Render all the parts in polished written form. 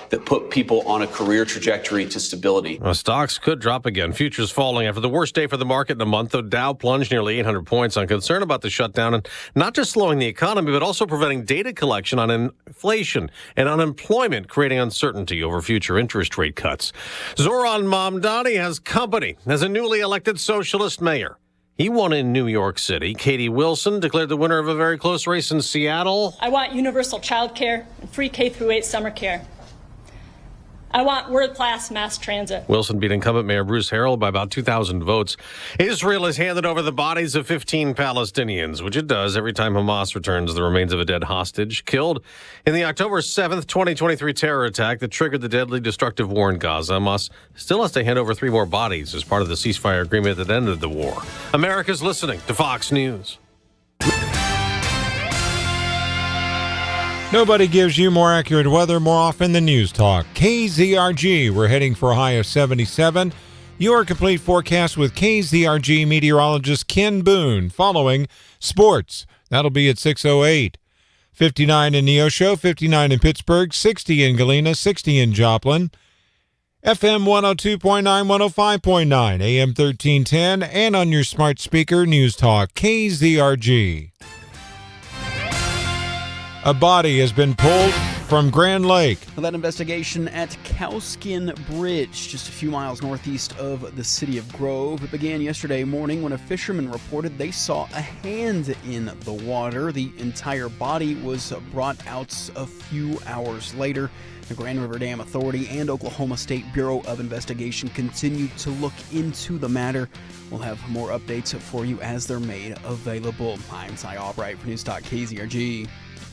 that put people on a career trajectory to stability. Well, stocks could drop again. Futures falling after the worst day for the market in a month. The Dow plunged nearly 800 points on concern about the shutdown and not just slowing the economy, but also preventing data collection on inflation and unemployment, creating uncertainty over future interest rate cuts. Zoran Mamdani has company as a newly elected socialist mayor. He won in New York City. Katie Wilson declared the winner of a very close race in Seattle. I want universal child care and free K-8 summer care. I want world-class mass transit. Wilson beat incumbent Mayor Bruce Harrell by about 2,000 votes. Israel has handed over the bodies of 15 Palestinians, which it does every time Hamas returns the remains of a dead hostage killed in the October 7th, 2023 terror attack that triggered the deadly destructive war in Gaza. Hamas still has to hand over 3 more bodies as part of the ceasefire agreement that ended the war. America's listening to Fox News. Nobody gives you more accurate weather more often than News Talk. KZRG, we're heading for a high of 77. Your complete forecast with KZRG meteorologist Ken Boone following sports. That'll be at 6:08. 59 in Neosho, 59 in Pittsburgh, 60 in Galena, 60 in Joplin. FM 102.9, 105.9, AM 1310, and on your smart speaker, News Talk, KZRG. A body has been pulled from Grand Lake. That investigation at Cowskin Bridge, just a few miles northeast of the city of Grove. It began yesterday morning when a fisherman reported they saw a hand in the water. The entire body was brought out a few hours later. The Grand River Dam Authority and Oklahoma State Bureau of Investigation continue to look into the matter. We'll have more updates for you as they're made available. I'm Cy Albright for News Talk KZRG.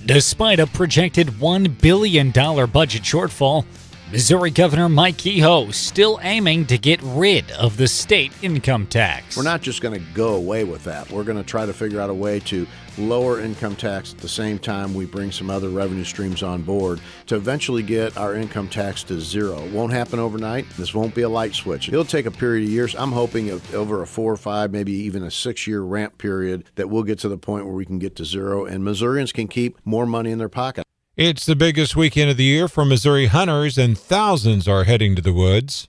Despite a projected $1 billion budget shortfall, Missouri Governor Mike Kehoe still aiming to get rid of the state income tax. We're not just going to go away with that. We're going to try to figure out a way to lower income tax at the same time we bring some other revenue streams on board to eventually get our income tax to zero. It won't happen overnight. This won't be a light switch. It'll take a period of years. I'm hoping over a 4 or 5, maybe even a 6-year ramp period that we'll get to the point where we can get to zero and Missourians can keep more money in their pocket. It's the biggest weekend of the year for Missouri hunters, and thousands are heading to the woods.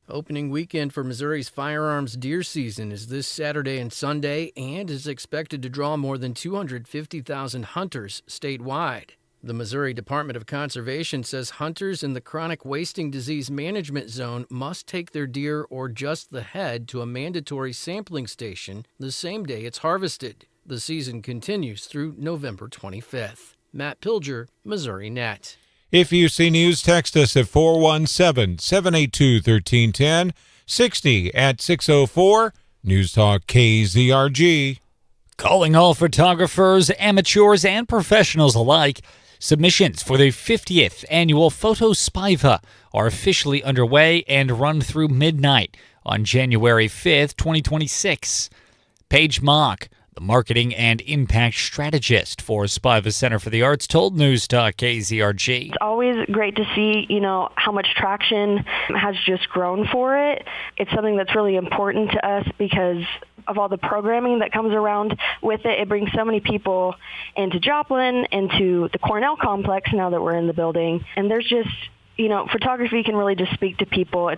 Opening weekend for Missouri's firearms deer season is this Saturday and Sunday and is expected to draw more than 250,000 hunters statewide. The Missouri Department of Conservation says hunters in the chronic wasting disease management zone must take their deer or just the head to a mandatory sampling station the same day it's harvested. The season continues through November 25th. Matt Pilger, Missouri Net. If you see news, text us at 417-782-1310, 60 at 604, News Talk KZRG. Calling all photographers, amateurs, and professionals alike, submissions for the 50th annual Photo Spiva are officially underway and run through midnight on January 5th, 2026. Paige Mock, the marketing and impact strategist for Spiva Center for the Arts, told News Talk KZRG. It's always great to see, how much traction has just grown for it. It's something that's really important to us because of all the programming that comes around with it. It brings so many people into Joplin, into the Cornell complex now that we're in the building. And there's just, photography can really just speak to people.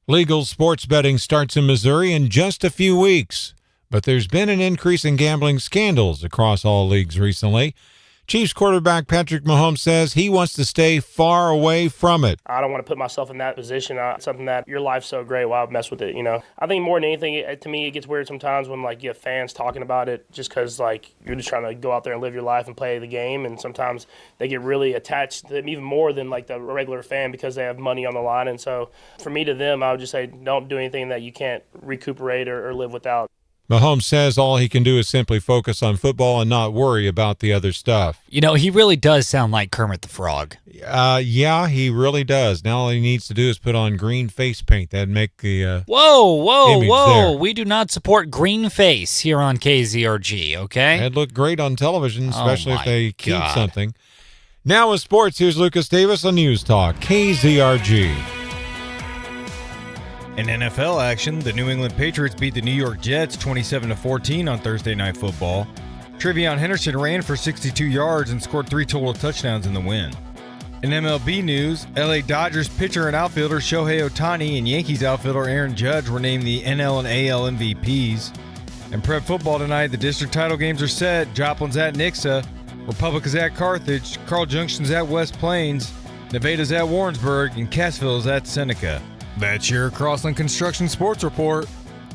Legal sports betting starts in Missouri in just a few weeks. But there's been an increase in gambling scandals across all leagues recently. Chiefs quarterback Patrick Mahomes says he wants to stay far away from it. I don't want to put myself in that position. It's something that your life's so great, why mess with it, I think more than anything, to me, it gets weird sometimes when, you have fans talking about it just because, you're just trying to go out there and live your life and play the game. And sometimes they get really attached to them even more than, the regular fan because they have money on the line. And so for me to them, I would just say don't do anything that you can't recuperate or live without. Mahomes says all he can do is simply focus on football and not worry about the other stuff. He really does sound like Kermit the Frog. Yeah, he really does. Now all he needs to do is put on green face paint. That'd make the Whoa. there. We do not support green face here on KZRG, okay? It'd look great on television, especially if they keep God. something. Now with sports, here's Lucas Davis on News Talk, KZRG. In NFL action, the New England Patriots beat the New York Jets 27-14 on Thursday Night Football. Trevion Henderson ran for 62 yards and scored 3 total touchdowns in the win. In MLB news, LA Dodgers pitcher and outfielder Shohei Ohtani and Yankees outfielder Aaron Judge were named the NL and AL MVPs. In prep football tonight, the district title games are set. Joplin's at Nixa, Republic is at Carthage, Carl Junction's at West Plains, Nevada's at Warrensburg, and Cassville's at Seneca. That's your Crossland Construction Sports Report.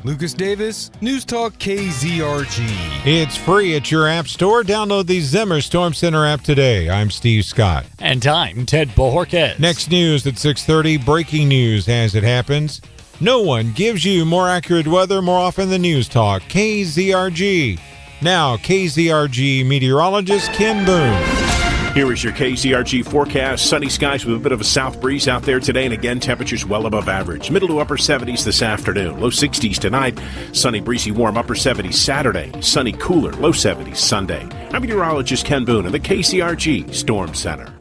Lucas Davis, News Talk KZRG. It's free at your app store. Download the Zimmer Storm Center app today. I'm Steve Scott. And I'm Ted Bohorquez. Next news at 6:30. Breaking news as it happens. No one gives you more accurate weather more often than News Talk KZRG. Now, KZRG meteorologist Ken Boone. Here is your KZRG forecast. Sunny skies with a bit of a south breeze out there today, and again, temperatures well above average. Middle to upper 70s this afternoon. Low 60s tonight. Sunny, breezy, warm, upper 70s Saturday. Sunny, cooler, low 70s Sunday. I'm meteorologist Ken Boone in the KZRG Storm Center.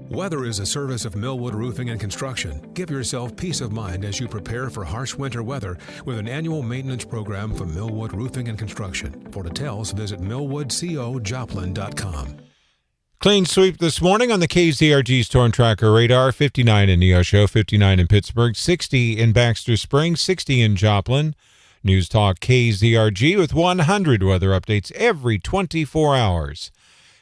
Weather is a service of Millwood Roofing and Construction. Give yourself peace of mind as you prepare for harsh winter weather with an annual maintenance program from Millwood Roofing and Construction. For details, visit millwoodcojoplin.com. Clean sweep this morning on the KZRG Storm Tracker radar. 59 in Neosho, 59 in Pittsburgh, 60 in Baxter Springs, 60 in Joplin. News Talk KZRG with 100 weather updates every 24 hours.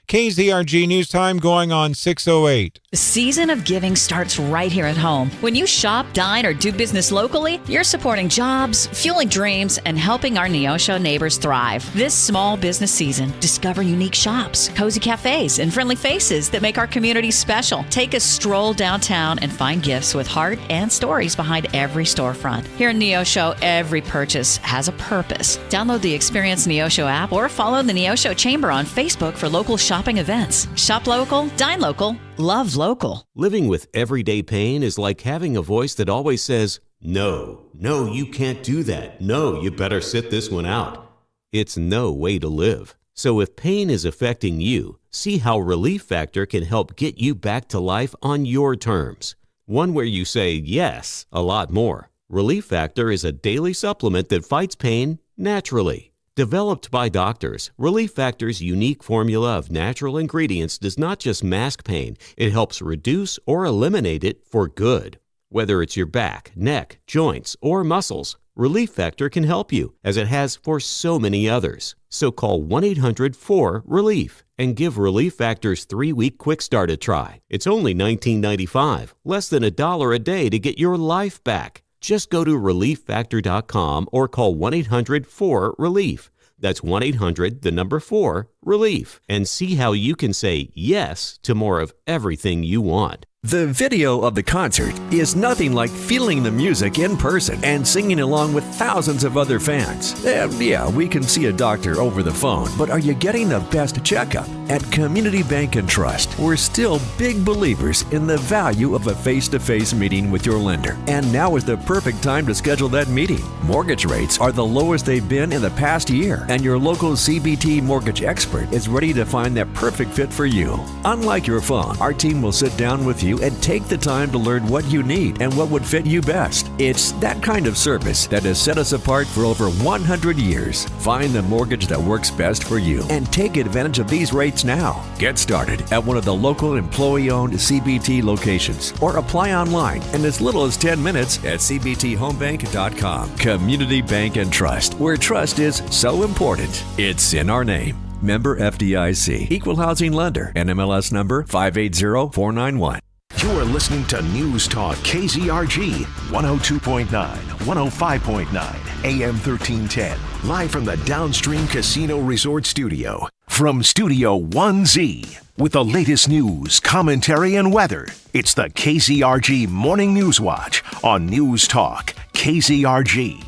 KZRG News Time going on 6:08. The season of giving starts right here at home. When you shop, dine, or do business locally, you're supporting jobs, fueling dreams, and helping our Neosho neighbors thrive. This small business season, discover unique shops, cozy cafes, and friendly faces that make our community special. Take a stroll downtown and find gifts with heart and stories behind every storefront. Here in Neosho, every purchase has a purpose. Download the Experience Neosho app or follow the Neosho Chamber on Facebook for local shopping events. Shop local, dine local, love local. Living with everyday pain is like having a voice that always says, no, you can't do that. No, you better sit this one out. It's no way to live. So if pain is affecting you, see how Relief Factor can help get you back to life on your terms. One where you say yes a lot more. Relief Factor is a daily supplement that fights pain naturally. Developed by doctors, Relief Factor's unique formula of natural ingredients does not just mask pain, it helps reduce or eliminate it for good. Whether it's your back, neck, joints, or muscles, Relief Factor can help you, as it has for so many others. So call 1-800-4RELIEF and give Relief Factor's 3-week quick start a try. It's only $19.95, less than $1 a day to get your life back. Just go to ReliefFactor.com or call 1-800-4RELIEF. That's 1-800-4-RELIEF. And see how you can say yes to more of everything you want. The video of the concert is nothing like feeling the music in person and singing along with thousands of other fans. Yeah, we can see a doctor over the phone, but are you getting the best checkup? At Community Bank and Trust, we're still big believers in the value of a face-to-face meeting with your lender. And now is the perfect time to schedule that meeting. Mortgage rates are the lowest they've been in the past year, and your local CBT mortgage expert is ready to find that perfect fit for you. Unlike your phone, our team will sit down with you and take the time to learn what you need and what would fit you best. It's that kind of service that has set us apart for over 100 years. Find the mortgage that works best for you and take advantage of these rates now. Get started at one of the local employee-owned CBT locations or apply online in as little as 10 minutes at cbthomebank.com. Community Bank and Trust, where trust is so important. It's in our name. Member FDIC. Equal housing lender. NMLS number 580491. You're listening to News Talk KZRG 102.9, 105.9, AM 1310. Live from the Downstream Casino Resort Studio. From Studio 1Z. With the latest news, commentary, and weather. It's the KZRG Morning News Watch on News Talk KZRG.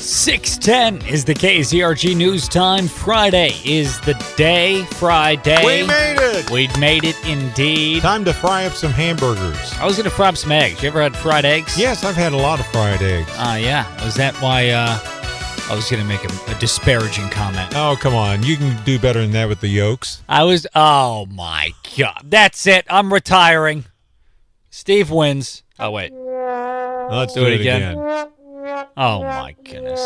6:10 is the KZRG News Time. Friday is the day. Friday. We made it! We made it indeed. Time to fry up some hamburgers. I was going to fry up some eggs. You ever had fried eggs? Yes, I've had a lot of fried eggs. Yeah. Was that why I was going to make a disparaging comment? Oh, come on. You can do better than that with the yolks. Oh, my God. That's it. I'm retiring. Steve wins. Oh, wait. Let's do it again. Oh, my goodness.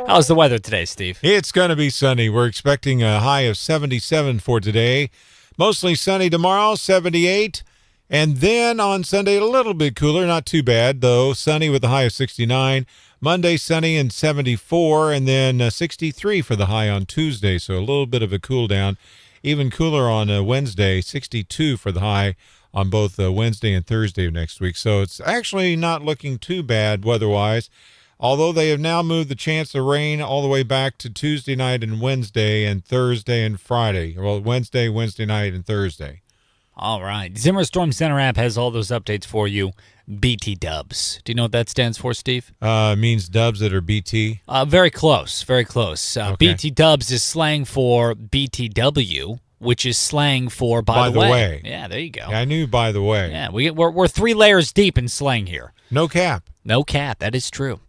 How's the weather today, Steve? It's going to be sunny. We're expecting a high of 77 for today. Mostly sunny tomorrow, 78. And then on Sunday, a little bit cooler. Not too bad, though. Sunny with a high of 69. Monday, sunny and 74. And then 63 for the high on Tuesday. So a little bit of a cool down. Even cooler on Wednesday, 62 for the high on both Wednesday and Thursday of next week. So it's actually not looking too bad weather-wise, although they have now moved the chance of rain all the way back to Tuesday night and Wednesday and Thursday and Friday. Well, Wednesday night, and Thursday. All right. Zimmer Storm Center app has all those updates for you. BT dubs. Do you know what that stands for, Steve? Means dubs that are BT? Very close. Very close. Okay. BT dubs is slang for BTW, which is slang for by the way. Yeah, there you go. Yeah, I knew by the way. Yeah, we're 3 layers deep in slang here. No cap. No cap. That is true.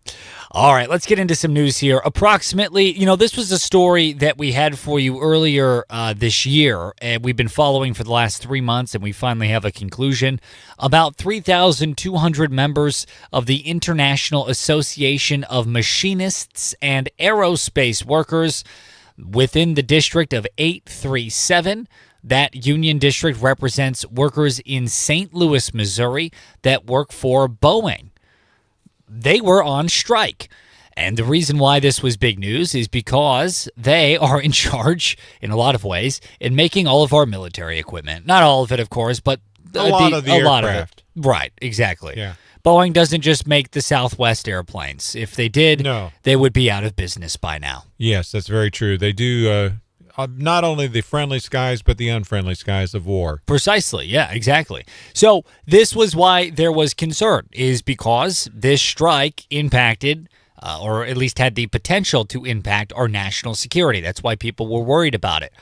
All right, let's get into some news here. Approximately, this was a story that we had for you earlier this year, and we've been following for the last 3 months, and we finally have a conclusion. About 3,200 members of the International Association of Machinists and Aerospace Workers within the district of 837. That union district represents workers in St. Louis, Missouri that work for Boeing. They were on strike. And the reason why this was big news is because they are in charge, in a lot of ways, in making all of our military equipment. Not all of it, of course, but a lot of the aircraft. Right, exactly. Yeah. Boeing doesn't just make the Southwest airplanes. If they did, they would be out of business by now. Yes, that's very true. They do not only the friendly skies, but the unfriendly skies of war. Precisely. Yeah, exactly. So this was why there was concern, is because this strike impacted, or at least had the potential to impact, our national security. That's why people were worried about it.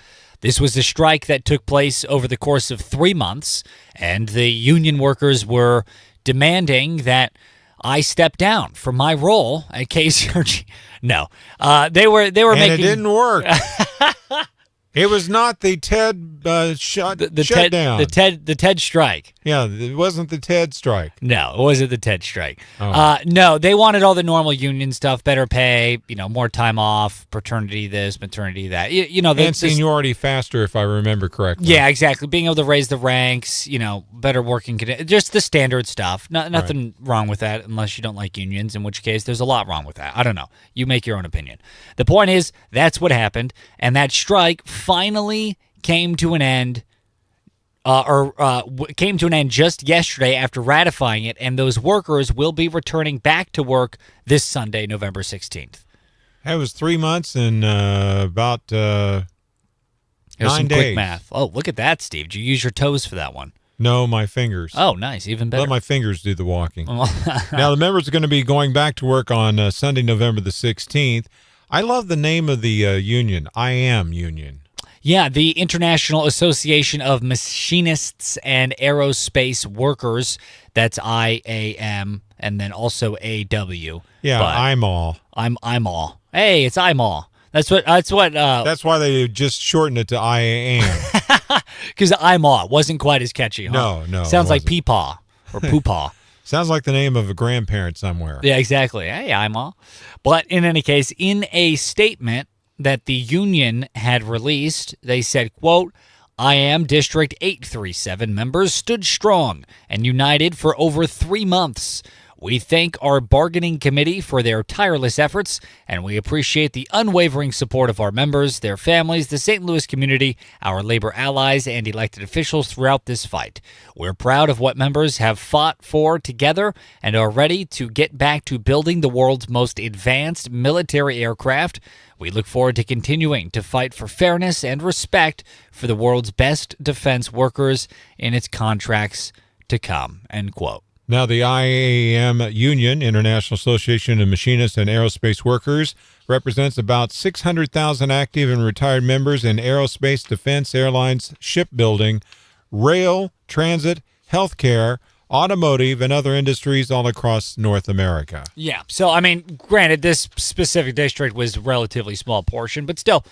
This was a strike that took place over the course of 3 months, and the union workers were demanding that I step down from my role at KZRG. No, they were making. And it didn't work. It was not the TED shutdown. The TED strike. Yeah, it wasn't the TED strike. No, it wasn't the TED strike. Oh. No, they wanted all the normal union stuff, better pay, more time off, paternity this, maternity that. And seniority faster, if I remember correctly. Yeah, exactly. Being able to raise the ranks, better working conditions, just the standard stuff. Nothing wrong with that unless you don't like unions, in which case there's a lot wrong with that. I don't know. You make your own opinion. The point is, that's what happened, and that strike finally came to an end, came to an end just yesterday after ratifying it, and those workers will be returning back to work this Sunday, November 16th. That was 3 months and about 9 days. Quick math. Oh, look at that, Steve. Did you use your toes for that one? No, my fingers. Oh, nice. Even better. Let my fingers do the walking. Now, the members are going to be going back to work on Sunday, November the 16th. I love the name of the union. I Am Union. Yeah, the International Association of Machinists and Aerospace Workers. That's IAM, and then also AW. Yeah, I'm all. I'm all. Hey, it's I'm all. That's what. That's why they just shortened it to I Am. Because I'm all wasn't quite as catchy. Huh? No. Sounds like Peepaw or Poopaw. Sounds like the name of a grandparent somewhere. Yeah, exactly. Hey, I'm all. But in any case, in a statement that the union had released, they said, quote, I Am District 837 members stood strong and united for over 3 months. We thank our bargaining committee for their tireless efforts, and we appreciate the unwavering support of our members, their families, the St. Louis community, our labor allies, and elected officials throughout this fight. We're proud of what members have fought for together and are ready to get back to building the world's most advanced military aircraft. We look forward to continuing to fight for fairness and respect for the world's best defense workers in its contracts to come, end quote. Now, the IAM Union, International Association of Machinists and Aerospace Workers, represents about 600,000 active and retired members in aerospace, defense, airlines, shipbuilding, rail, transit, healthcare, automotive, and other industries all across North America. Yeah. So, I mean, granted, this specific district was a relatively small portion, but still,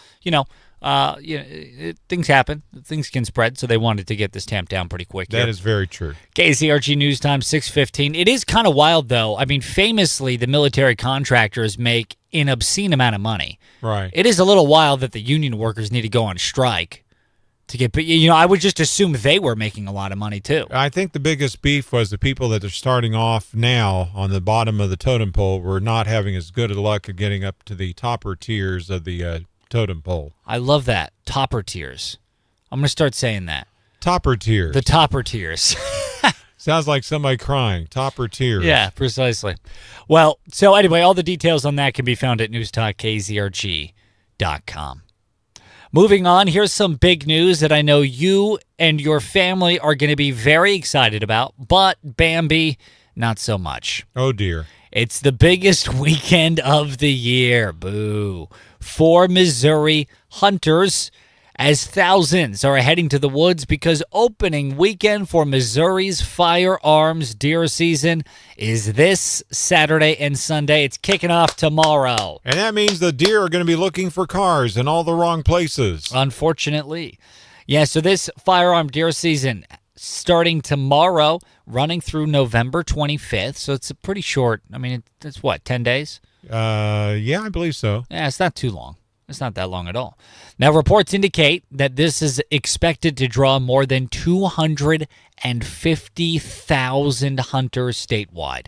Things happen. Things can spread, so they wanted to get this tamped down pretty quick. That is very true. KZRG News Time, 6:15. It is kind of wild, though. I mean, famously, the military contractors make an obscene amount of money. Right. It is a little wild that the union workers need to go on strike to get. I would just assume they were making a lot of money too. I think the biggest beef was the people that are starting off now on the bottom of the totem pole were not having as good a luck of getting up to the topper tiers of the totem pole. I love that. Topper tiers. I'm going to start saying that. Topper tiers. The topper tiers. Sounds like somebody crying. Topper tiers. Yeah, precisely. Well, so anyway, all the details on that can be found at newstalkkzrg.com. Moving on, here's some big news that I know you and your family are going to be very excited about, but Bambi, not so much. Oh, dear. It's the biggest weekend of the year. Boo. For Missouri hunters, as thousands are heading to the woods because opening weekend for Missouri's firearms deer season is this Saturday and Sunday. It's kicking off tomorrow. And that means the deer are going to be looking for cars in all the wrong places. Unfortunately. Yeah, so this firearm deer season starting tomorrow, running through November 25th. So it's a pretty short, it's what, 10 days? Yeah, I believe so. Yeah, it's not too long. It's not that long at all. Now, reports indicate that this is expected to draw more than 250,000 hunters statewide.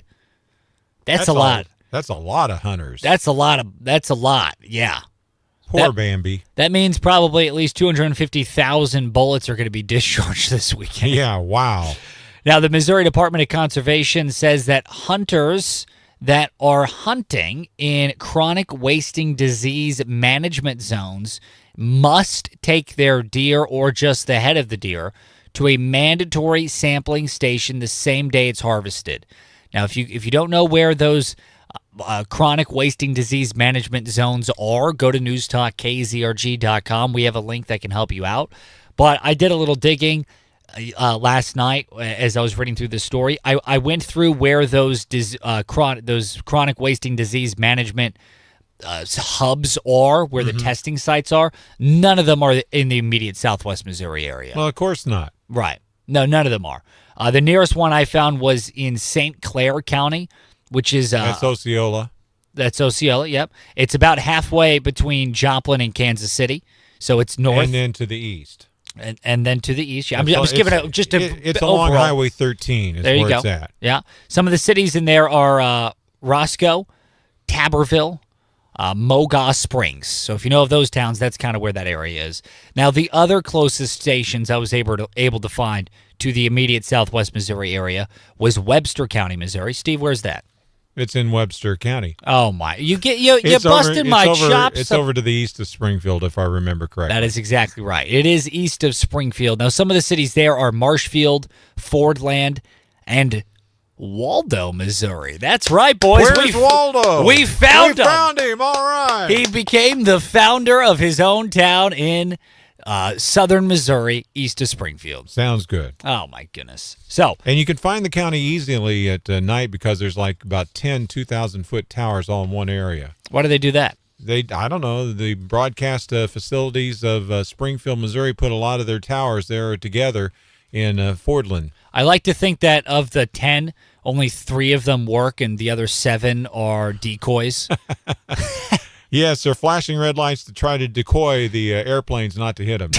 That's a lot. That's a lot of hunters. That's a lot, yeah. Poor Bambi. That means probably at least 250,000 bullets are going to be discharged this weekend. Yeah, wow. Now, the Missouri Department of Conservation says that hunters that are hunting in chronic wasting disease management zones must take their deer or just the head of the deer to a mandatory sampling station the same day it's harvested. Now, if you don't know where those chronic wasting disease management zones are, go to newstalkkzrg.com. We have a link that can help you out. But I did a little digging last night as I was reading through this story. I went through where those chronic wasting disease management hubs are, where the testing sites are. None of them are in the immediate southwest Missouri area. Well, of course not. Right. No, none of them are. The nearest one I found was in St. Clair County, which is that's Osceola. That's Osceola, yep. It's about halfway between Joplin and Kansas City, so it's north. And then to the east. And then to the east. Yeah, I'm just giving it just a it's along overall. Highway 13 is there you where go. it's at. Yeah. Some of the cities in there are Roscoe, Taberville, Mogaw Springs. So if you know of those towns, that's kind of where that area is. Now, the other closest stations I was able to find to the immediate southwest Missouri area was Webster County, Missouri. Steve, where's that? It's in Webster County. Oh my! You busted my chops. It's over to the east of Springfield, if I remember correctly. That is exactly right. It is east of Springfield. Now, some of the cities there are Marshfield, Fordland, and Waldo, Missouri. That's right, boys. Where's Waldo? We found him. We found him. All right. He became the founder of his own town in southern Missouri, east of Springfield. Sounds good. Oh, my goodness. And you can find the county easily at night because there's like about 10 2,000-foot towers all in one area. Why do they do that? I don't know. The broadcast facilities of Springfield, Missouri put a lot of their towers there together in Fordland. I like to think that of the 10, only 3 of them work and the other 7 are decoys. Yes, they're flashing red lights to try to decoy the airplanes not to hit them.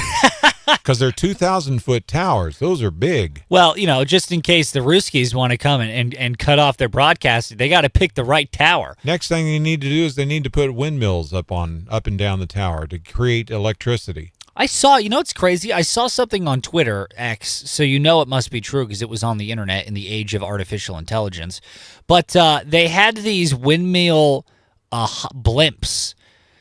Because they're 2,000-foot towers. Those are big. Well, just in case the Ruskies want to come and cut off their broadcast, they got to pick the right tower. Next thing they need to do is they need to put windmills up and down the tower to create electricity. I saw, it's crazy. I saw something on Twitter, X, so it must be true because it was on the internet in the age of artificial intelligence. But they had these windmill blimps.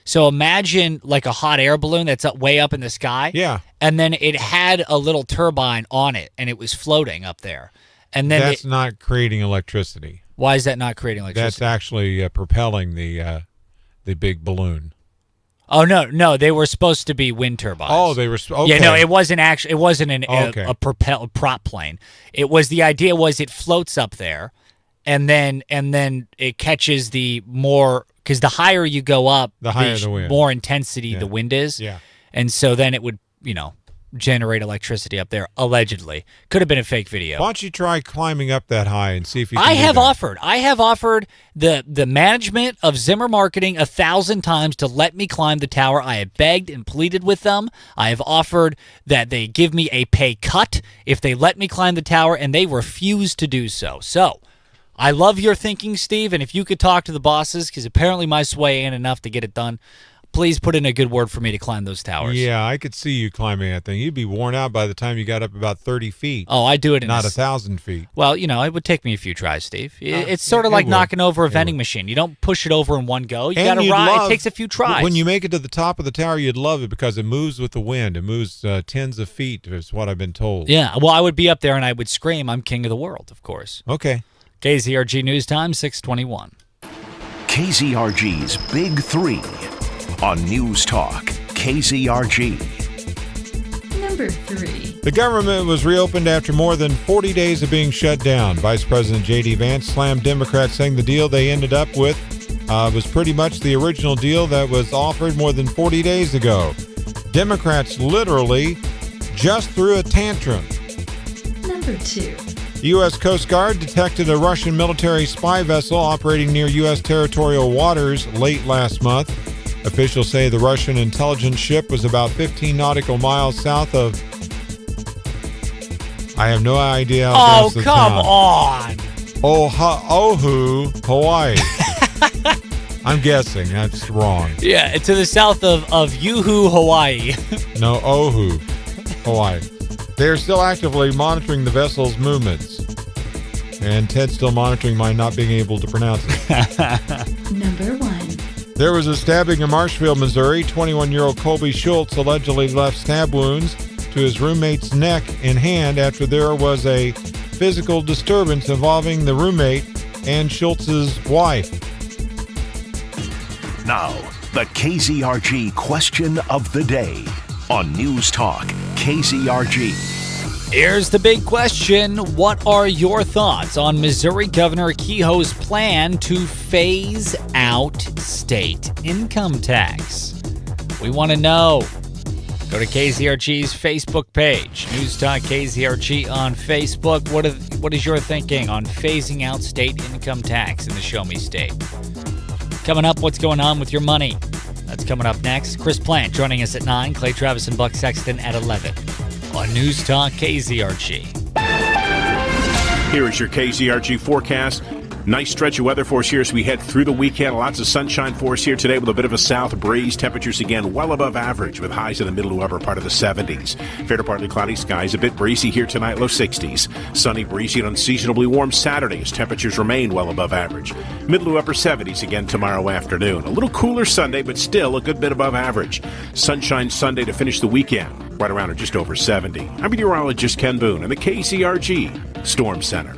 So imagine like a hot air balloon that's way up in the sky. Yeah. And then it had a little turbine on it, and it was floating up there. And then that's not creating electricity. Why is that not creating electricity? That's actually propelling the big balloon. Oh no! They were supposed to be wind turbines. Oh, they were. Okay. Yeah, no, it wasn't actually. It wasn't a prop plane. It was the idea was it floats up there, and then it catches the more because the higher you go up, the higher the wind, more intensity the wind is. Yeah. And so then it would, generate electricity up there, allegedly. Could have been a fake video. Why don't you try climbing up that high and see if you can I do have that? offered the management of Zimmer Marketing 1,000 times to let me climb the tower. I have begged and pleaded with them. I have offered that they give me a pay cut if they let me climb the tower, and they refuse to do so. So, I love your thinking, Steve, and if you could talk to the bosses, because apparently my sway ain't enough to get it done, please put in a good word for me to climb those towers. Yeah, I could see you climbing that thing. You'd be worn out by the time you got up about 30 feet. Oh, I do it in not 1,000 feet. Well, it would take me a few tries, Steve. It's sort of like knocking over a vending machine. You don't push it over in one go. You got to ride. It takes a few tries. When you make it to the top of the tower, you'd love it because it moves with the wind. It moves tens of feet, is what I've been told. Yeah, well, I would be up there and I would scream, "I'm king of the world," of course. Okay. KZRG News Time, 6:21. KZRG's Big Three on News Talk KZRG. Number 3. The government was reopened after more than 40 days of being shut down. Vice President J.D. Vance slammed Democrats, saying the deal they ended up with was pretty much the original deal that was offered more than 40 days ago. Democrats literally just threw a tantrum. Number 2. The U.S. Coast Guard detected a Russian military spy vessel operating near U.S. territorial waters late last month. Officials say the Russian intelligence ship was about 15 nautical miles south of... I have no idea. Oh, come on. Oahu, Hawaii. I'm guessing. That's wrong. Yeah, to the south of Yuhu, Hawaii. No, Oahu, Hawaii. They are still actively monitoring the vessel's movements. And Ted's still monitoring my not being able to pronounce it. Number 1. There was a stabbing in Marshfield, Missouri. 21-year-old Colby Schultz allegedly left stab wounds to his roommate's neck and hand after there was a physical disturbance involving the roommate and Schultz's wife. Now, the KZRG question of the day on News Talk KZRG. Here's the big question. What are your thoughts on Missouri Governor Kehoe's plan to phase out state income tax? We want to know. Go to KZRG's Facebook page, News Talk KZRG on Facebook. What is your thinking on phasing out state income tax in the Show Me State? Coming up, what's going on with your money? That's coming up next. Chris Plant joining us at 9, Clay Travis and Buck Sexton at 11 on News Talk KZRG. Here is your KZRG forecast. Nice stretch of weather for us here as we head through the weekend. Lots of sunshine for us here today with a bit of a south breeze. Temperatures again well above average with highs in the middle to upper part of the 70s. Fair to partly cloudy skies. A bit breezy here tonight, low 60s. Sunny, breezy, and unseasonably warm Saturday as temperatures remain well above average. Middle to upper 70s again tomorrow afternoon. A little cooler Sunday, but still a good bit above average. Sunshine Sunday to finish the weekend, right around or just over 70. I'm meteorologist Ken Boone in the KZRG Storm Center.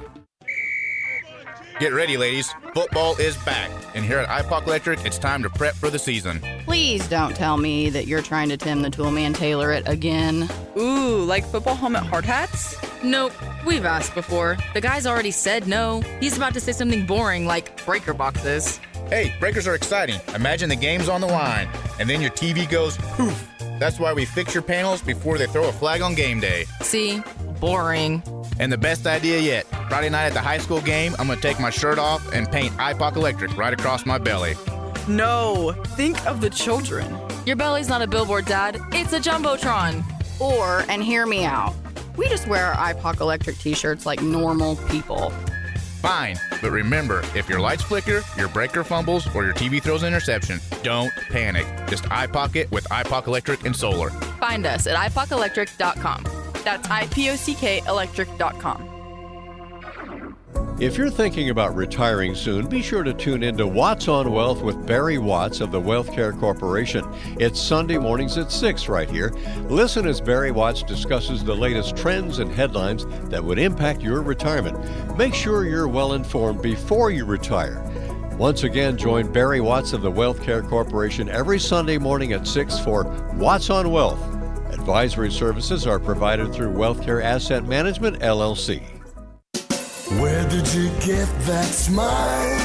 Get ready, ladies. Football is back. And here at IPOC Electric, it's time to prep for the season. Please don't tell me that you're trying to Tim the Toolman Taylor it again. Ooh, like football helmet hard hats? Nope. We've asked before. The guy's already said no. He's about to say something boring like breaker boxes. Hey, breakers are exciting. Imagine the game's on the line, and then your TV goes poof. That's why we fix your panels before they throw a flag on game day. See? Boring. And the best idea yet, Friday night at the high school game, I'm going to take my shirt off and paint IPOC Electric right across my belly. No, think of the children. Your belly's not a billboard, Dad. It's a Jumbotron. Or, and hear me out, we just wear our IPOC Electric t-shirts like normal people. Fine, but remember, if your lights flicker, your breaker fumbles, or your TV throws an interception, don't panic. Just IPOC it with IPOC Electric and Solar. Find us at ipocelectric.com. That's IPOCK electric.com. If you're thinking about retiring soon, be sure to tune in to Watts on Wealth with Barry Watts of the Wealth Care Corporation. It's Sunday mornings at 6 right here. Listen as Barry Watts discusses the latest trends and headlines that would impact your retirement. Make sure you're well informed before you retire. Once again, join Barry Watts of the Wealth Care Corporation every Sunday morning at 6 for Watts on Wealth. Advisory services are provided through Wealthcare Asset Management, LLC. Where did you get that smile?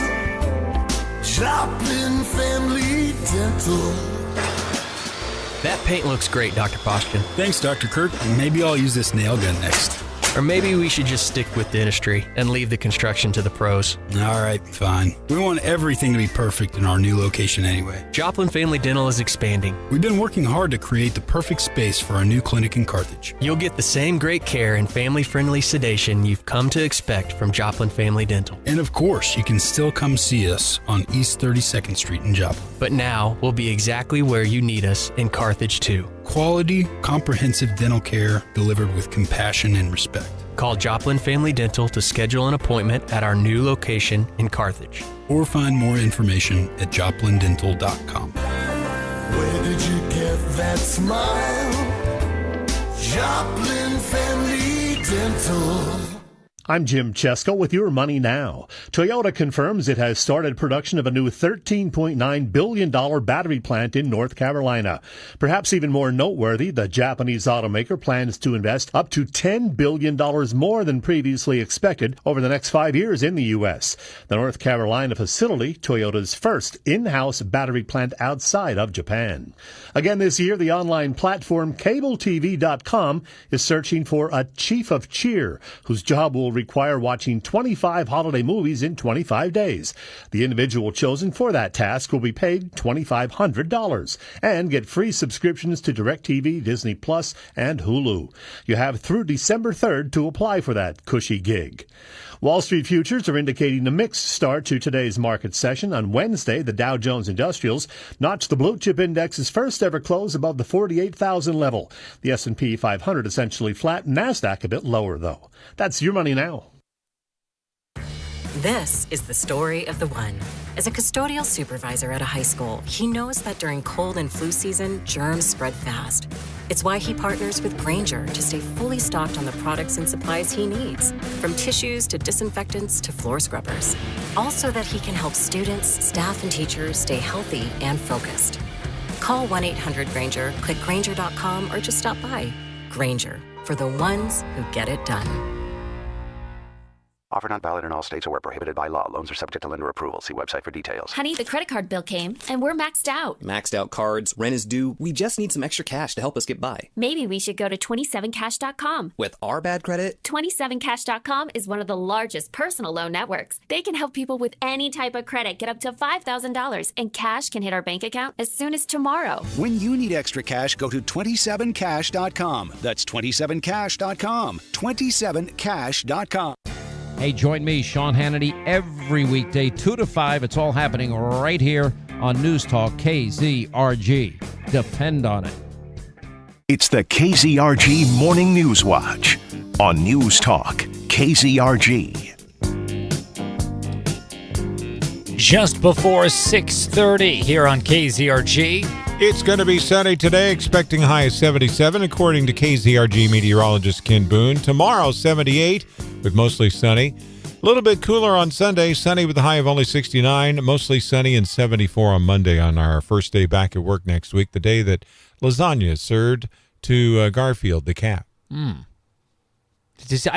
Shopping Family Dental. That paint looks great, Dr. Postkin. Thanks, Dr. Kirk. Maybe I'll use this nail gun next. Or maybe we should just stick with dentistry and leave the construction to the pros. All right, fine. We want everything to be perfect in our new location anyway. Joplin Family Dental is expanding. We've been working hard to create the perfect space for our new clinic in Carthage. You'll get the same great care and family-friendly sedation you've come to expect from Joplin Family Dental. And of course, you can still come see us on East 32nd Street in Joplin. But now we'll be exactly where you need us in Carthage, too. Quality, comprehensive dental care delivered with compassion and respect. Call Joplin Family Dental to schedule an appointment at our new location in Carthage. Or find more information at joplindental.com. Where did you get that smile? Joplin Family Dental. I'm Jim Chesko with your Money Now. Toyota confirms it has started production of a new $13.9 billion battery plant in North Carolina. Perhaps even more noteworthy, the Japanese automaker plans to invest up to $10 billion more than previously expected over the next 5 years in the U.S. The North Carolina facility, Toyota's first in-house battery plant outside of Japan. Again this year, the online platform CableTV.com is searching for a chief of cheer whose job will require watching 25 holiday movies in 25 days. The individual chosen for that task will be paid $2,500 and get free subscriptions to DirecTV, Disney Plus, and Hulu. You have through December 3rd to apply for that cushy gig. Wall Street futures are indicating a mixed start to today's market session. On Wednesday, the Dow Jones Industrials notched the blue chip index's first ever close above the 48,000 level. The S&P 500 essentially flat, NASDAQ a bit lower, though. That's your Money Now. This is the story of the one. As a custodial supervisor at a high school, he knows that during cold and flu season, germs spread fast. It's why he partners with Grainger to stay fully stocked on the products and supplies he needs, from tissues to disinfectants to floor scrubbers. All so that he can help students, staff, and teachers stay healthy and focused. Call 1-800-GRAINGER, click Grainger.com, or just stop by. Grainger, for the ones who get it done. Offer not valid in all states or where prohibited by law. Loans are subject to lender approval. See website for details. Honey, the credit card bill came, and we're maxed out. Maxed out cards, rent is due. We just need some extra cash to help us get by. Maybe we should go to 27cash.com. With our bad credit? 27cash.com is one of the largest personal loan networks. They can help people with any type of credit get up to $5,000, and cash can hit our bank account as soon as tomorrow. When you need extra cash, go to 27cash.com. That's 27cash.com. 27cash.com. Hey, join me, Sean Hannity, every weekday, 2 to 5. It's all happening right here on News Talk KZRG. Depend on it. It's the KZRG Morning News Watch on News Talk KZRG. Just before 6:30 here on KZRG. It's going to be sunny today, expecting a high of 77, according to KZRG meteorologist Ken Boone. Tomorrow, 78, with mostly sunny. A little bit cooler on Sunday, sunny with a high of only 69, mostly sunny and 74 on Monday on our first day back at work next week, the day that lasagna is served to Garfield the cat. I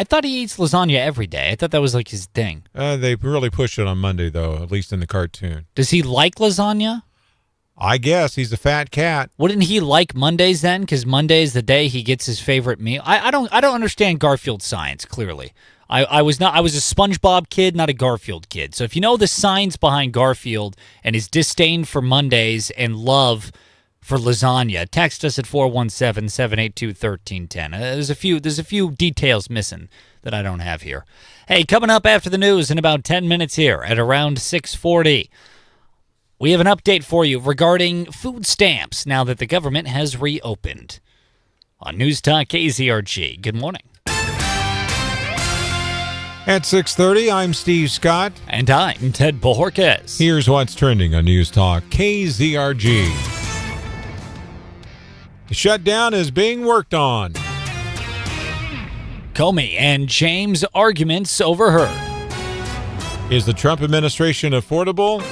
thought he eats lasagna every day. I thought that was like his thing. They really push it on Monday, though, at least in the cartoon. Does he like lasagna? I guess he's a fat cat. Wouldn't he like Mondays then? Because Monday is the day he gets his favorite meal. I don't understand Garfield science. Clearly, I was a SpongeBob kid, not a Garfield kid. So if you know the science behind Garfield and his disdain for Mondays and love for lasagna, text us at 417-782-1310. There's a few details missing that I don't have here. Hey, coming up after the news in about 10 minutes here at around 6:40. We have an update for you regarding food stamps now that the government has reopened. On News Talk KZRG, good morning. At 6:30, I'm Steve Scott. And I'm Ted Bojorquez. Here's what's trending on News Talk KZRG. The shutdown is being worked on. Comey and James arguments overheard. Is the Trump administration affordable?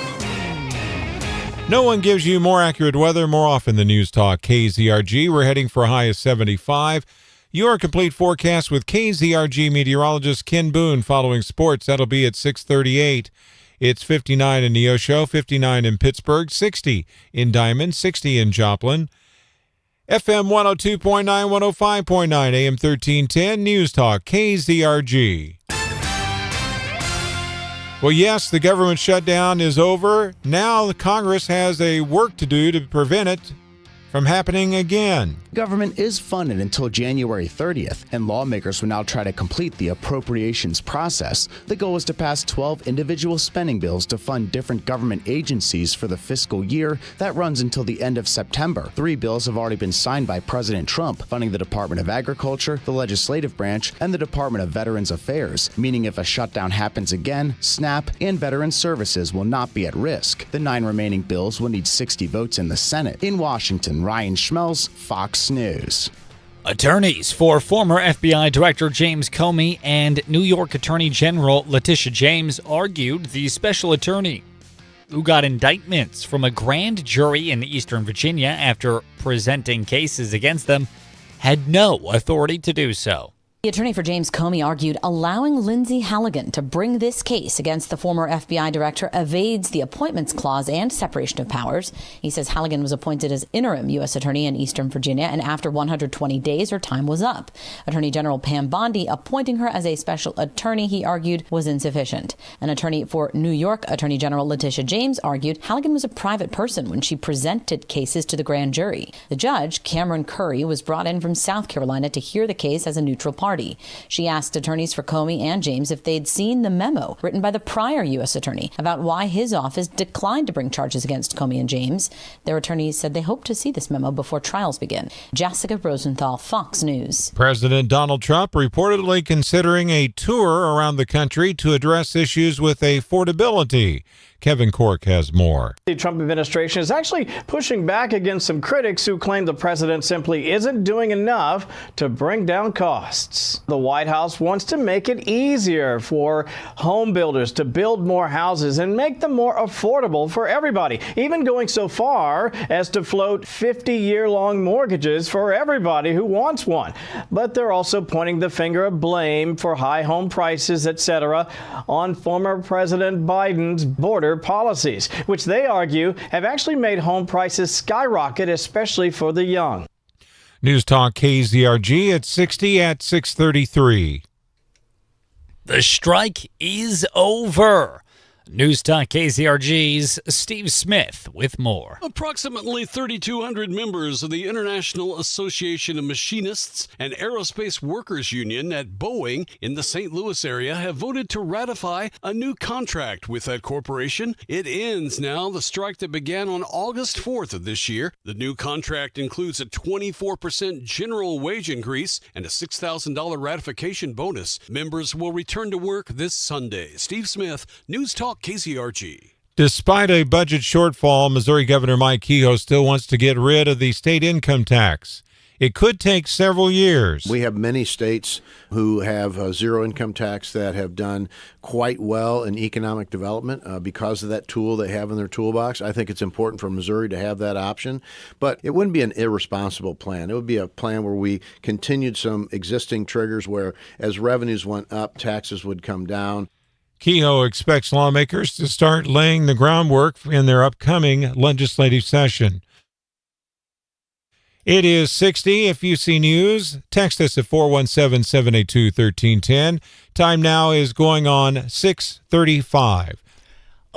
No one gives you more accurate weather more often than News Talk KZRG. We're heading for a high of 75. Your complete forecast with KZRG meteorologist Ken Boone following sports. That'll be at 6:38. It's 59 in Neosho, 59 in Pittsburgh, 60 in Diamond, 60 in Joplin. FM 102.9, 105.9, AM 1310, News Talk, KZRG. Well, yes, the government shutdown is over. Now the Congress has a work to do to prevent it from happening again. Government is funded until January 30th, and lawmakers will now try to complete the appropriations process. The goal is to pass 12 individual spending bills to fund different government agencies for the fiscal year that runs until the end of September. 3 bills have already been signed by President Trump, funding the Department of Agriculture, the legislative branch, and the Department of Veterans Affairs, meaning if a shutdown happens again, SNAP and Veterans Services will not be at risk. The 9 remaining bills will need 60 votes in the Senate. In Washington, Ryan Schmelz, Fox News. Attorneys for former FBI Director James Comey and New York Attorney General Letitia James argued the special attorney, who got indictments from a grand jury in Eastern Virginia after presenting cases against them, had no authority to do so. The attorney for James Comey argued allowing Lindsay Halligan to bring this case against the former FBI director evades the Appointments Clause and separation of powers. He says Halligan was appointed as interim U.S. attorney in Eastern Virginia, and after 120 days, her time was up. Attorney General Pam Bondi appointing her as a special attorney, he argued, was insufficient. An attorney for New York Attorney General Letitia James argued Halligan was a private person when she presented cases to the grand jury. The judge, Cameron Curry, was brought in from South Carolina to hear the case as a neutral party. She asked attorneys for Comey and James if they'd seen the memo written by the prior U.S. attorney about why his office declined to bring charges against Comey and James. Their attorneys said they hope to see this memo before trials begin. Jessica Rosenthal, Fox News. President Donald Trump reportedly considering a tour around the country to address issues with affordability. Kevin Cork has more. The Trump administration is actually pushing back against some critics who claim the president simply isn't doing enough to bring down costs. The White House wants to make it easier for home builders to build more houses and make them more affordable for everybody, even going so far as to float 50-year-long mortgages for everybody who wants one. But they're also pointing the finger of blame for high home prices, etc., on former President Biden's border policies, which they argue have actually made home prices skyrocket, especially for the young. News Talk KZRG at 60 at 6:33. The strike is over. News Talk KZRG's Steve Smith with more. Approximately 3,200 members of the International Association of Machinists and Aerospace Workers Union at Boeing in the St. Louis area have voted to ratify a new contract with that corporation. It ends now the strike that began on August 4th of this year. The new contract includes a 24% general wage increase and a $6,000 ratification bonus. Members will return to work this Sunday. Steve Smith, News Talk KZRG. Despite a budget shortfall, Missouri Governor Mike Kehoe still wants to get rid of the state income tax. It could take several years. We have many states who have a zero income tax that have done quite well in economic development because of that tool they have in their toolbox. I think it's important for Missouri to have that option, but it wouldn't be an irresponsible plan. It would be a plan where we continued some existing triggers where as revenues went up, taxes would come down. Kehoe expects lawmakers to start laying the groundwork in their upcoming legislative session. It is 60. If you see news, text us at 417-782-1310. Time now is going on 6:35.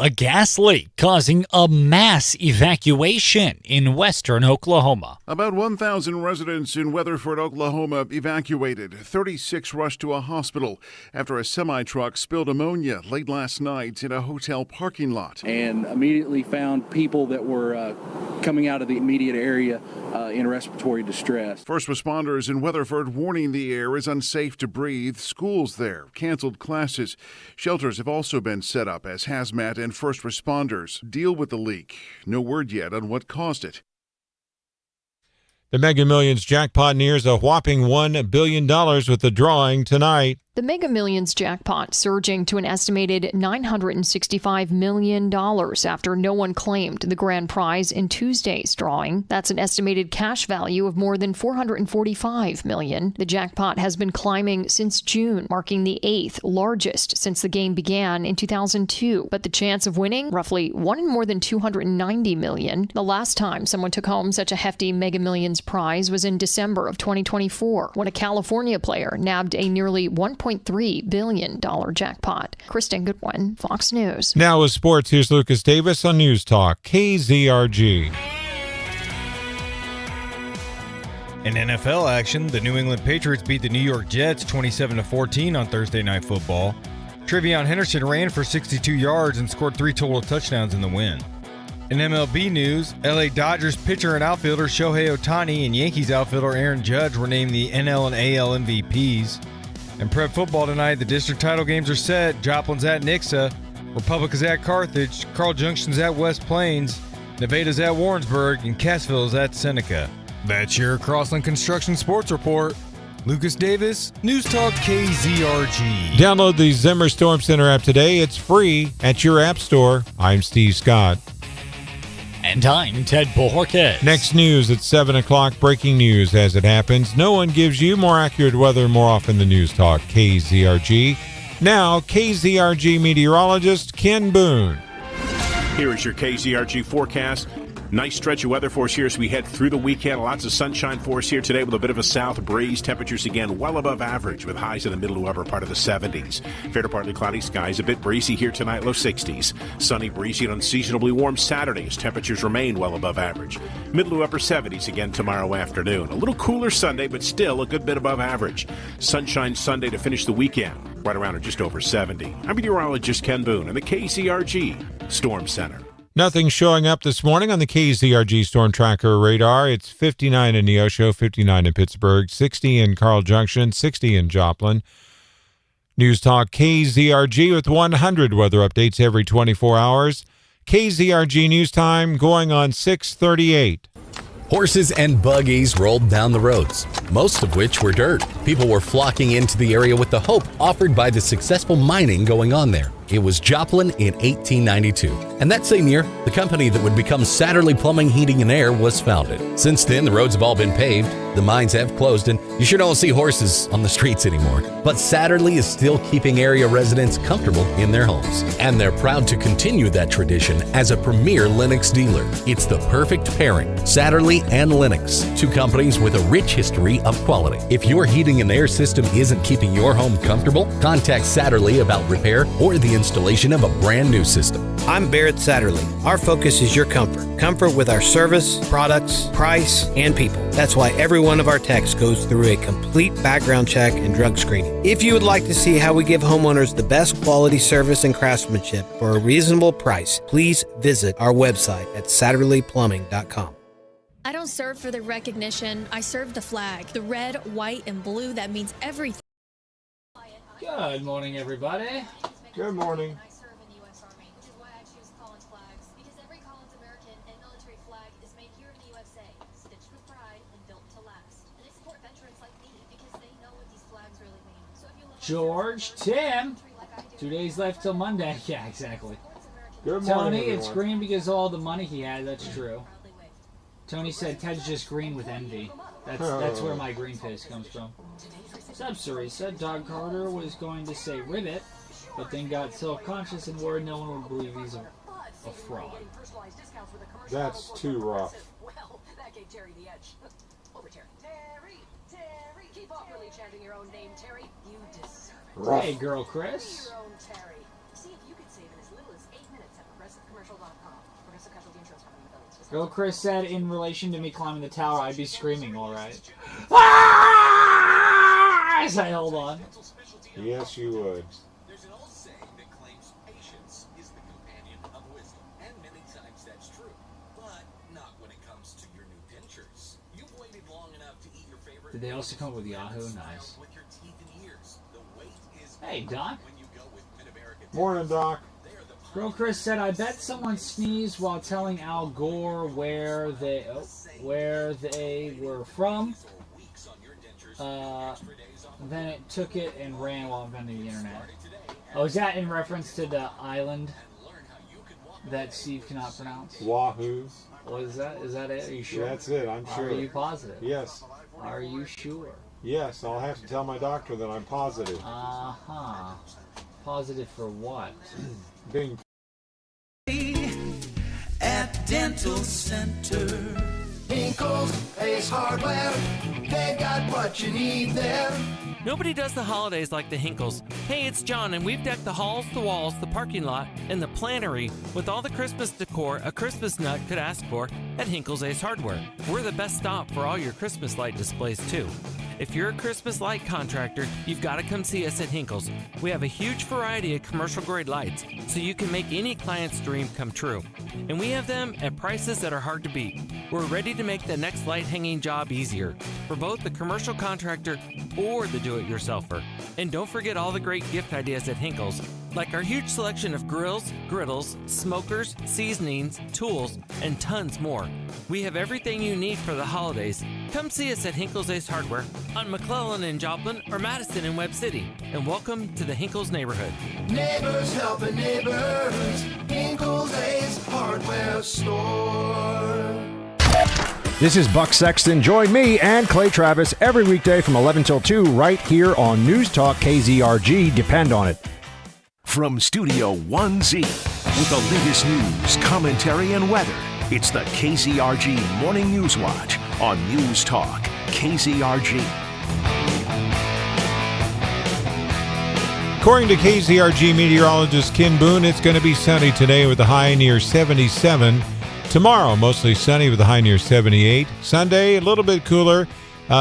A gas leak causing a mass evacuation in western Oklahoma. About 1,000 residents in Weatherford, Oklahoma evacuated. 36 rushed to a hospital after a semi-truck spilled ammonia late last night in a hotel parking lot. And immediately found people that were coming out of the immediate area in respiratory distress. First responders in Weatherford warning the air is unsafe to breathe. Schools there canceled classes. Shelters have also been set up as hazmat and first responders deal with the leak. No word yet on what caused it. The Mega Millions jackpot nears a whopping $1 billion with the drawing tonight. The Mega Millions jackpot surging to an estimated $965 million after no one claimed the grand prize in Tuesday's drawing. That's an estimated cash value of more than $445 million. The jackpot has been climbing since June, marking the 8th largest since the game began in 2002. But the chance of winning? Roughly 1 in more than 290 million. The last time someone took home such a hefty Mega Millions prize was in December of 2024, when a California player nabbed a nearly $1.3 billion jackpot. Kristen Goodwin, Fox News. Now with sports, here's Lucas Davis on News Talk, KZRG. In NFL action, the New England Patriots beat the New York Jets 27-14 on Thursday Night Football. Trevion Henderson ran for 62 yards and scored 3 total touchdowns in the win. In MLB news, LA Dodgers pitcher and outfielder Shohei Ohtani and Yankees outfielder Aaron Judge were named the NL and AL MVPs. In prep football tonight, the district title games are set. Joplin's at Nixa, Republic is at Carthage, Carl Junction's at West Plains, Nevada's at Warrensburg, and Cassville's at Seneca. That's your Crossland Construction Sports Report. Lucas Davis, News Talk KZRG. Download the Zimmer Storm Center app today. It's free at your app store. I'm Steve Scott. And I'm Ted Bojorquez. Next news at 7 o'clock. Breaking news as it happens. No one gives you more accurate weather more often than News Talk KZRG. Now, KZRG meteorologist Ken Boone. Here is your KZRG forecast. Nice stretch of weather for us here as we head through the weekend. Lots of sunshine for us here today with a bit of a south breeze. Temperatures again well above average with highs in the middle to upper part of the 70s. Fair to partly cloudy skies. A bit breezy here tonight, low 60s. Sunny, breezy, and unseasonably warm Saturday as temperatures remain well above average. Middle to upper 70s again tomorrow afternoon. A little cooler Sunday, but still a good bit above average. Sunshine Sunday to finish the weekend, right around or just over 70. I'm meteorologist Ken Boone in the KZRG Storm Center. Nothing showing up this morning on the KZRG Storm Tracker radar. It's 59 in Neosho, 59 in Pittsburgh, 60 in Carl Junction, 60 in Joplin. News Talk KZRG with 100 weather updates every 24 hours. KZRG News Time going on 6:38. Horses and buggies rolled down the roads, most of which were dirt. People were flocking into the area with the hope offered by the successful mining going on there. It was Joplin in 1892. And that same year, the company that would become Satterley Plumbing, Heating, and Air was founded. Since then, the roads have all been paved, the mines have closed, and you sure don't see horses on the streets anymore. But Satterley is still keeping area residents comfortable in their homes. And they're proud to continue that tradition as a premier Lennox dealer. It's the perfect pairing, Satterley and Lennox, two companies with a rich history of quality. If your heating and air system isn't keeping your home comfortable, contact Satterley about repair or the installation of a brand new system. I'm Barrett Satterley. Our focus is your comfort. Comfort with our service, products, price, and people. That's why every one of our techs goes through a complete background check and drug screening. If you would like to see how we give homeowners the best quality service and craftsmanship for a reasonable price, please visit our website at SatterleyPlumbing.com. I don't serve for the recognition. I serve the flag. The red, white, and blue, that means everything. Good morning, everybody. Good morning. I serve in the U.S. Army, which is why I choose Collins flags, because every Collins American and military flag is made here in the USA, stitched with pride and built to last. And they support veterans like me because they know what these flags really mean. So if you love George, Tim. 2 days left till Monday. Yeah, exactly. Good morning, Tony, everyone. it's green because of all the money he had. That's true. Tony said Ted's just green with envy. That's where my green face comes from. Sub-Suri said Doug Carter was going to say ribbit, but then got self-conscious and worried no one would believe he's a fraud. That's too rough. Well, that gave Terry the edge. Over Terry. Terry! Keep off really chanting your own name, Terry. You deserve it. Rough. Hey, girl, Chris. Your own Terry. See if you could save in as little as 8 minutes at ProgressiveCommercial.com. Progressive Casualty Insurance Company. Girl Chris said in relation to me climbing the tower, I'd be screaming, all right. As I hold on. Yes, you would. There's an old saying that claims patience is the companion of wisdom. And many times that's true. But not when it comes to your new pinchers. You've waited long enough to eat your favorite. Did they also come with Yahoo? Nice. With your teeth and ears. The wait is Hey, Doc. when you go with Mid-America. Morning, Doc. Girl Chris said, I bet someone sneezed while telling Al Gore where they were from. Then it took it and ran while I'm on the internet. Oh, is that in reference to the island that Steve cannot pronounce? Wahoo. What is that? Is that it? Are you sure? That's it, I'm sure. Are you positive? Yes. Are you sure? Yes, I'll have to tell my doctor that I'm positive. Uh-huh. Positive for what? Being at Dental Center. Hinkle's Ace Hardware, they got what you need there. Nobody does the holidays like the Hinkles. Hey, it's John, and we've decked the halls, the walls, the parking lot, and the plannery with all the Christmas decor a Christmas nut could ask for at Hinkle's Ace Hardware. We're the best stop for all your Christmas light displays, too. If you're a Christmas light contractor, you've got to come see us at Hinkle's. We have a huge variety of commercial-grade lights, so you can make any client's dream come true. And we have them at prices that are hard to beat. We're ready to make the next light-hanging job easier for both the commercial contractor or the do-it-yourselfer. And don't forget all the great gift ideas at Hinkle's, like our huge selection of grills, griddles, smokers, seasonings, tools, and tons more. We have everything you need for the holidays. Come see us at Hinkle's Ace Hardware on McClellan in Joplin or Madison in Webb City. And welcome to the Hinkle's neighborhood. Neighbors helping neighbors. Hinkle's Ace Hardware Store. This is Buck Sexton. Join me and Clay Travis every weekday from 11 till 2 right here on News Talk KZRG. Depend on it. From Studio 1Z, with the latest news, commentary, and weather, it's the KZRG Morning News Watch on News Talk KZRG. According to KZRG meteorologist Ken Boone, it's going to be sunny today with a high near 77. Tomorrow, mostly sunny with a high near 78. Sunday, a little bit cooler.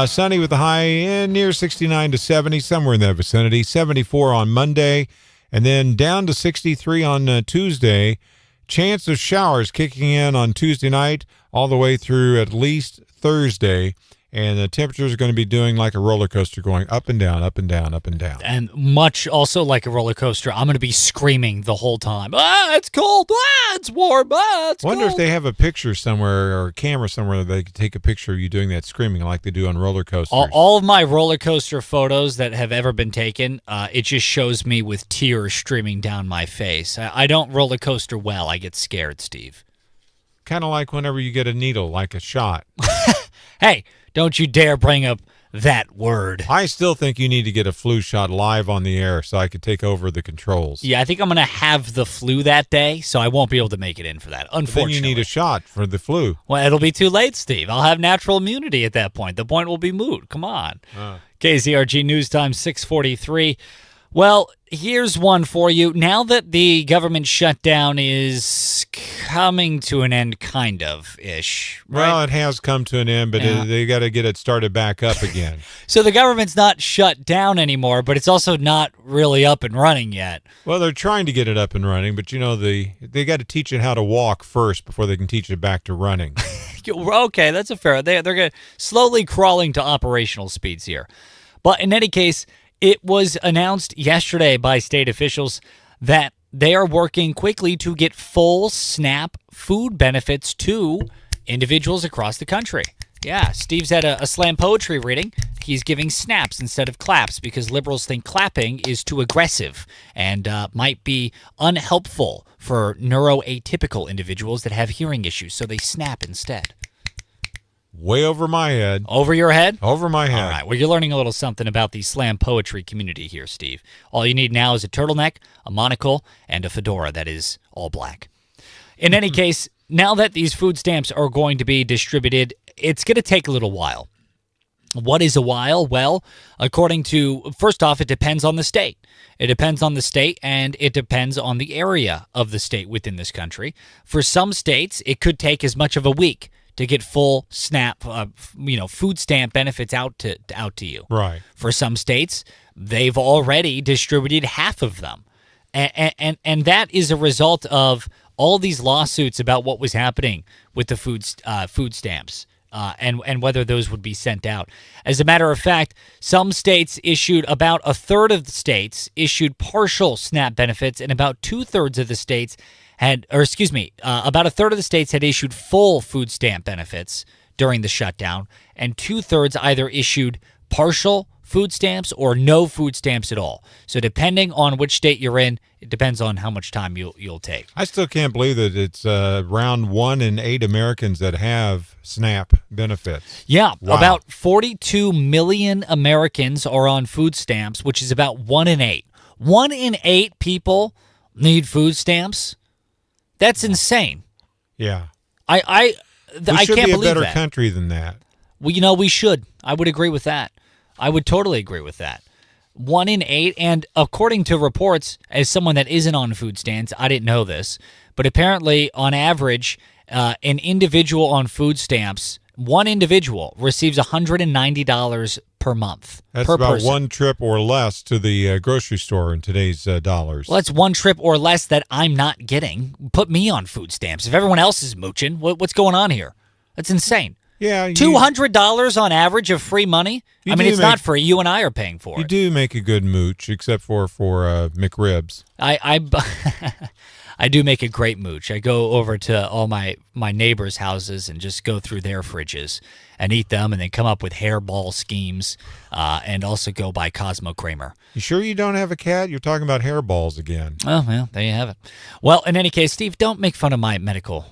Sunny with a high near 69 to 70, somewhere in that vicinity. 74 on Monday, and then down to 63 on Tuesday. Chance of showers kicking in on Tuesday night all the way through at least Thursday. And the temperatures are going to be doing like a roller coaster, going up and down, up and down, up and down. And much also like a roller coaster, I'm going to be screaming the whole time. Ah, it's cold. Ah, it's warm. Ah, it's Wonder cold. if they have a picture somewhere or a camera somewhere that they could take a picture of you doing that screaming like they do on roller coasters. All of my roller coaster photos that have ever been taken, it just shows me with tears streaming down my face. I don't roller coaster well. I get scared, Steve. Kind of like whenever you get a needle, like a shot. Hey, don't you dare bring up that word. I still think you need to get a flu shot live on the air so I could take over the controls. Yeah, I think I'm going to have the flu that day, so I won't be able to make it in for that, unfortunately. Then you need a shot for the flu. Well, it'll be too late, Steve. I'll have natural immunity at that point. The point will be moot. Come on. KZRG News Time 6:43. Well, here's one for you. Now that the government shutdown is coming to an end, kind of-ish, right? Well, it has come to an end, but they got to get it started back up again. So the government's not shut down anymore, but it's also not really up and running yet. Well, they're trying to get it up and running, but you know, they got to teach it how to walk first before they can teach it back to running. Okay, that's a fair. They're going slowly crawling to operational speeds here. But in any case, it was announced yesterday by state officials that they are working quickly to get full SNAP food benefits to individuals across the country. Yeah, Steve's at a slam poetry reading. He's giving snaps instead of claps because liberals think clapping is too aggressive and might be unhelpful for neuroatypical individuals that have hearing issues, so they snap instead. Way over my head. Over your head? Over my head. All right. Well, you're learning a little something about the slam poetry community here, Steve. All you need now is a turtleneck, a monocle, and a fedora that is all black. In any case, now that these food stamps are going to be distributed, it's going to take a little while. What is a while? Well, according to, first off, it depends on the state. It depends on the state, and it depends on the area of the state within this country. For some states, it could take as much of a week to get full SNAP, food stamp benefits out to you. Right. For some states, they've already distributed half of them, and that is a result of all these lawsuits about what was happening with the food stamps. And whether those would be sent out. As a matter of fact, some states issued, about a third of the states issued partial SNAP benefits, and about two-thirds of the states about a third of the states had issued full food stamp benefits during the shutdown, and two-thirds either issued partial food stamps or no food stamps at all. So depending on which state you're in, it depends on how much time you'll take. I still can't believe that it's around 1 in 8 Americans that have SNAP benefits. Yeah, Wow. about 42 million Americans are on food stamps, which is about 1 in 8. 1 in 8 people need food stamps. That's insane. Yeah. I We should can't be a believe better that. country than that. Well, we should. I would agree with that. I would totally agree with that. 1 in 8, and according to reports, as someone that isn't on food stamps, I didn't know this, but apparently, on average, an individual on food stamps, one individual receives $190 per month. That's per about person. one trip or less to the grocery store in today's dollars. Well, that's one trip or less that I'm not getting. Put me on food stamps. If everyone else is mooching, what's going on here? That's insane. Yeah, $200 on average of free money? I mean, it's not free. You and I are paying for it. You do make a good mooch, except for McRibs. I do make a great mooch. I go over to all my neighbors' houses and just go through their fridges and eat them, and then come up with hairball schemes, and also go by Cosmo Kramer. You sure you don't have a cat? You're talking about hairballs again. Oh, well, there you have it. Well, in any case, Steve, don't make fun of my medical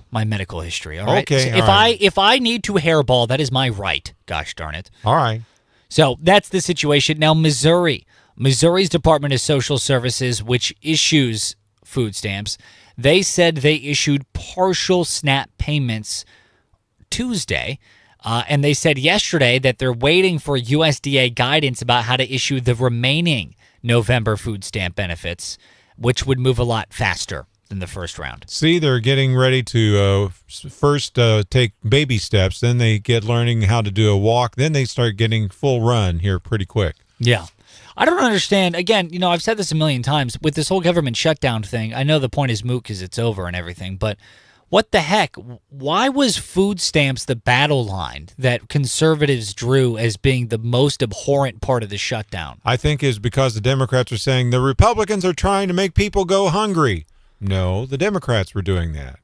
history, all right? Okay, So all if I need to hairball, that is my right. Gosh darn it. All right. So that's the situation. Now, Missouri's Department of Social Services, which issues food stamps, they said they issued partial SNAP payments Tuesday, and they said yesterday that they're waiting for USDA guidance about how to issue the remaining November food stamp benefits, which would move a lot faster than the first round. See, they're getting ready to first take baby steps, then they get learning how to do a walk, then they start getting full run here pretty quick. Yeah. I don't understand. Again, I've said this a million times with this whole government shutdown thing. I know the point is moot because it's over and everything, but what the heck? Why was food stamps the battle line that conservatives drew as being the most abhorrent part of the shutdown? I think is because the Democrats are saying the Republicans are trying to make people go hungry. No, the Democrats were doing that.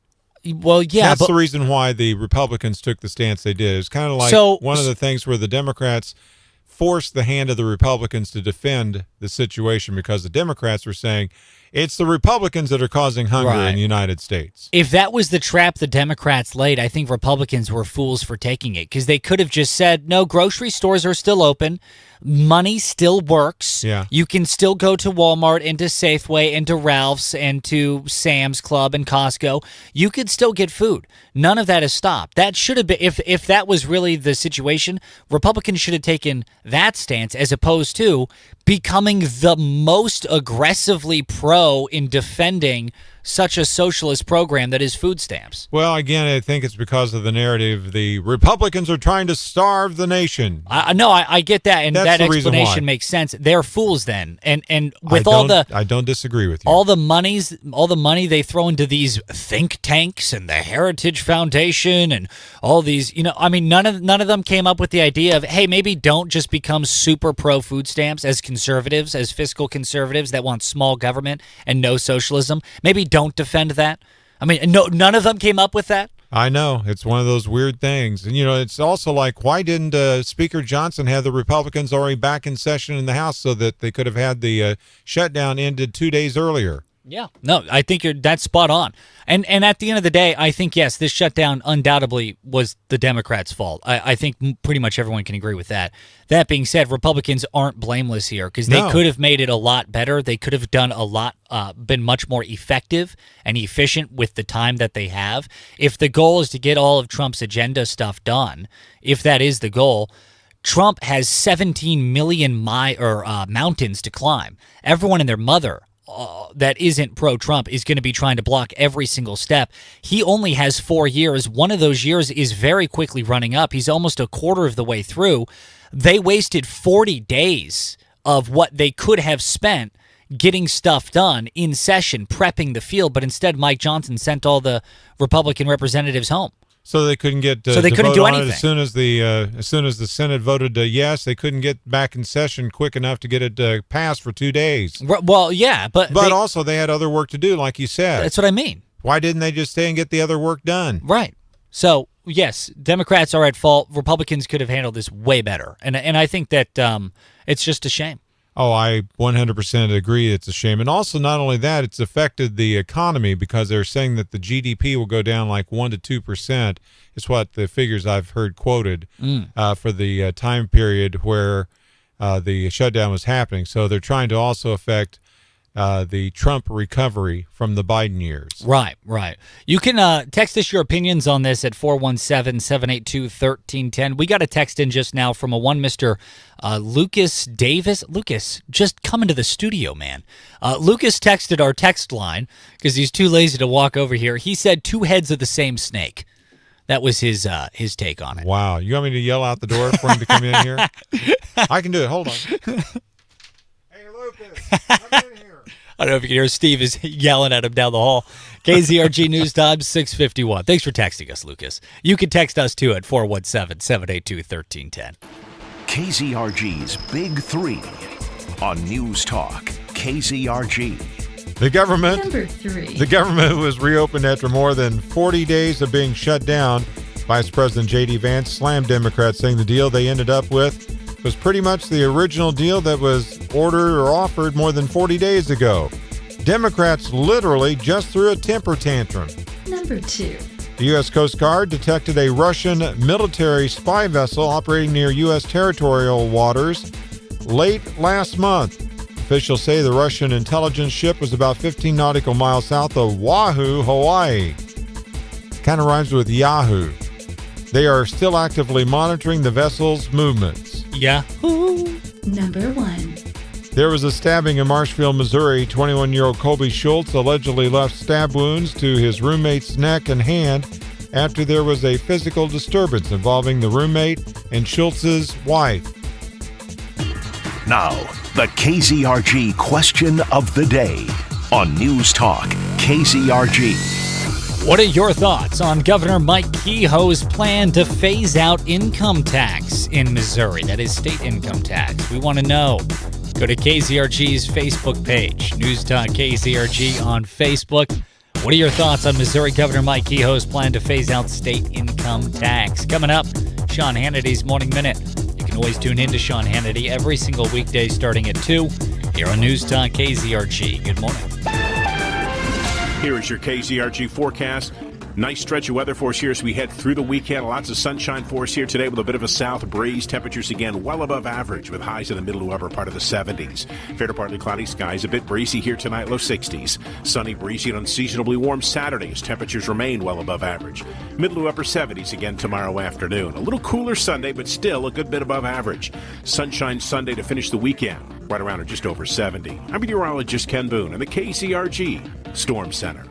Well, yeah. That's the reason why the Republicans took the stance they did. It's kind of like one of the things where the Democrats forced the hand of the Republicans to defend the situation because the Democrats were saying it's the Republicans that are causing hunger in the United States. If that was the trap the Democrats laid, I think Republicans were fools for taking it because they could have just said, no, grocery stores are still open. Money still works. Yeah. You can still go to Walmart and to Safeway and to Ralph's and to Sam's Club and Costco. You could still get food. None of that has stopped. That should have been, if that was really the situation, Republicans should have taken that stance as opposed to becoming the most aggressively pro in defending such a socialist program that is food stamps. Well, again, I think it's because of the narrative. The Republicans are trying to starve the nation. I get that, and That's that the reason why. explanation makes sense. They're fools then, and with I don't disagree with you. all the money they throw into these think tanks and the Heritage Foundation and all these, none of them came up with the idea of, hey, maybe don't just become super pro food stamps as conservatives, as fiscal conservatives that want small government and no socialism. Maybe don't defend that. None of them came up with that. I know. It's one of those weird things. And, it's also like, why didn't Speaker Johnson have the Republicans already back in session in the House so that they could have had the shutdown ended 2 days earlier? Yeah. No, I think that's spot on. And at the end of the day, I think, yes, this shutdown undoubtedly was the Democrats' fault. I think pretty much everyone can agree with that. That being said, Republicans aren't blameless here because they could have made it a lot better. They could have done a lot, been much more effective and efficient with the time that they have. If the goal is to get all of Trump's agenda stuff done, if that is the goal, Trump has 17 million mountains to climb. Everyone and their mother that isn't pro-Trump is going to be trying to block every single step. He only has 4 years. One of those years is very quickly running up. He's almost a quarter of the way through. They wasted 40 days of what they could have spent getting stuff done in session, prepping the field, but instead Mike Johnson sent all the Republican representatives home. So they couldn't get so they to couldn't vote do on anything. It as soon as the Senate voted yes, they couldn't get back in session quick enough to get it passed for 2 days. Well, yeah, but also they had other work to do, like you said. That's what I mean. Why didn't they just stay and get the other work done? Right. So yes, Democrats are at fault. Republicans could have handled this way better. And I think that it's just a shame. Oh, I 100% agree. It's a shame. And also, not only that, it's affected the economy because they're saying that the GDP will go down like 1% to 2%. It's what the figures I've heard quoted for the time period where the shutdown was happening. So they're trying to also affect the Trump recovery from the Biden years. Right. You can text us your opinions on this at 417-782-1310. We got a text in just now from a one Mr. Lucas Davis. Lucas, just come into the studio, man. Lucas texted our text line because he's too lazy to walk over here. He said 2 heads of the same snake. That was his take on it. Wow. You want me to yell out the door for him to come in here? I can do it. Hold on. Hey, Lucas, come in here. I don't know if you can hear Steve is yelling at him down the hall. KZRG News Time, 6:51. Thanks for texting us, Lucas. You can text us, too, at 417-782-1310. KZRG's Big 3 on News Talk KZRG. The government Number 3. The government was reopened after more than 40 days of being shut down. Vice President J.D. Vance slammed Democrats, saying the deal they ended up with was pretty much the original deal that was ordered or offered more than 40 days ago. Democrats literally just threw a temper tantrum. Number 2. The U.S. Coast Guard detected a Russian military spy vessel operating near U.S. territorial waters late last month. Officials say the Russian intelligence ship was about 15 nautical miles south of Oahu, Hawaii. Kind of rhymes with Yahoo. They are still actively monitoring the vessel's movements. Yahoo! Number 1. There was a stabbing in Marshfield, Missouri. 21-year-old Colby Schultz allegedly left stab wounds to his roommate's neck and hand after there was a physical disturbance involving the roommate and Schultz's wife. Now, the KZRG question of the day on News Talk KZRG. What are your thoughts on Governor Mike Kehoe's plan to phase out income tax in Missouri? That is state income tax. We want to know. Go to KZRG's Facebook page, News Talk KZRG on Facebook. What are your thoughts on Missouri Governor Mike Kehoe's plan to phase out state income tax? Coming up, Sean Hannity's Morning Minute. You can always tune in to Sean Hannity every single weekday starting at 2 here on News Talk KZRG. Good morning. Here is your KZRG forecast. Nice stretch of weather for us here as we head through the weekend. Lots of sunshine for us here today with a bit of a south breeze. Temperatures again well above average with highs in the middle to upper part of the 70s. Fair to partly cloudy skies. A bit breezy here tonight, low 60s. Sunny, breezy, and unseasonably warm Saturday as temperatures remain well above average. Middle to upper 70s again tomorrow afternoon. A little cooler Sunday, but still a good bit above average. Sunshine Sunday to finish the weekend, right around or just over 70. I'm meteorologist Ken Boone in the KZRG Storm Center.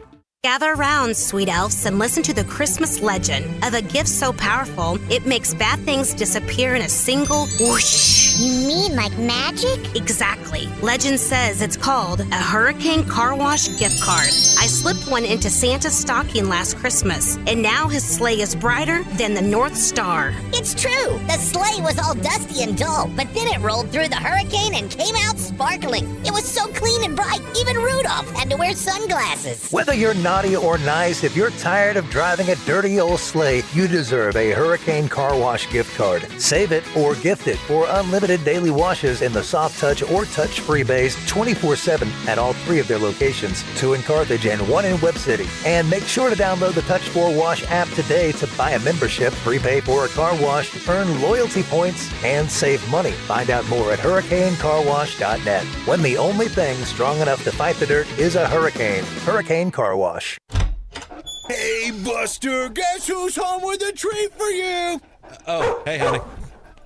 Gather around, sweet elves, and listen to the Christmas legend of a gift so powerful it makes bad things disappear in a single whoosh. You mean like magic? Exactly. Legend says it's called a Hurricane Car Wash gift card. I slipped one into Santa's stocking last Christmas, and now his sleigh is brighter than the North Star. It's true. The sleigh was all dusty and dull, but then it rolled through the hurricane and came out sparkling. It was so clean and bright, even Rudolph had to wear sunglasses. Whether you're naughty or nice, if you're tired of driving a dirty old sleigh, you deserve a Hurricane Car Wash gift card. Save it or gift it for unlimited daily washes in the soft touch or touch-free bays 24/7 at all 3 of their locations, 2 in Carthage and 1 in Webb City. And make sure to download the Touch4 Wash app today to buy a membership, prepay for a car wash, earn loyalty points, and save money. Find out more at hurricanecarwash.net. When the only thing strong enough to fight the dirt is a hurricane. Hurricane Car Wash. Hey, Buster, guess who's home with a treat for you? Oh, hey, honey.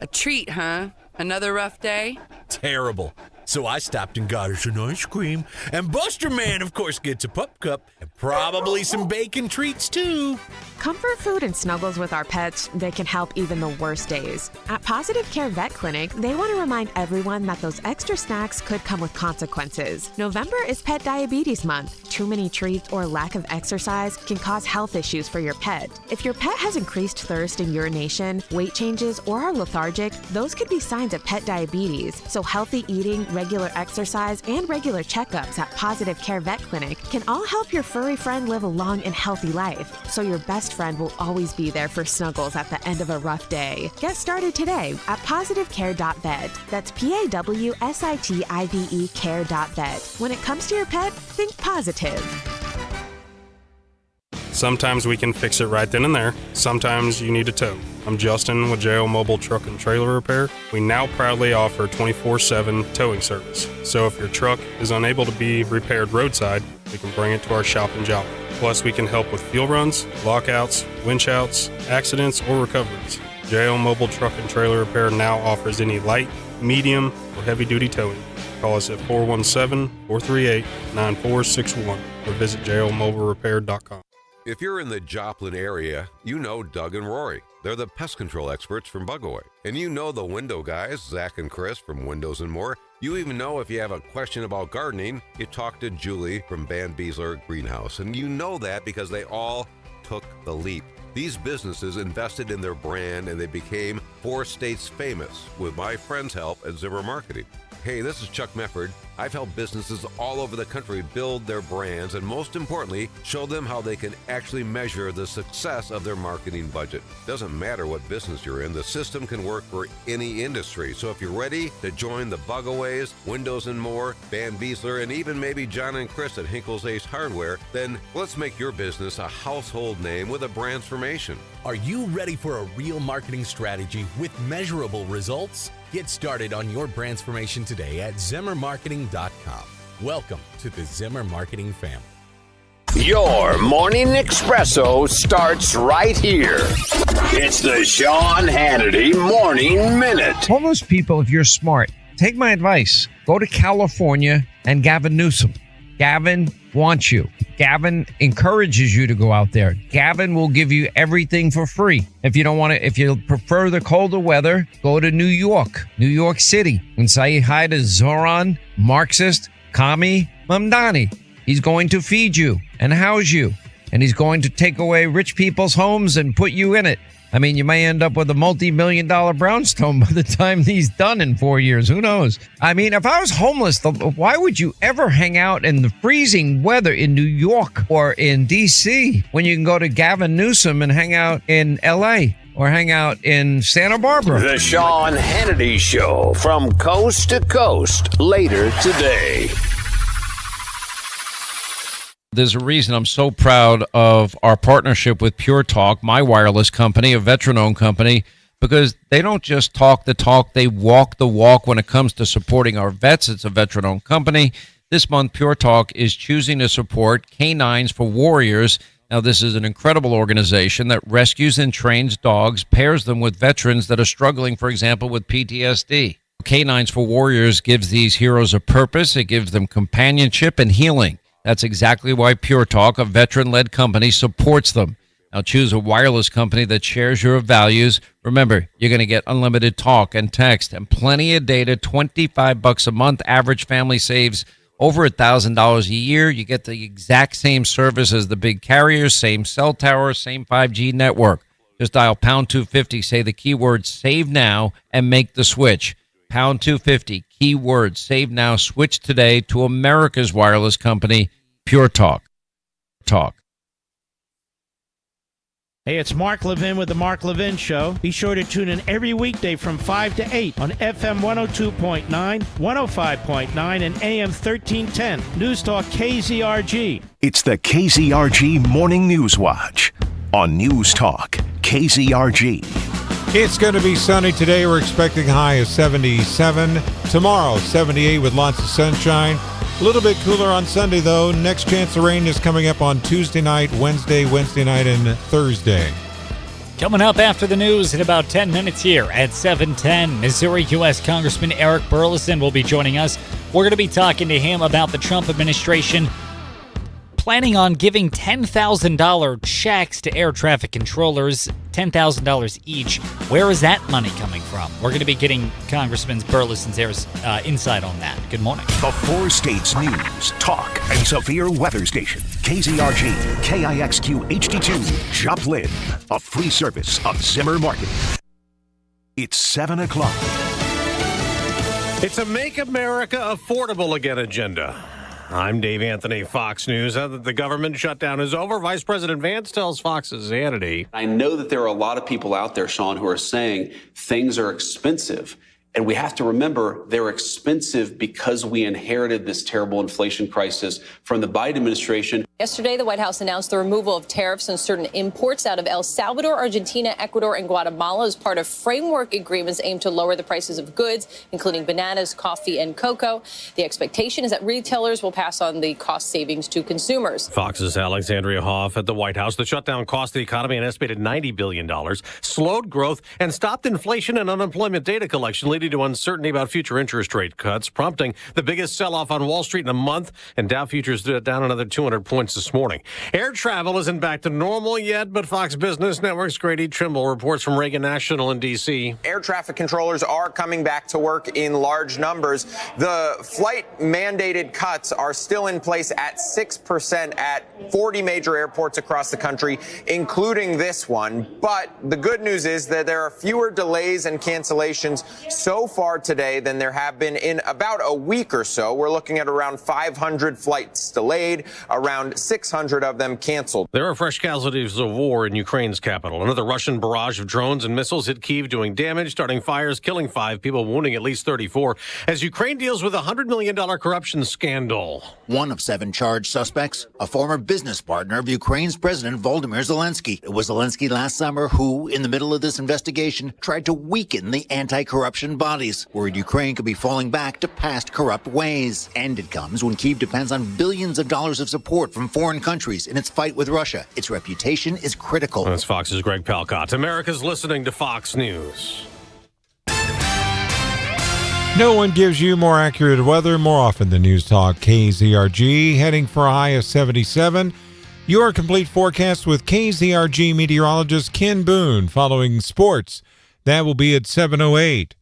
A treat, huh? Another rough day? Terrible. So I stopped and got her some ice cream. And Buster Man, of course, gets a pup cup and probably some bacon treats, too. Comfort food and snuggles with our pets, they can help even the worst days. At Positive Care Vet Clinic, they want to remind everyone that those extra snacks could come with consequences. November is Pet Diabetes Month. Too many treats or lack of exercise can cause health issues for your pet. If your pet has increased thirst and urination, weight changes, or are lethargic, those could be signs of pet diabetes. So healthy eating, regular exercise, and regular checkups at Positive Care Vet Clinic can all help your furry friend live a long and healthy life. So your best friend will always be there for snuggles at the end of a rough day. Get started today at positivecare.vet. That's PAWSITIVE care.vet. When it comes to your pet, think positive. Sometimes we can fix it right then and there. Sometimes you need a tow. I'm Justin with JL Mobile Truck and Trailer Repair. We now proudly offer 24/7 towing service. So if your truck is unable to be repaired roadside, we can bring it to our shop in Joplin. Plus, we can help with fuel runs, lockouts, winch outs, accidents, or recoveries. JL Mobile Truck and Trailer Repair now offers any light, medium, or heavy-duty towing. Call us at 417-438-9461 or visit jlmobilerepair.com. If you're in the Joplin area, you know Doug and Rory. They're the pest control experts from Bugaway. And you know the window guys, Zach and Chris from Windows and More. You even know if you have a question about gardening, you talk to Julie from Van Beesler Greenhouse. And you know that because they all took the leap. These businesses invested in their brand and they became 4 states famous with my friend's help at Zimmer Marketing. Hey, this is Chuck Mefford. I've helped businesses all over the country build their brands and most importantly, show them how they can actually measure the success of their marketing budget. Doesn't matter what business you're in, the system can work for any industry. So if you're ready to join the Bugaways, Windows and More, Van Beesler, and even maybe John and Chris at Hinkle's Ace Hardware, then let's make your business a household name with a brandformation. Are you ready for a real marketing strategy with measurable results? Get started on your transformation today at ZimmerMarketing.com. Welcome to the Zimmer Marketing family. Your morning espresso starts right here. It's the Sean Hannity Morning Minute. Homeless people, if you're smart, take my advice. Go to California and Gavin Newsom. Gavin wants you. Gavin encourages you to go out there. Gavin will give you everything for free. If you don't want to, if you prefer the colder weather, go to New York City, and say hi to Zoran, Marxist, Kami Mamdani. He's going to feed you and house you, and he's going to take away rich people's homes and put you in it. I mean, you may end up with a multi-million-dollar brownstone by the time he's done in 4 years. Who knows? I mean, if I was homeless, why would you ever hang out in the freezing weather in New York or in D.C. when you can go to Gavin Newsom and hang out in L.A. or hang out in Santa Barbara? The Sean Hannity Show from coast to coast later today. There's a reason I'm so proud of our partnership with Pure Talk, my wireless company, a veteran-owned company, because they don't just talk the talk, they walk the walk when it comes to supporting our vets. It's a veteran-owned company. This month, Pure Talk is choosing to support Canines for Warriors. Now, this is an incredible organization that rescues and trains dogs, pairs them with veterans that are struggling, for example, with PTSD. Canines for Warriors gives these heroes a purpose. It gives them companionship and healing. That's exactly why Pure Talk, a veteran-led company, supports them. Now choose a wireless company that shares your values. Remember, you're going to get unlimited talk and text and plenty of data, $25 a month. Average family saves over $1,000 a year. You get the exact same service as the big carriers, same cell tower, same 5G network. Just dial pound 250, say the keyword save now, and make the switch. Pound 250, keyword save now, switch today to America's wireless company, Pure Talk. Hey, it's Mark Levin with The Mark Levin Show. Be sure to tune in every weekday from 5 to 8 on FM 102.9, 105.9, and AM 1310. News Talk KZRG. It's the KZRG Morning News Watch on News Talk KZRG. It's going to be sunny today. We're expecting a high of 77. Tomorrow, 78 with lots of sunshine. A little bit cooler on Sunday, though. Next chance of rain is coming up on Tuesday night, Wednesday night, and Thursday. Coming up after the news in about 10 minutes here at 7:10, Missouri U.S. Congressman Eric Burleson will be joining us. We're going to be talking to him about the Trump administration planning on giving $10,000 checks to air traffic controllers, $10,000 each. Where is that money coming from? We're going to be getting Congressman Burleson's insight on that. Good morning. The 4 states news, talk, and severe weather station. KZRG, KIXQ HD2, Joplin. A free service of Zimmer Marketing. It's 7 o'clock. It's a Make America Affordable Again agenda. I'm Dave Anthony, Fox News. Now that the government shutdown is over, Vice President Vance tells Fox's Hannity. I know that there are a lot of people out there, Sean, who are saying things are expensive. And we have to remember they're expensive because we inherited this terrible inflation crisis from the Biden administration. Yesterday, the White House announced the removal of tariffs on certain imports out of El Salvador, Argentina, Ecuador, and Guatemala as part of framework agreements aimed to lower the prices of goods, including bananas, coffee, and cocoa. The expectation is that retailers will pass on the cost savings to consumers. Fox's Alexandria Hoff at the White House. The shutdown cost the economy an estimated $90 billion, slowed growth, and stopped inflation and unemployment data collection, leading to uncertainty about future interest rate cuts, prompting the biggest sell-off on Wall Street in a month, and Dow futures down another 200 points this morning. Air travel isn't back to normal yet, but Fox Business Network's Grady Trimble reports from Reagan National in D.C. Air traffic controllers are coming back to work in large numbers. The flight-mandated cuts are still in place at 6% at 40 major airports across the country, including this one. But the good news is that there are fewer delays and cancellations so far today than there have been in about a week or so. We're looking at around 500 flights delayed, around 600 of them canceled. There are fresh casualties of war in Ukraine's capital. Another Russian barrage of drones and missiles hit Kyiv, doing damage, starting fires, killing 5 people, wounding at least 34, as Ukraine deals with a $100 million corruption scandal. One of 7 charged suspects, a former business partner of Ukraine's President Volodymyr Zelensky. It was Zelensky last summer who, in the middle of this investigation, tried to weaken the anti-corruption bodies, worried Ukraine could be falling back to past corrupt ways. And it comes when Kyiv depends on billions of dollars of support from foreign countries in its fight with Russia. Its reputation is critical. That's Fox's Greg Palcott. America's listening to Fox News. No one gives you more accurate weather more often than News Talk KZRG. Heading for a high of 77. Your complete forecast with KZRG meteorologist Ken Boone. Following sports, that will be at 7:08.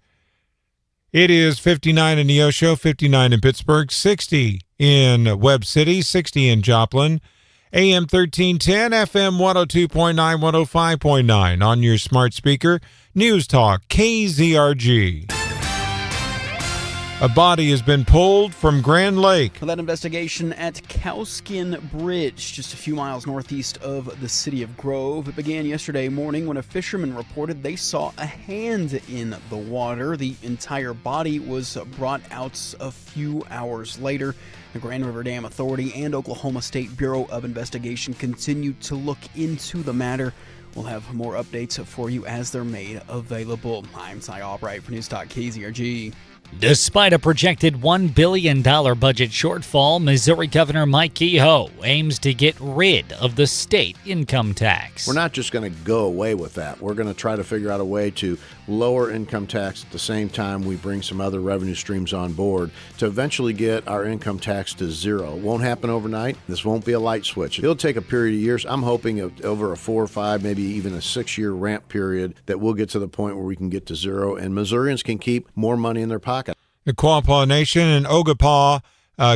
It is 59 in Neosho, 59 in Pittsburgh, 60 in Webb City, 60 in Joplin, AM 1310, FM 102.9, 105.9 on your smart speaker. News Talk KZRG. A body has been pulled from Grand Lake. For that investigation at Cowskin Bridge, just a few miles northeast of the city of Grove. It began yesterday morning when a fisherman reported they saw a hand in the water. The entire body was brought out a few hours later. The Grand River Dam Authority and Oklahoma State Bureau of Investigation continue to look into the matter. We'll have more updates for you as they're made available. I'm Cy Albright for News Talk KZRG. Despite a projected $1 billion budget shortfall, Missouri Governor Mike Kehoe aims to get rid of the state income tax. We're not just going to go away with that. We're going to try to figure out a way to lower income tax at the same time we bring some other revenue streams on board to eventually get our income tax to zero. It won't happen overnight. This won't be a light switch. It'll take a period of years. I'm hoping over a 4 or 5, maybe even a 6-year ramp period that we'll get to the point where we can get to zero and Missourians can keep more money in their pocket. The Quapaw Nation and Ogapaw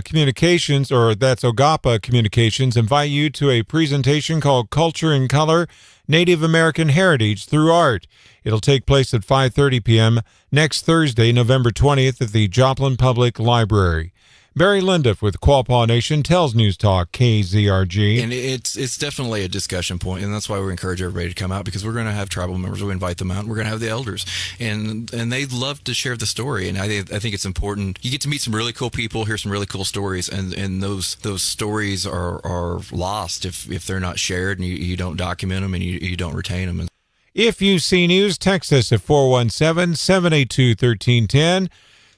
Communications, or that's Ogapa Communications, invite you to a presentation called Culture in Color, Native American Heritage Through Art. It'll take place at 5:30 p.m. next Thursday, November 20th at the Joplin Public Library. Barry Lindiff with Quapaw Nation tells News Talk KZRG. And it's definitely a discussion point, and that's why we encourage everybody to come out, because we're going to have tribal members. We invite them out, and we're going to have the elders, and they love to share the story. And I think it's important. You get to meet some really cool people, hear some really cool stories, and those stories are lost if they're not shared and you don't document them and you don't retain them. If you see news, text us at 417-782-1310.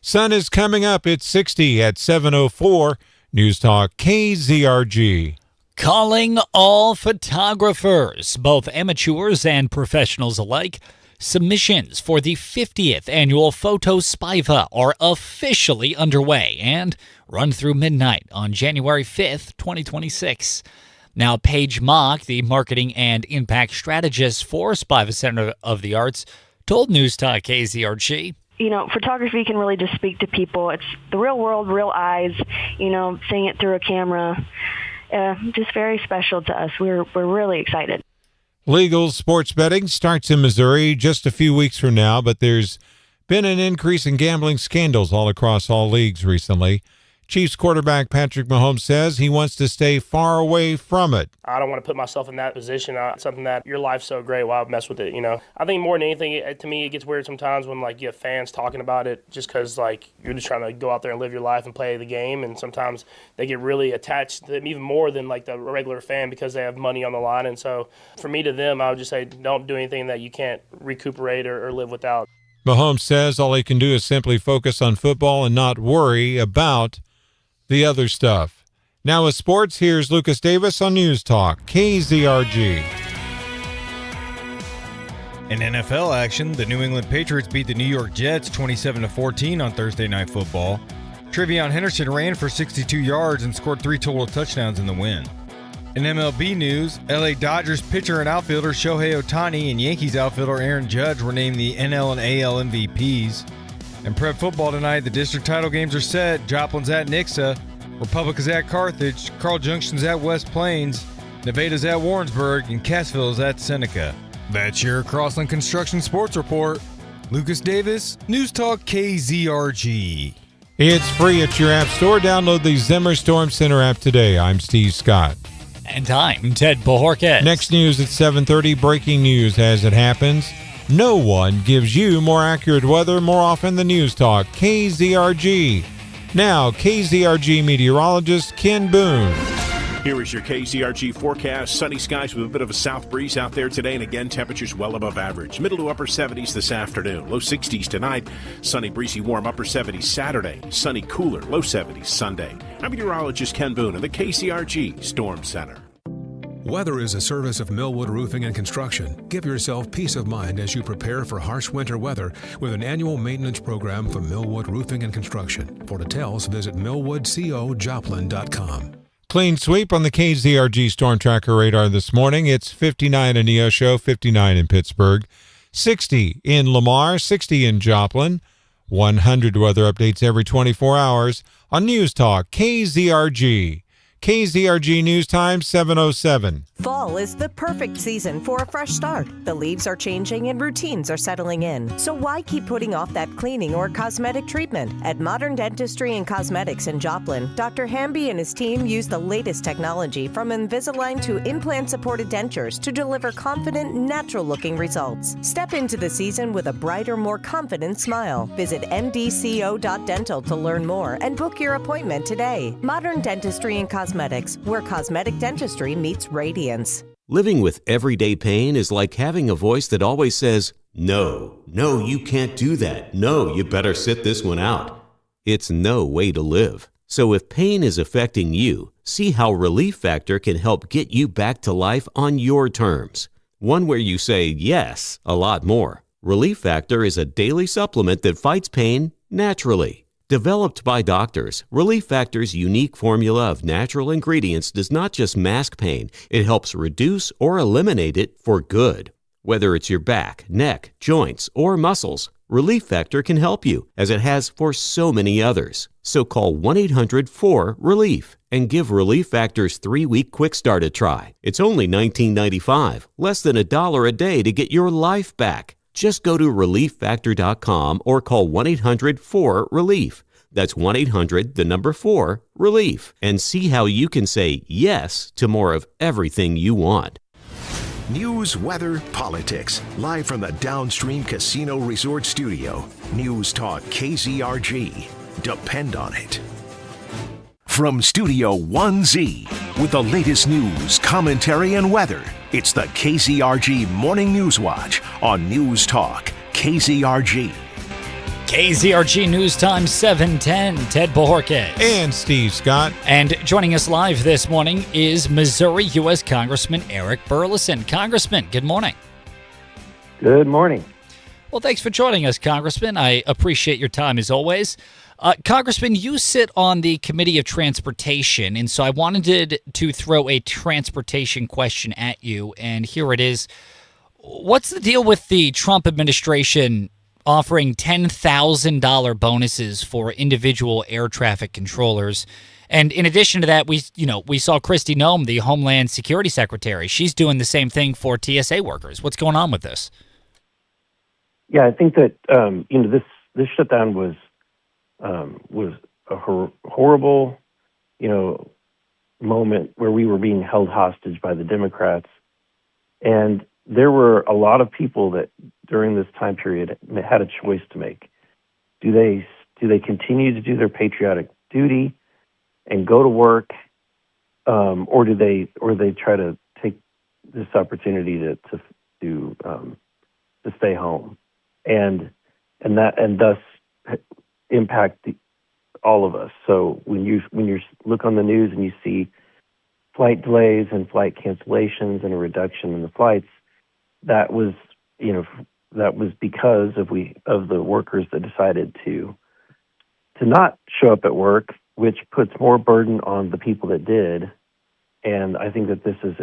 Sun is coming up. It's 60 at 7:04. News Talk KZRG. Calling all photographers, both amateurs and professionals alike. Submissions for the 50th annual Photo Spiva are officially underway and run through midnight on January 5th, 2026. Now, Paige Mock, the marketing and impact strategist for Spiva Center of the Arts, told News Talk KZRG. Photography can really just speak to people. It's the real world, real eyes, seeing it through a camera. Just very special to us. We're really excited. Legal sports betting starts in Missouri just a few weeks from now, but there's been an increase in gambling scandals all across all leagues recently. Chiefs quarterback Patrick Mahomes says he wants to stay far away from it. I don't want to put myself in that position. It's something that your life's so great, why mess with it, I think more than anything, to me, it gets weird sometimes when, you have fans talking about it just because, you're just trying to go out there and live your life and play the game. And sometimes they get really attached to them even more than, the regular fan because they have money on the line. And so for me to them, I would just say don't do anything that you can't recuperate or live without. Mahomes says all he can do is simply focus on football and not worry about the other stuff. Now with sports, here's Lucas Davis on News Talk, KZRG. In NFL action, the New England Patriots beat the New York Jets 27-14 on Thursday Night Football. Trevion Henderson ran for 62 yards and scored 3 total touchdowns in the win. In MLB news, LA Dodgers pitcher and outfielder Shohei Ohtani and Yankees outfielder Aaron Judge were named the NL and AL MVPs. In prep football tonight, the district title games are set. Joplin's at Nixa, Republic is at Carthage, Carl Junction's at West Plains, Nevada's at Warrensburg, and Cassville is at Seneca. That's your Crossland Construction Sports Report. Lucas Davis, News Talk KZRG. It's free at your app store. Download the Zimmer Storm Center app today. I'm Steve Scott. And I'm Ted Bohorquez. Next news at 7:30. Breaking news as it happens. No one gives you more accurate weather more often than News Talk KZRG. Now, KZRG meteorologist Ken Boone. Here is your KZRG forecast. Sunny skies with a bit of a south breeze out there today, and again, temperatures well above average. Middle to upper 70s this afternoon. Low 60s tonight. Sunny, breezy, warm, upper 70s Saturday. Sunny, cooler, low 70s Sunday. I'm meteorologist Ken Boone in the KZRG Storm Center. Weather is a service of Millwood Roofing and Construction. Give yourself peace of mind as you prepare for harsh winter weather with an annual maintenance program from Millwood Roofing and Construction. For details, visit millwoodcojoplin.com. Clean sweep on the KZRG Storm Tracker radar this morning. It's 59 in Neosho, 59 in Pittsburgh, 60 in Lamar, 60 in Joplin. 100 weather updates every 24 hours on News Talk KZRG. KZRG News Time 7:07. Fall is the perfect season for a fresh start. The leaves are changing and routines are settling in. So why keep putting off that cleaning or cosmetic treatment? At Modern Dentistry and Cosmetics in Joplin, Dr. Hamby and his team use the latest technology from Invisalign to implant-supported dentures to deliver confident, natural-looking results. Step into the season with a brighter, more confident smile. Visit mdco.dental to learn more and book your appointment today. Modern Dentistry and Cosmetics, where cosmetic dentistry meets radiance. Living with everyday pain is like having a voice that always says, no, you can't do that. No, you better sit this one out. It's no way to live. So if pain is affecting you, see how Relief Factor can help get you back to life on your terms. One where you say yes a lot more. Relief Factor is a daily supplement that fights pain naturally. Developed by doctors, Relief Factor's unique formula of natural ingredients does not just mask pain, it helps reduce or eliminate it for good. Whether it's your back, neck, joints, or muscles, Relief Factor can help you, as it has for so many others. So call 1-800-4RELIEF and give Relief Factor's 3-week quick start a try. It's only $19.95, less than $1 a day to get your life back. Just go to ReliefFactor.com or call 1-800-4RELIEF. That's 1-800-4-RELIEF. And see how you can say yes to more of everything you want. News, weather, politics. Live from the Downstream Casino Resort Studio. News Talk KZRG. Depend on it. From Studio 1Z, with the latest news, commentary, and weather, it's the KZRG Morning News Watch on News Talk KZRG. KZRG News Time 7:10. Ted Bohorquez. And Steve Scott. And joining us live this morning is Missouri U.S. Congressman Eric Burleson. Congressman, good morning. Good morning. Well, thanks for joining us, Congressman. I appreciate your time as always. Congressman, you sit on the Committee of Transportation, and so I wanted to throw a transportation question at you, and here it is. What's the deal with the Trump administration offering $10,000 bonuses for individual air traffic controllers? And in addition to that, we saw Kristi Noem, the Homeland Security Secretary. She's doing the same thing for TSA workers. What's going on with this? Yeah, I think that this shutdown was horrible, moment where we were being held hostage by the Democrats. And there were a lot of people that during this time period had a choice to make. Do they continue to do their patriotic duty and go to work, or do they try to take this opportunity to stay home, and thus impact all of us? So when you look on the news and you see flight delays and flight cancellations and a reduction in the flights, that was because of the workers that decided to not show up at work, which puts more burden on the people that did. And I think that this is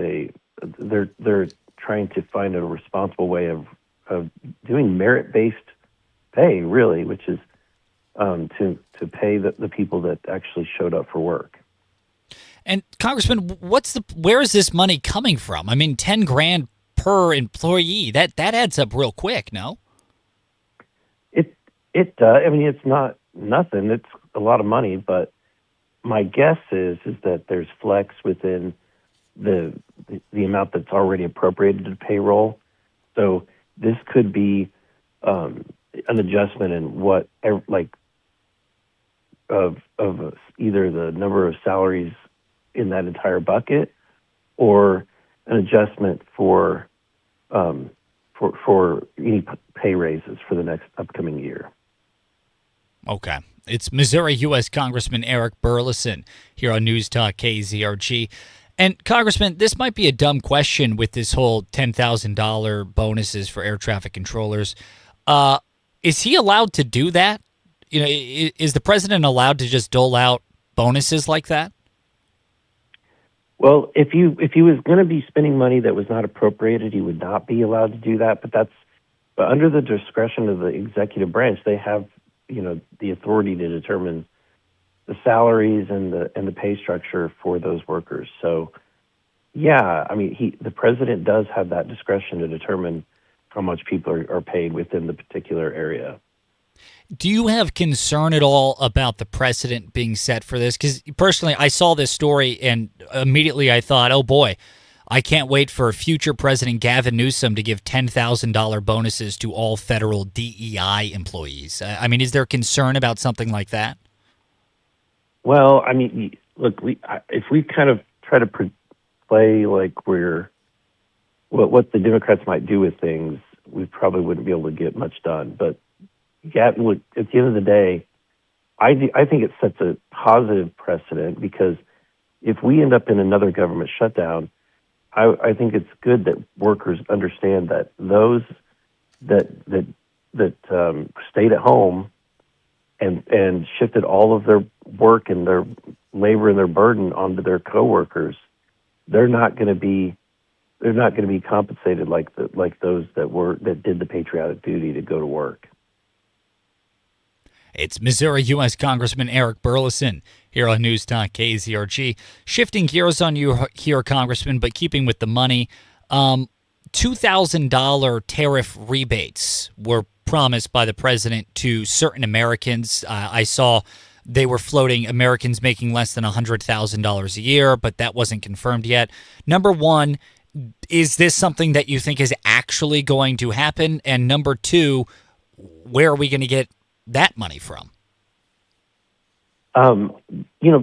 they're trying to find a responsible way of doing merit-based pay, really, which is to pay the people that actually showed up for work. And Congressman, where is this money coming from? I mean, $10,000 per employee, that adds up real quick, no? It does. I mean, it's not nothing. It's a lot of money, but my guess is that there's flex within the amount that's already appropriated to payroll. So this could be an adjustment in what of either the number of salaries in that entire bucket, or an adjustment for any pay raises for the next upcoming year. Okay. It's Missouri U.S. Congressman Eric Burleson here on News Talk KZRG. And Congressman, this might be a dumb question with this whole $10,000 bonuses for air traffic controllers. Is he allowed to do that? Is the president allowed to just dole out bonuses like that? Well, if he was going to be spending money that was not appropriated, he would not be allowed to do that. But under the discretion of the executive branch, they have the authority to determine the salaries and the pay structure for those workers. So, yeah, I mean, the president does have that discretion to determine how much people are paid within the particular area. Do you have concern at all about the precedent being set for this? Because personally, I saw this story and immediately I thought, oh boy, I can't wait for future President Gavin Newsom to give $10,000 bonuses to all federal DEI employees. I mean, is there concern about something like that? Well, I mean, look, if we kind of try to play like what the Democrats might do with things, we probably wouldn't be able to get much done. But yeah, look, at the end of the day, I think it sets a positive precedent, because if we end up in another government shutdown, I think it's good that workers understand that those that stayed at home and shifted all of their work and their labor and their burden onto their coworkers, they're not going to be compensated like those that did the patriotic duty to go to work. It's Missouri U.S. Congressman Eric Burleson here on News Talk KZRG. Shifting gears on you here, Congressman, but keeping with the money, $2,000 tariff rebates were promised by the president to certain Americans. I saw they were floating Americans making less than $100,000 a year, but that wasn't confirmed yet. Number one, is this something that you think is actually going to happen? And number two, where are we going to get that money from?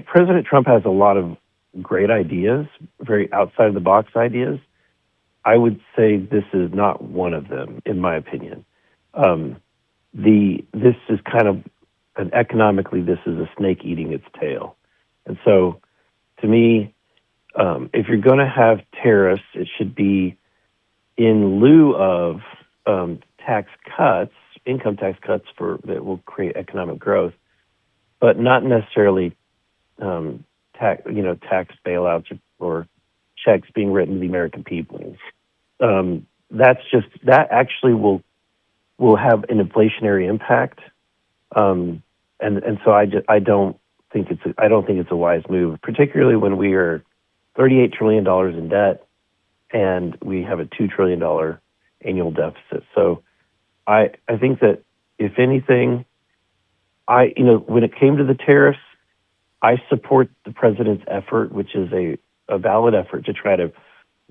President Trump has a lot of great ideas, very outside of the box ideas. I would say this is not one of them, in my opinion. This is kind of economically, this is a snake eating its tail. And so, to me, if you're going to have tariffs, it should be in lieu of tax cuts, income tax cuts that will create economic growth, but not necessarily tax bailouts or checks being written to the American people. That actually will have an inflationary impact, and so I don't think it's a wise move, particularly when we are $38 trillion in debt and we have a $2 trillion annual deficit. So I think that if anything, when it came to the tariffs, I support the president's effort, which is a valid effort to try to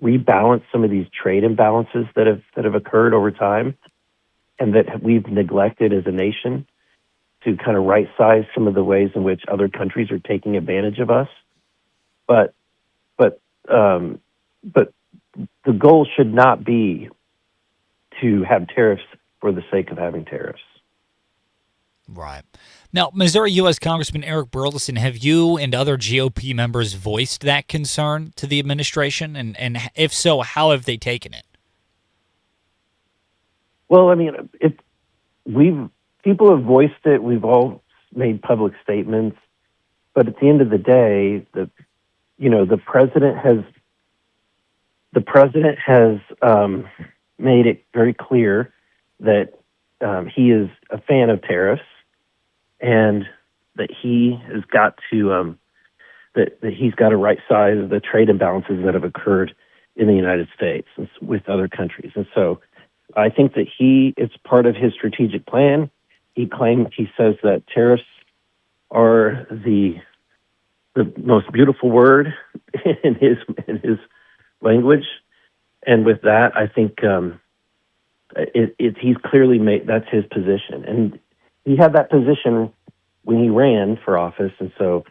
rebalance some of these trade imbalances that have occurred over time and that we've neglected as a nation, to kind of right size some of the ways in which other countries are taking advantage of us. But the goal should not be to have tariffs for the sake of having tariffs. Right. Now, Missouri U.S. Congressman Eric Burleson, have you and other GOP members voiced that concern to the administration? And if so, how have they taken it? Well, I mean, people have voiced it. We've all made public statements. But at the end of the day, the president has made it very clear that he is a fan of tariffs, and that he has got to that he's got to right size the trade imbalances that have occurred in the United States with other countries. And so I think that it's part of his strategic plan. He says that tariffs are the most beautiful word in his language. And with that, I think he's clearly made that's his position, and he had that position when he ran for office. And so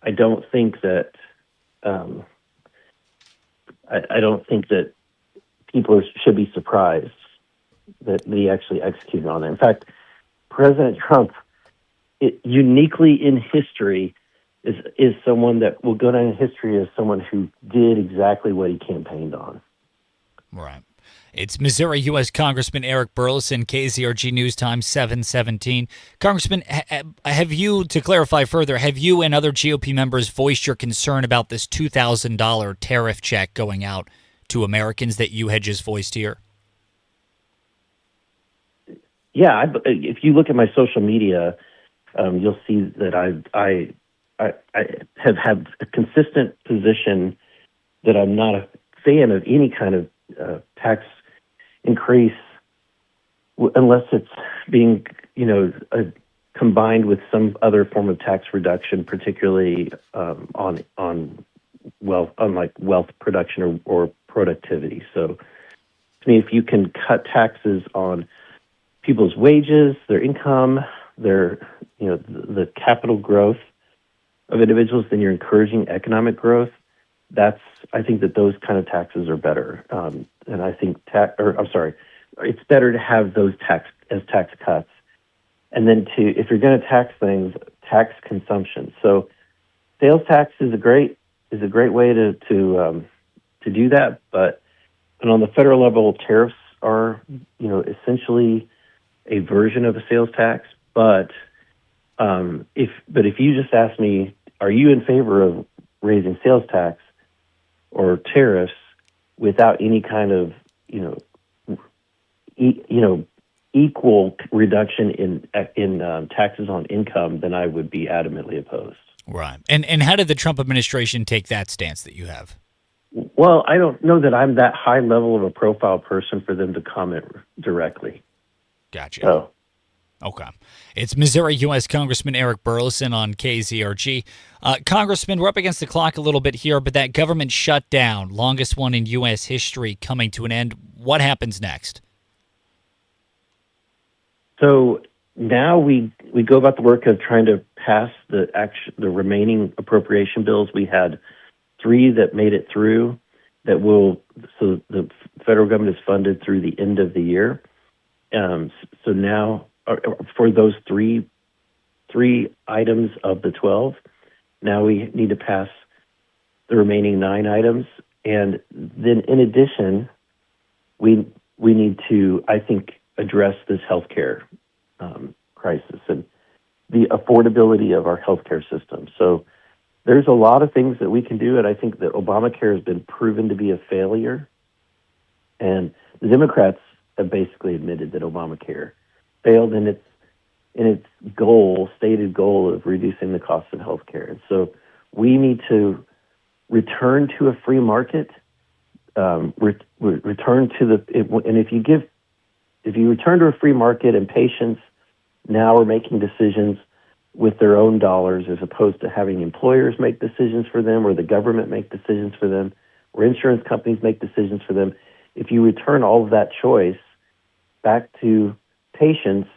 I don't think that people should be surprised that he actually executed on it. In fact, President Trump, uniquely in history, is someone that will go down in history as someone who did exactly what he campaigned on. Right. It's Missouri U.S. Congressman Eric Burleson, KZRG News Time 717. Congressman, have you, to clarify further, have you and other GOP members voiced your concern about this $2,000 tariff check going out to Americans that you had just voiced here? Yeah, if you look at my social media, you'll see that I have had a consistent position that I'm not a fan of any kind of tax increase unless it's being, combined with some other form of tax reduction, particularly on wealth, unlike wealth production or productivity. So, to me, if you can cut taxes on people's wages, their income, their the capital growth of individuals, then you're encouraging economic growth. I think that those kind of taxes are better, and I think it's better to have those tax cuts, and then if you're going to tax things, tax consumption. So, sales tax is a great way to do that, and on the federal level, tariffs are essentially a version of a sales tax. But if you just ask me, are you in favor of raising sales tax or tariffs without any kind of equal reduction in taxes on income, then I would be adamantly opposed. Right. And how did the Trump administration take that stance that you have? Well, I don't know that I'm that high level of a profile person for them to comment directly. Gotcha. So. Okay. It's Missouri U.S. Congressman Eric Burleson on KZRG. Congressman, we're up against the clock a little bit here, but that government shutdown, longest one in U.S. history, coming to an end. What happens next? So now we go about the work of trying to pass the remaining appropriation bills. We had 3 that made it through so the federal government is funded through the end of the year. So now, for those three items of the 12, now we need to pass the remaining 9 items, and then in addition, we need to, I think, address this healthcare crisis and the affordability of our healthcare system. So there's a lot of things that we can do, and I think that Obamacare has been proven to be a failure, and the Democrats have basically admitted that Obamacare failed in its stated goal of reducing the cost of health care. And so we need to return to a free market, return to if you return to a free market and patients now are making decisions with their own dollars as opposed to having employers make decisions for them or the government make decisions for them or insurance companies make decisions for them. If you return all of that choice back to patients,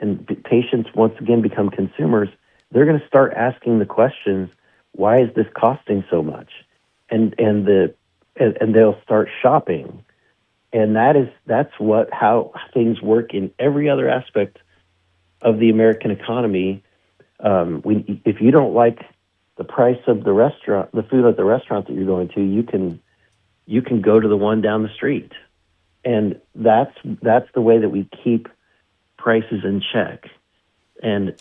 and patients once again become consumers, they're going to start asking the questions, why is this costing so much? And they'll start shopping. And that's how things work in every other aspect of the American economy. If you don't like the price of the restaurant, the food at the restaurant that you're going to, you can go to the one down the street. And that's the way that we keep prices in check. And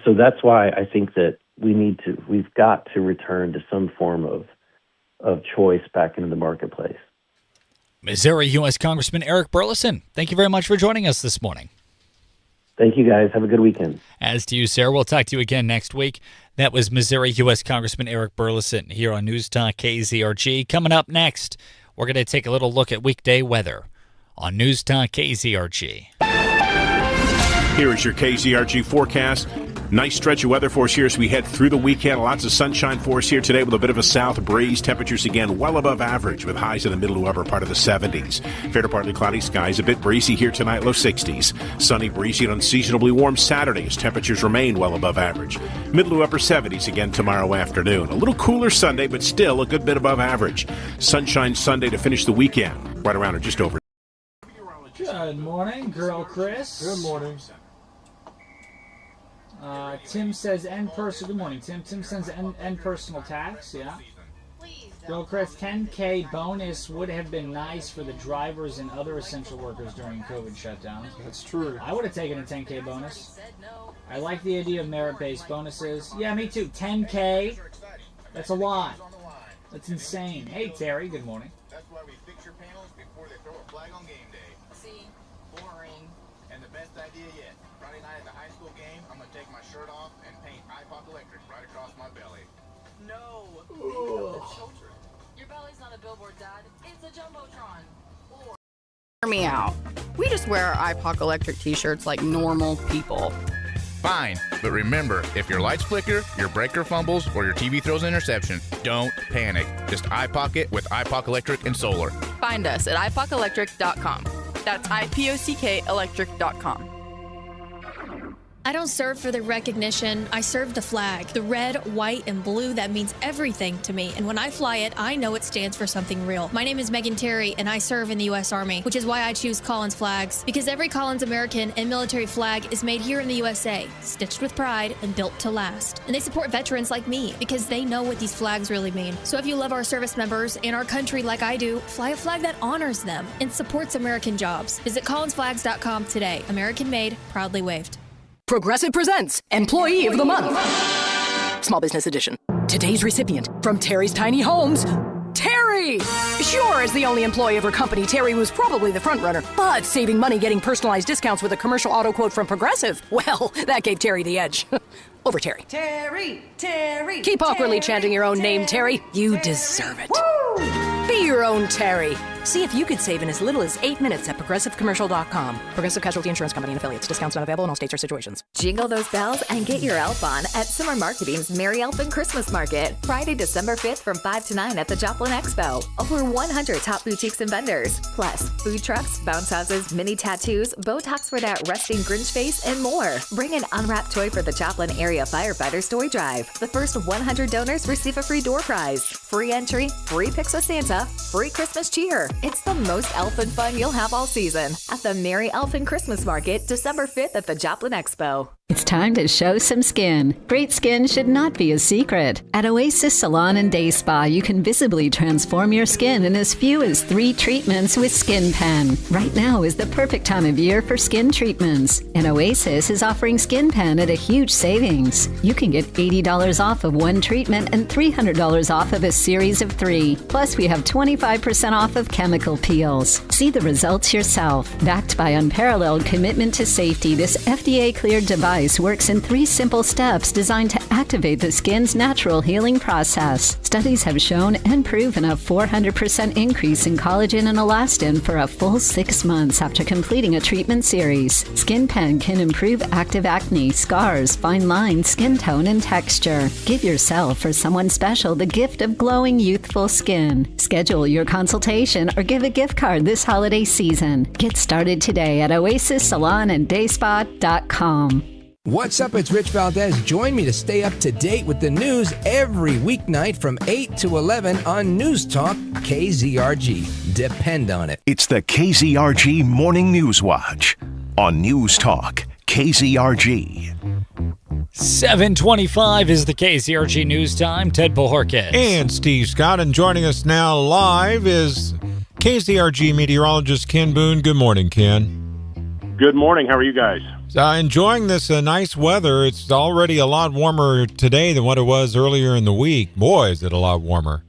so that's why I think that we've got to return to some form of choice back into the marketplace. Missouri U.S. Congressman Eric Burleson, thank you very much for joining us this morning. Thank you, guys. Have a good weekend. As to you, Sarah. We'll talk to you again next week. That was Missouri U.S. Congressman Eric Burleson here on News Talk KZRG. Coming up next, we're going to take a little look at weekday weather on News Talk KZRG. Here is your KZRG forecast. Nice stretch of weather for us here as we head through the weekend. Lots of sunshine for us here today with a bit of a south breeze. Temperatures again well above average with highs in the middle to upper part of the 70s. Fair to partly cloudy skies. A bit breezy here tonight, low 60s. Sunny, breezy, and unseasonably warm Saturday as temperatures remain well above average. Middle to upper 70s again tomorrow afternoon. A little cooler Sunday, but still a good bit above average. Sunshine Sunday to finish the weekend. Right around or just over. Good morning, Girl Chris. Good morning. Tim says end personal. Good morning, Tim. Tim says end personal tax. Yeah. Girl Chris, 10K bonus would have been nice for the drivers and other essential workers during COVID shutdowns. That's true. I would have taken a 10K bonus. I like the idea of merit-based bonuses. Yeah, me too. 10K. That's a lot. That's insane. Hey, Terry. Good morning. That's why we fix your panels before they throw a flag on game day. See? Boring. And the best idea yet. Friday night at the high school game, I'm going to take my shirt off and paint iPop Electric right across my belly. No. Children. Your belly's not a billboard, Dad. It's a Jumbotron. Hear me out. We just wear our iPop Electric t-shirts like normal people. Fine, but remember, if your lights flicker, your breaker fumbles, or your TV throws an interception, don't panic. Just iPocket with iPock Electric and Solar. Find us at iPocElectric.com. That's IPOCK Electric.com. I don't serve for the recognition. I serve the flag. The red, white, and blue, that means everything to me. And when I fly it, I know it stands for something real. My name is Megan Terry, and I serve in the U.S. Army, which is why I choose Collins flags. Because every Collins American and military flag is made here in the USA, stitched with pride and built to last. And they support veterans like me because they know what these flags really mean. So if you love our service members and our country like I do, fly a flag that honors them and supports American jobs. Visit collinsflags.com today. American made, proudly waved. Progressive presents Employee of the Month. Small Business Edition. Today's recipient from Terry's Tiny Homes, Terry! Sure, as the only employee of her company, Terry was probably the front runner, but saving money getting personalized discounts with a commercial auto quote from Progressive, well, that gave Terry the edge. Over Terry. Terry, Terry. Keep awkwardly chanting your own name, Terry. You deserve it. Woo! Be your own Terry. See if you could save in as little as 8 minutes at ProgressiveCommercial.com. Progressive Casualty Insurance Company and Affiliates. Discounts not available in all states or situations. Jingle those bells and get your elf on at Summer Marketing's Merry Elfin Christmas Market. Friday, December 5th from 5 to 9 at the Joplin Expo. Over 100 top boutiques and vendors. Plus, food trucks, bounce houses, mini tattoos, Botox for that resting Grinch face, and more. Bring an unwrapped toy for the Joplin Area Firefighters Toy Drive. The first 100 donors receive a free door prize. Free entry, free pics with Santa, free Christmas cheer. It's the most elfin fun you'll have all season at the Merry Elfin Christmas Market, December 5th at the Joplin Expo. It's time to show some skin. Great skin should not be a secret. At Oasis Salon and Day Spa, you can visibly transform your skin in as few as 3 treatments with Skin Pen. Right now is the perfect time of year for skin treatments, and Oasis is offering Skin Pen at a huge savings. You can get $80 off of 1 treatment and $300 off of a series of 3. Plus, we have 25% off of chemical peels. See the results yourself. Backed by unparalleled commitment to safety, this FDA-cleared device device works in 3 simple steps designed to activate the skin's natural healing process. Studies have shown and proven a 400% increase in collagen and elastin for a full 6 months after completing a treatment series. Skin Pen can improve active acne, scars, fine lines, skin tone, and texture. Give yourself or someone special the gift of glowing, youthful skin. Schedule your consultation or give a gift card this holiday season. Get started today at oasissalonandayspa.com. What's up? It's Rich Valdez. Join me to stay up to date with the news every weeknight from 8 to 11 on News Talk KZRG. Depend on it. It's the KZRG Morning News Watch on News Talk KZRG. 7:25 is the KZRG News Time. Ted Bohorquez. And Steve Scott. And joining us now live is KZRG meteorologist Ken Boone. Good morning, Ken. Good morning. How are you guys? Enjoying this nice weather. It's already a lot warmer today than what it was earlier in the week. Boy, is it a lot warmer.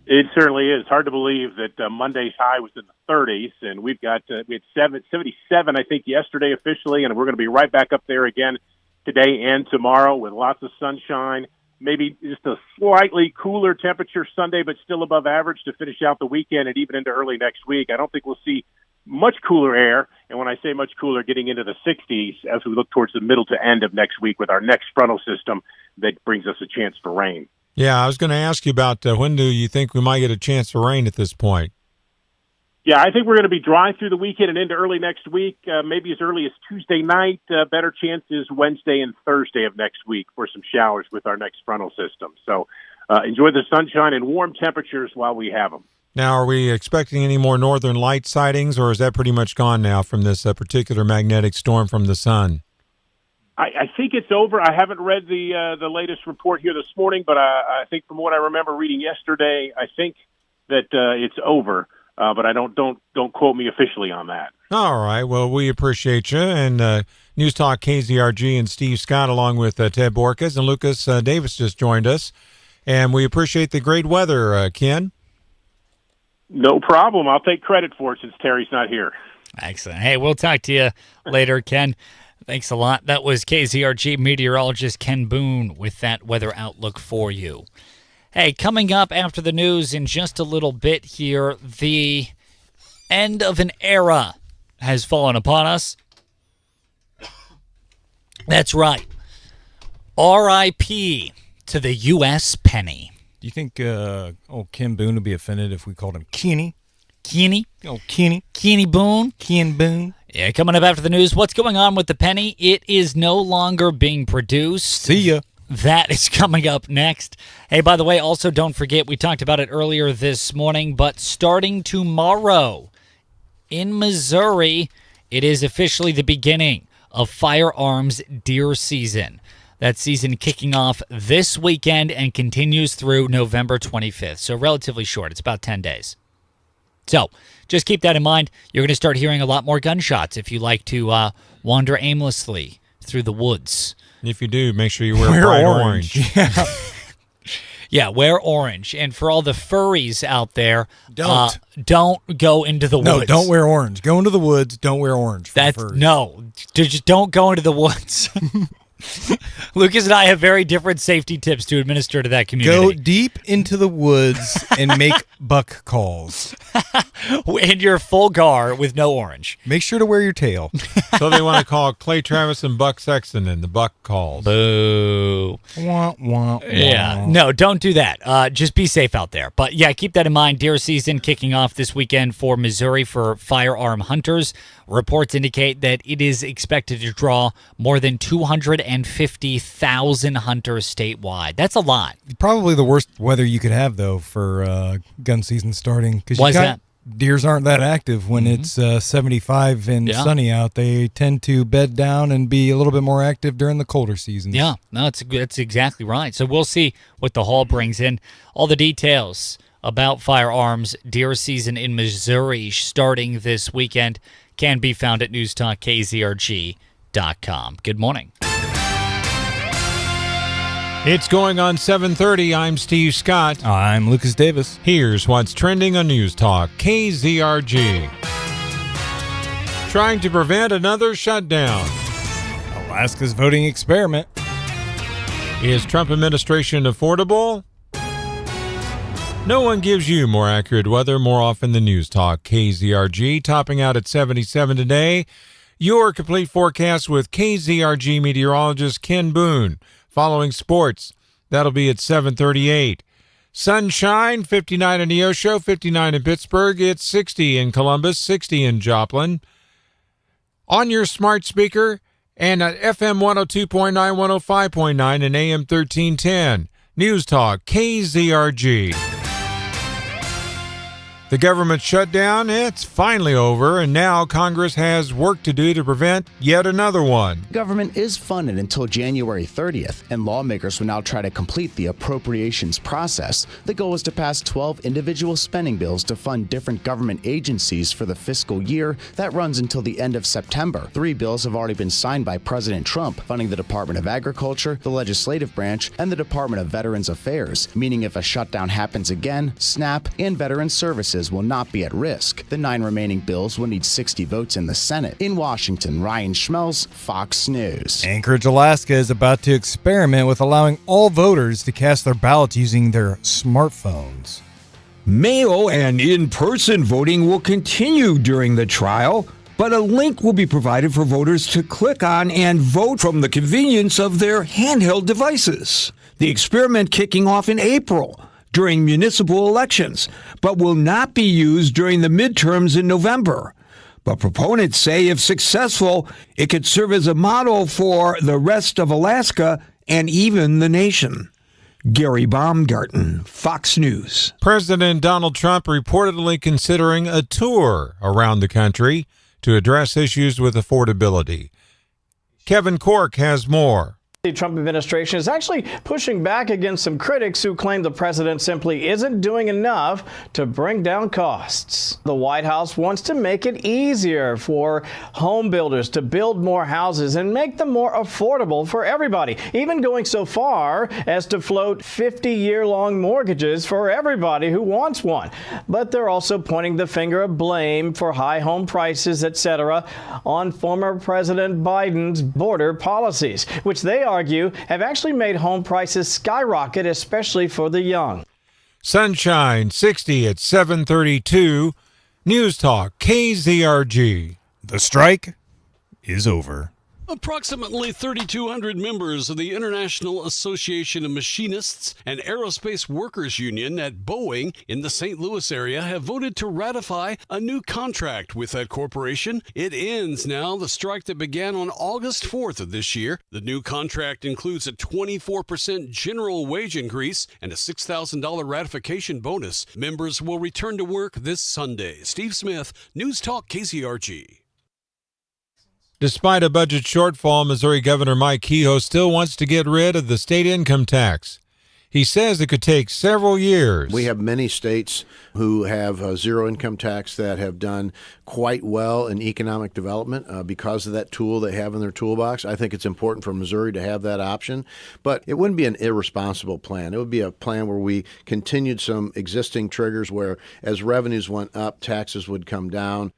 It certainly is. Hard to believe that Monday's high was in the 30s, and we had 77, I think, yesterday officially, and we're going to be right back up there again today and tomorrow with lots of sunshine. Maybe just a slightly cooler temperature Sunday, but still above average to finish out the weekend and even into early next week. I don't think we'll see much cooler air, and when I say much cooler, getting into the 60s as we look towards the middle to end of next week with our next frontal system that brings us a chance for rain. Yeah, I was going to ask you about when do you think we might get a chance for rain at this point? Yeah, I think we're going to be dry through the weekend and into early next week, maybe as early as Tuesday night. Better chances Wednesday and Thursday of next week for some showers with our next frontal system. So enjoy the sunshine and warm temperatures while we have them. Now, are we expecting any more northern light sightings, or is that pretty much gone now from this particular magnetic storm from the sun? I think it's over. I haven't read the latest report here this morning, but I think from what I remember reading yesterday, I think that it's over. But I don't quote me officially on that. All right. Well, we appreciate you. And News Talk KZRG and Steve Scott, along with Ted Borges and Lucas Davis, just joined us. And we appreciate the great weather, Ken. No problem. I'll take credit for it since Terry's not here. Excellent. Hey, we'll talk to you later, Ken. Thanks a lot. That was KZRG meteorologist Ken Boone with that weather outlook for you. Hey, coming up after the news in just a little bit here, the end of an era has fallen upon us. That's right. R.I.P. to the U.S. penny. Do you think old Ken Boone would be offended if we called him Kenny? Kenny? Oh, Kenny. Kenny Boone? Ken Boone. Yeah, coming up after the news, what's going on with the penny? It is no longer being produced. See ya. That is coming up next. Hey, by the way, also don't forget, we talked about it earlier this morning, but starting tomorrow in Missouri, it is officially the beginning of firearms deer season. That season kicking off this weekend and continues through November 25th. So relatively short. It's about 10 days. So just keep that in mind. You're going to start hearing a lot more gunshots if you like to wander aimlessly through the woods. And if you do, make sure you wear bright orange. Yeah. Yeah, wear orange. And for all the furries out there, don't go into the woods. No, don't wear orange. Go into the woods. Don't wear orange. Just don't go into the woods. Lucas and I have very different safety tips to administer to that community. Go deep into the woods and make buck calls. In your full gar with no orange. Make sure to wear your tail. So they want to call Clay Travis and Buck Sexton in the buck calls. Boo. Wah, wah, wah. Yeah. No, don't do that. Just be safe out there. But yeah, keep that in mind. Deer season kicking off this weekend for Missouri for firearm hunters. Reports indicate that it is expected to draw more than 250,000 hunters statewide. That's a lot. Probably the worst weather you could have, though, for gun season starting. Why is that? Deers aren't that active when it's 75 and sunny out. They tend to bed down and be a little bit more active during the colder seasons. Yeah, no, that's exactly right. So we'll see what the haul brings in. All the details about firearms deer season in Missouri starting this weekend can be found at newstalkkzrg.com. Good morning. It's going on 7:30. I'm Steve Scott. I'm Lucas Davis. Here's what's trending on News Talk KZRG. Trying to prevent another shutdown. Alaska's voting experiment. Is Trump administration affordable? No one gives you more accurate weather more often than News Talk. KZRG topping out at 77 today. Your complete forecast with KZRG meteorologist Ken Boone. Following sports, that'll be at 7:38. Sunshine, 59 in Neosho, 59 in Pittsburgh. It's 60 in Columbus, 60 in Joplin. On your smart speaker and at FM 102.9, 105.9 and AM 1310. News Talk, KZRG. The government shutdown, it's finally over, and now Congress has work to do to prevent yet another one. Government is funded until January 30th, and lawmakers will now try to complete the appropriations process. The goal is to pass 12 individual spending bills to fund different government agencies for the fiscal year that runs until the end of September. 3 bills have already been signed by President Trump, funding the Department of Agriculture, the legislative branch, and the Department of Veterans Affairs, meaning if a shutdown happens again, SNAP and Veterans Services will not be at risk. The 9 remaining bills will need 60 votes in the Senate. In Washington, Ryan Schmelz, Fox News. Anchorage, Alaska is about to experiment with allowing all voters to cast their ballots using their smartphones. Mail and in-person voting will continue during the trial, but a link will be provided for voters to click on and vote from the convenience of their handheld devices. The experiment kicking off in April during municipal elections, but will not be used during the midterms in November. But proponents say if successful, it could serve as a model for the rest of Alaska and even the nation. Gary Baumgarten, Fox News. President Donald Trump reportedly considering a tour around the country to address issues with affordability. Kevin Cork has more. The Trump administration is actually pushing back against some critics who claim the president simply isn't doing enough to bring down costs. The White House wants to make it easier for home builders to build more houses and make them more affordable for everybody, even going so far as to float 50-year-long mortgages for everybody who wants one. But they're also pointing the finger of blame for high home prices, etc., on former President Biden's border policies, which they argue have actually made home prices skyrocket, especially for the young. Sunshine, 60 at 7:32. News Talk, KZRG. The strike is over. Approximately 3,200 members of the International Association of Machinists and Aerospace Workers Union at Boeing in the St. Louis area have voted to ratify a new contract with that corporation. It ends now the strike that began on August 4th of this year. The new contract includes a 24% general wage increase and a $6,000 ratification bonus. Members will return to work this Sunday. Steve Smith, News Talk KZRG. Despite a budget shortfall, Missouri Governor Mike Kehoe still wants to get rid of the state income tax. He says it could take several years. We have many states who have a zero income tax that have done quite well in economic development because of that tool they have in their toolbox. I think it's important for Missouri to have that option, but it wouldn't be an irresponsible plan. It would be a plan where we continued some existing triggers where as revenues went up, taxes would come down.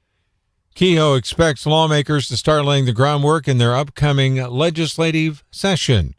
Kehoe expects lawmakers to start laying the groundwork in their upcoming legislative session.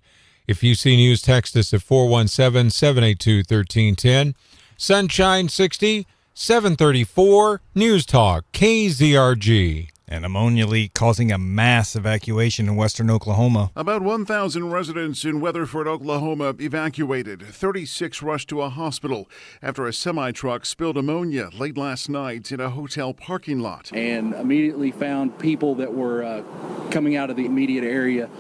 If you see news, text us at 417-782-1310. Sunshine 60, 734, News Talk, KZRG. An ammonia leak causing a mass evacuation in western Oklahoma. About 1,000 residents in Weatherford, Oklahoma evacuated. 36 rushed to a hospital after a semi-truck spilled ammonia late last night in a hotel parking lot. And immediately found people that were coming out of the immediate area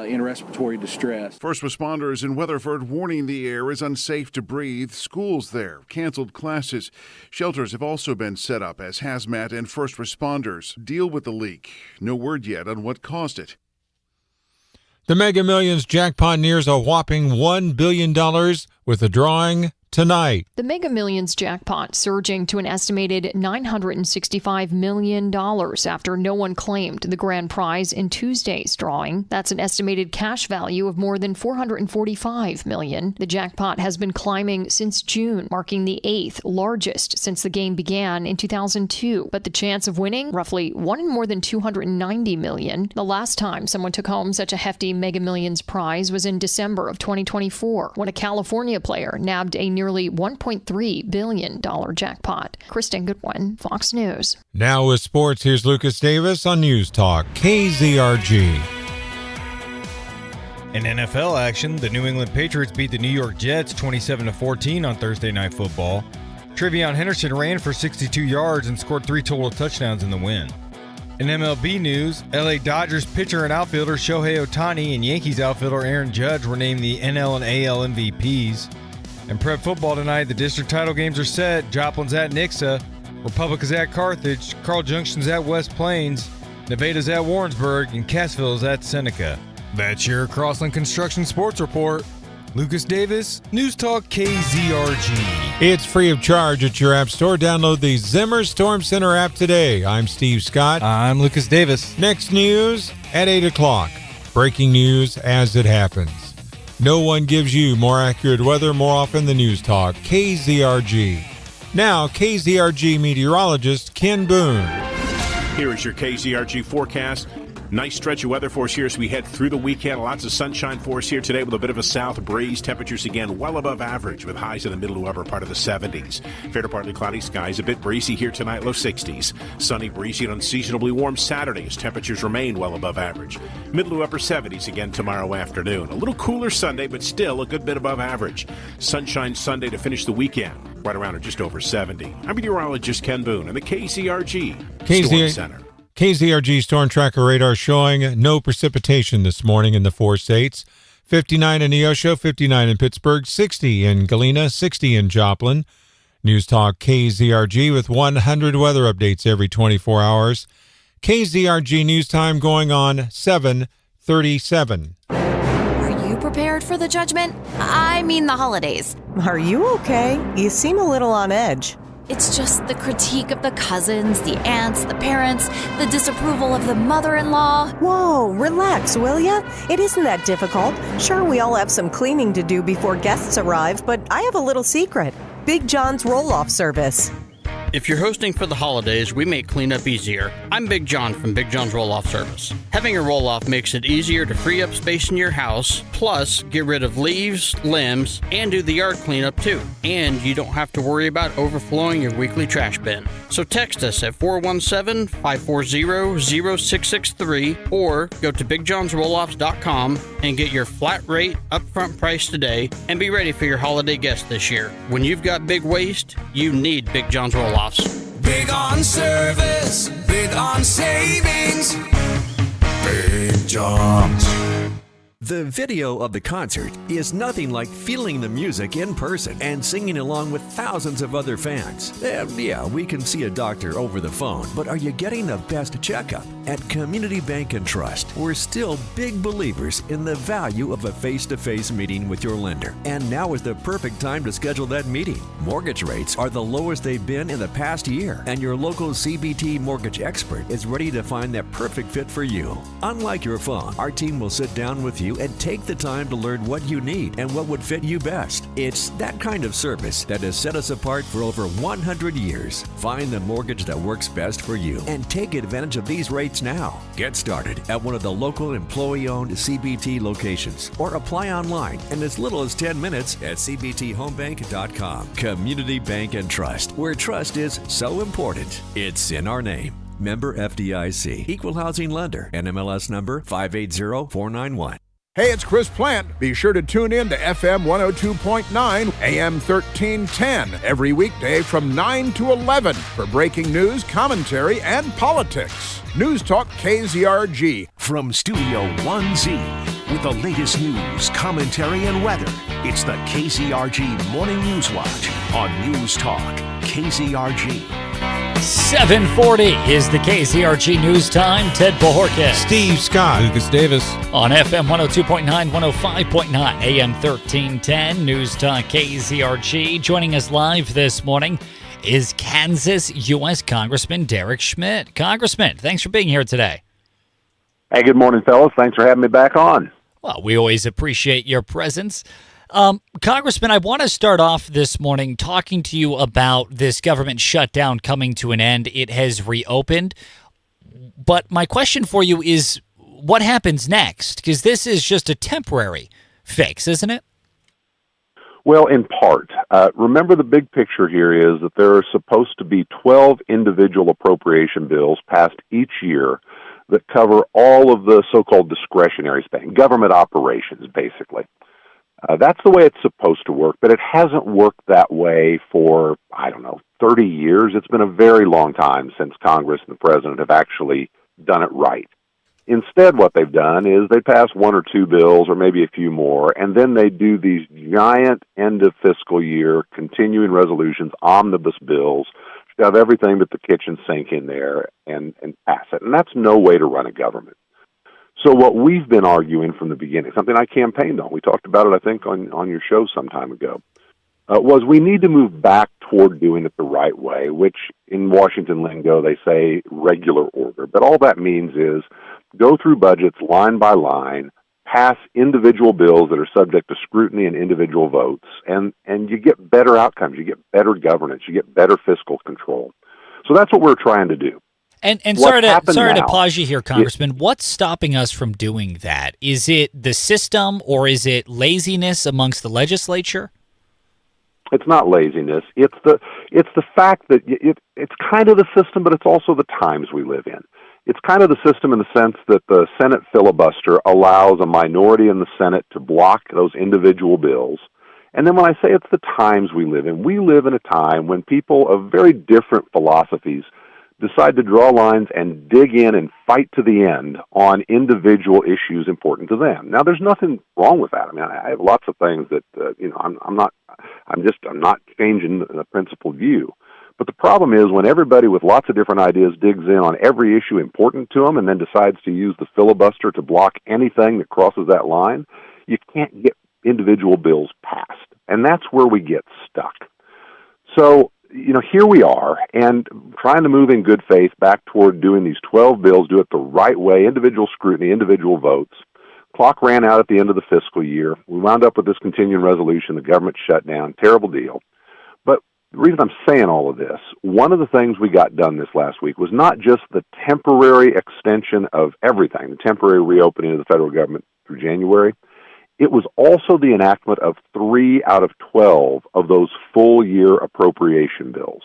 in respiratory distress. First responders in Weatherford warning the air is unsafe to breathe. Schools there canceled classes. Shelters have also been set up as hazmat and first responders deal with the leak. No word yet on what caused it. The Mega Millions jackpot nears a whopping $1 billion with a drawing tonight. The Mega Millions jackpot surging to an estimated $965 million after no one claimed the grand prize in Tuesday's drawing. That's an estimated cash value of more than $445 million. The jackpot has been climbing since June, marking the 8th largest since the game began in 2002. But the chance of winning, roughly 1 in more than 290 million. The last time someone took home such a hefty Mega Millions prize was in December of 2024, when a California player nabbed a nearly $1.3 billion jackpot. Kristen Goodwin, Fox News. Now with sports, here's Lucas Davis on News Talk, KZRG. In NFL action, the New England Patriots beat the New York Jets 27-14 on Thursday Night Football. Trevion Henderson ran for 62 yards and scored 3 total touchdowns in the win. In MLB news, LA Dodgers pitcher and outfielder Shohei Ohtani and Yankees outfielder Aaron Judge were named the NL and AL MVPs. In prep football tonight, the district title games are set. Joplin's at Nixa, Republic is at Carthage, Carl Junction's at West Plains, Nevada's at Warrensburg, and Cassville is at Seneca. That's your Crossland Construction Sports Report. Lucas Davis, News Talk KZRG. It's free of charge at your app store. Download the Zimmer Storm Center app today. I'm Steve Scott. I'm Lucas Davis. Next news at 8 o'clock. Breaking news as it happens. No one gives you more accurate weather more often than News Talk KZRG. Now, KZRG meteorologist Ken Boone. Here is your KZRG forecast. Nice stretch of weather for us here as we head through the weekend. Lots of sunshine for us here today with a bit of a south breeze. Temperatures again well above average with highs in the middle to upper part of the 70s. Fair to partly cloudy skies. A bit breezy here tonight, low 60s. Sunny, breezy, and unseasonably warm Saturday as temperatures remain well above average. Middle to upper 70s again tomorrow afternoon. A little cooler Sunday, but still a good bit above average. Sunshine Sunday to finish the weekend. Right around or just over 70. I'm meteorologist Ken Boone in the KZRG Storm Center. KZRG Storm Tracker radar showing no precipitation this morning in the 4 states. 59 in Neosho, 59 in Pittsburgh, 60 in Galena, 60 in Joplin. News Talk KZRG with 100 weather updates every 24 hours. KZRG News Time going on 7:37. Are you prepared for the judgment? I mean the holidays. Are you okay? You seem a little on edge. It's just the critique of the cousins, the aunts, the parents, the disapproval of the mother-in-law. Whoa, relax, will ya? It isn't that difficult. Sure, we all have some cleaning to do before guests arrive, but I have a little secret. Big John's roll-off service. If you're hosting for the holidays, we make cleanup easier. I'm Big John from Big John's Roll-Off Service. Having a roll-off makes it easier to free up space in your house, plus get rid of leaves, limbs, and do the yard cleanup too. And you don't have to worry about overflowing your weekly trash bin. So text us at 417-540-0663 or go to BigJohnsRolloffs.com and get your flat rate upfront price today and be ready for your holiday guests this year. When you've got big waste, you need Big John's Roll-Offs. Big on service, big on savings. Big John's. The video of the concert is nothing like feeling the music in person and singing along with thousands of other fans. Yeah, we can see a doctor over the phone, but are you getting the best checkup? At Community Bank and Trust, we're still big believers in the value of a face-to-face meeting with your lender. And now is the perfect time to schedule that meeting. Mortgage rates are the lowest they've been in the past year, and your local CBT mortgage expert is ready to find that perfect fit for you. Unlike your phone, our team will sit down with you and take the time to learn what you need and what would fit you best. It's that kind of service that has set us apart for over 100 years. Find the mortgage that works best for you and take advantage of these rates now. Get started at one of the local employee-owned CBT locations or apply online in as little as 10 minutes at cbthomebank.com. Community Bank and Trust, where trust is so important, it's in our name. Member FDIC. Equal housing lender. NMLS number 580491. Hey, it's Chris Plant. Be sure to tune in to FM 102.9, AM 1310 every weekday from 9 to 11 for breaking news, commentary, and politics. News Talk KZRG. From Studio 1Z with the latest news, commentary, and weather, it's the KZRG Morning News Watch on News Talk KZRG. 740 is the KZRG News Time. Ted Bojorquez. Steve Scott. Lucas Davis. On FM 102.9, 105.9, AM 1310, News Talk KZRG. Joining us live this morning is Kansas U.S. Congressman Derek Schmidt. Congressman, thanks for being here today. Hey, good morning, fellas. Thanks for having me back on. Well, we always appreciate your presence. Congressman, I want to start off this morning talking to you about this government shutdown coming to an end. It has reopened. But my question for you is, what happens next? Because this is just a temporary fix, isn't it? Well, in part. Remember, the big picture here is that there are supposed to be 12 individual appropriation bills passed each year that cover all of the so-called discretionary spending, government operations, basically. That's the way it's supposed to work, but it hasn't worked that way for, 30 years. It's been a very long time since Congress and the President have actually done it right. Instead, what they've done is they pass one or two bills or maybe a few more, and then they do these giant end-of-fiscal-year continuing resolutions, omnibus bills, shove everything but the kitchen sink in there and pass it. And that's no way to run a government. So what we've been arguing from the beginning, something I campaigned on, we talked about it, I think, on your show some time ago, was we need to move back toward doing it the right way, which in Washington lingo they say regular order. But all that means is go through budgets line by line, pass individual bills that are subject to scrutiny and individual votes, and you get better outcomes, you get better governance, you get better fiscal control. So that's what we're trying to do. And sorry to pause you here, Congressman. What's stopping us from doing that? Is it the system or is it laziness amongst the legislature? It's not laziness. It's the fact that it's kind of the system, but it's also the times we live in. It's kind of the system in the sense that the Senate filibuster allows a minority in the Senate to block those individual bills. And then when I say it's the times we live in a time when people of very different philosophies decide to draw lines and dig in and fight to the end on individual issues important to them. Now, there's nothing wrong with that. I mean, I have lots of things that I'm not changing the principled view. But the problem is when everybody with lots of different ideas digs in on every issue important to them and then decides to use the filibuster to block anything that crosses that line, you can't get individual bills passed. And that's where we get stuck. So, here we are, and trying to move in good faith back toward doing these 12 bills, do it the right way, individual scrutiny, individual votes. Clock ran out at the end of the fiscal year. We wound up with this continuing resolution, the government shut down, terrible deal. But the reason I'm saying all of this, one of the things we got done this last week was not just the temporary extension of everything, the temporary reopening of the federal government through January. It was also the enactment of 3 out of 12 of those full-year appropriation bills.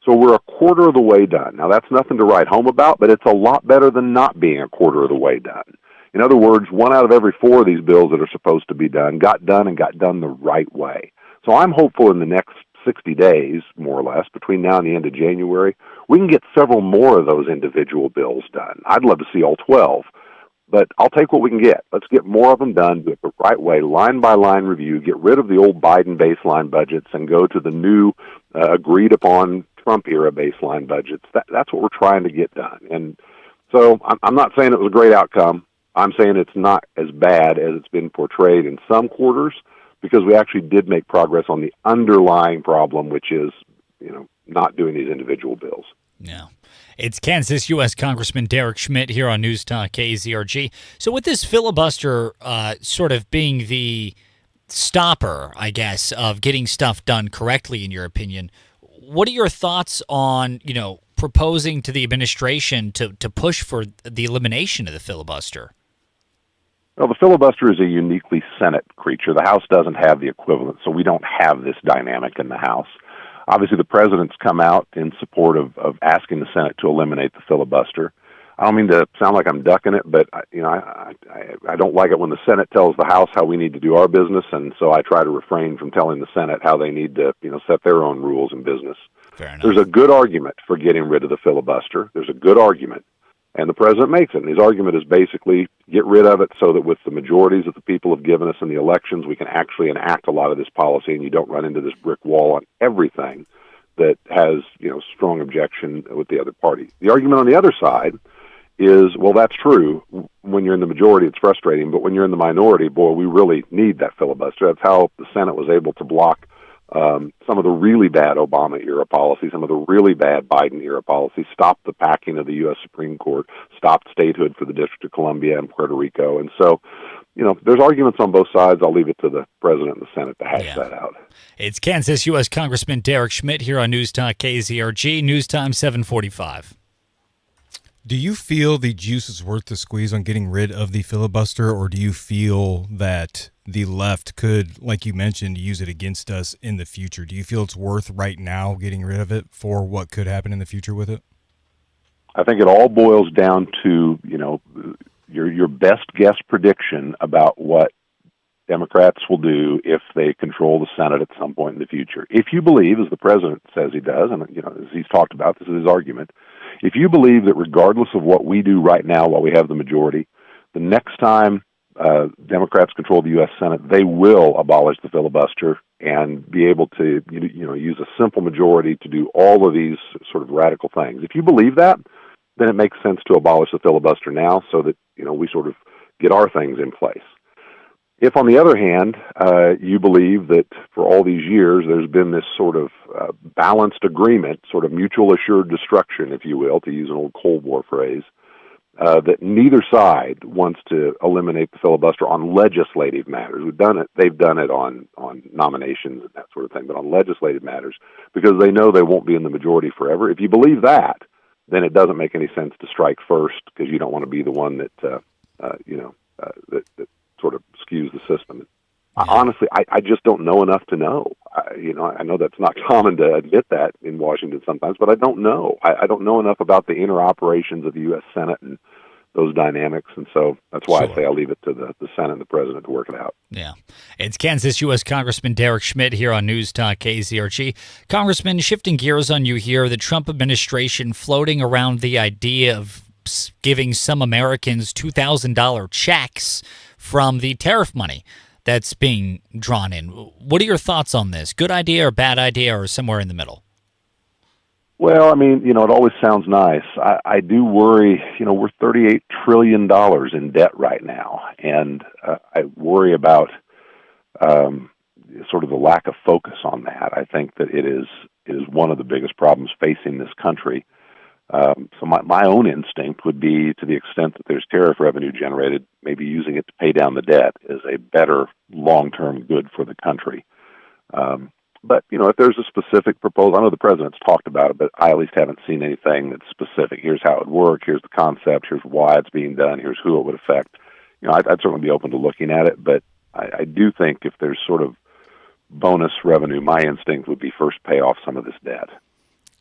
So we're a quarter of the way done. Now, that's nothing to write home about, but it's a lot better than not being a quarter of the way done. In other words, 1 out of every 4 of these bills that are supposed to be done got done and got done the right way. So I'm hopeful in the next 60 days, more or less, between now and the end of January, we can get several more of those individual bills done. I'd love to see all 12. But I'll take what we can get. Let's get more of them done, do it the right way, line-by-line review, get rid of the old Biden baseline budgets and go to the new agreed-upon Trump-era baseline budgets. That's what we're trying to get done. And so I'm not saying it was a great outcome. I'm saying it's not as bad as it's been portrayed in some quarters because we actually did make progress on the underlying problem, which is, not doing these individual bills. Yeah. It's Kansas U.S. Congressman Derek Schmidt here on News Talk KZRG. So with this filibuster sort of being the stopper, I guess, of getting stuff done correctly, in your opinion, what are your thoughts on, proposing to the administration to push for the elimination of the filibuster? Well, the filibuster is a uniquely Senate creature. The House doesn't have the equivalent, so we don't have this dynamic in the House. Obviously, the president's come out in support of asking the Senate to eliminate the filibuster. I don't mean to sound like I'm ducking it, but I don't like it when the Senate tells the House how we need to do our business, and so I try to refrain from telling the Senate how they need to, set their own rules in business. Fair enough. There's a good argument for getting rid of the filibuster. There's a good argument, and the president makes it. And his argument is basically get rid of it so that with the majorities that the people have given us in the elections, we can actually enact a lot of this policy, and you don't run into this brick wall on everything that has, strong objection with the other party. The argument on the other side is, well, that's true. When you're in the majority, it's frustrating, but when you're in the minority, boy, we really need that filibuster. That's how the Senate was able to block some of the really bad Obama-era policies, some of the really bad Biden-era policies, stopped the packing of the U.S. Supreme Court, stopped statehood for the District of Columbia and Puerto Rico. And so, there's arguments on both sides. I'll leave it to the President and the Senate to hash that out. It's Kansas U.S. Congressman Derek Schmidt here on News Talk KZRG, News Time 745. Do you feel the juice is worth the squeeze on getting rid of the filibuster, or do you feel that the left could, like you mentioned, use it against us in the future? Do you feel it's worth right now getting rid of it for what could happen in the future with it? I think it all boils down to, your best guess prediction about what Democrats will do if they control the Senate at some point in the future. If you believe, as the President says he does, and as he's talked about, this is his argument, if you believe that regardless of what we do right now while we have the majority, the next time Democrats control the U.S. Senate, they will abolish the filibuster and be able to use a simple majority to do all of these sort of radical things. If you believe that, then it makes sense to abolish the filibuster now so that we sort of get our things in place. If, on the other hand, you believe that for all these years there's been this sort of balanced agreement, sort of mutual assured destruction, if you will, to use an old Cold War phrase, that neither side wants to eliminate the filibuster on legislative matters. They've done it on nominations and that sort of thing, but on legislative matters, because they know they won't be in the majority forever. If you believe that, then it doesn't make any sense to strike first, because you don't want to be the one that that sort of skews the system. Honestly, I just don't know enough to know. I know that's not common to admit that in Washington sometimes, but I don't know. I don't know enough about the inner operations of the U.S. Senate and those dynamics, and so that's why I say I'll leave it to the Senate and the President to work it out. Yeah. It's Kansas U.S. Congressman Derek Schmidt here on News Talk KZRG. Congressman, shifting gears on you here, the Trump administration floating around the idea of giving some Americans $2,000 checks from the tariff money that's being drawn in. What are your thoughts on this? Good idea or bad idea, or somewhere in the middle? Well, I mean, it always sounds nice. I do worry, we're $38 trillion in debt right now, and I worry about sort of the lack of focus on that. I think that it is one of the biggest problems facing this country. So my own instinct would be, to the extent that there's tariff revenue generated, maybe using it to pay down the debt is a better long-term good for the country. But, if there's a specific proposal, I know the President's talked about it, but I at least haven't seen anything that's specific. Here's how it would work, here's the concept, here's why it's being done, here's who it would affect. I'd certainly be open to looking at it, but I do think if there's sort of bonus revenue, my instinct would be first pay off some of this debt.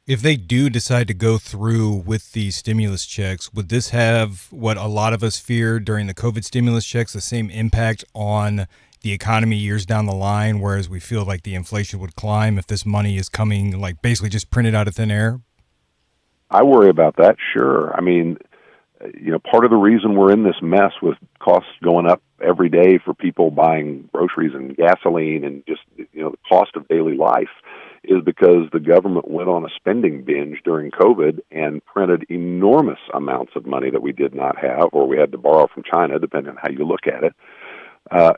If they do decide to go through with the stimulus checks, would this have what a lot of us feared during the COVID stimulus checks, the same impact on the economy years down the line, whereas we feel like the inflation would climb if this money is coming, like, basically just printed out of thin air? I worry about that, sure. I mean, part of the reason we're in this mess with costs going up every day for people buying groceries and gasoline and just, the cost of daily life is because the government went on a spending binge during COVID and printed enormous amounts of money that we did not have, or we had to borrow from China, depending on how you look at it.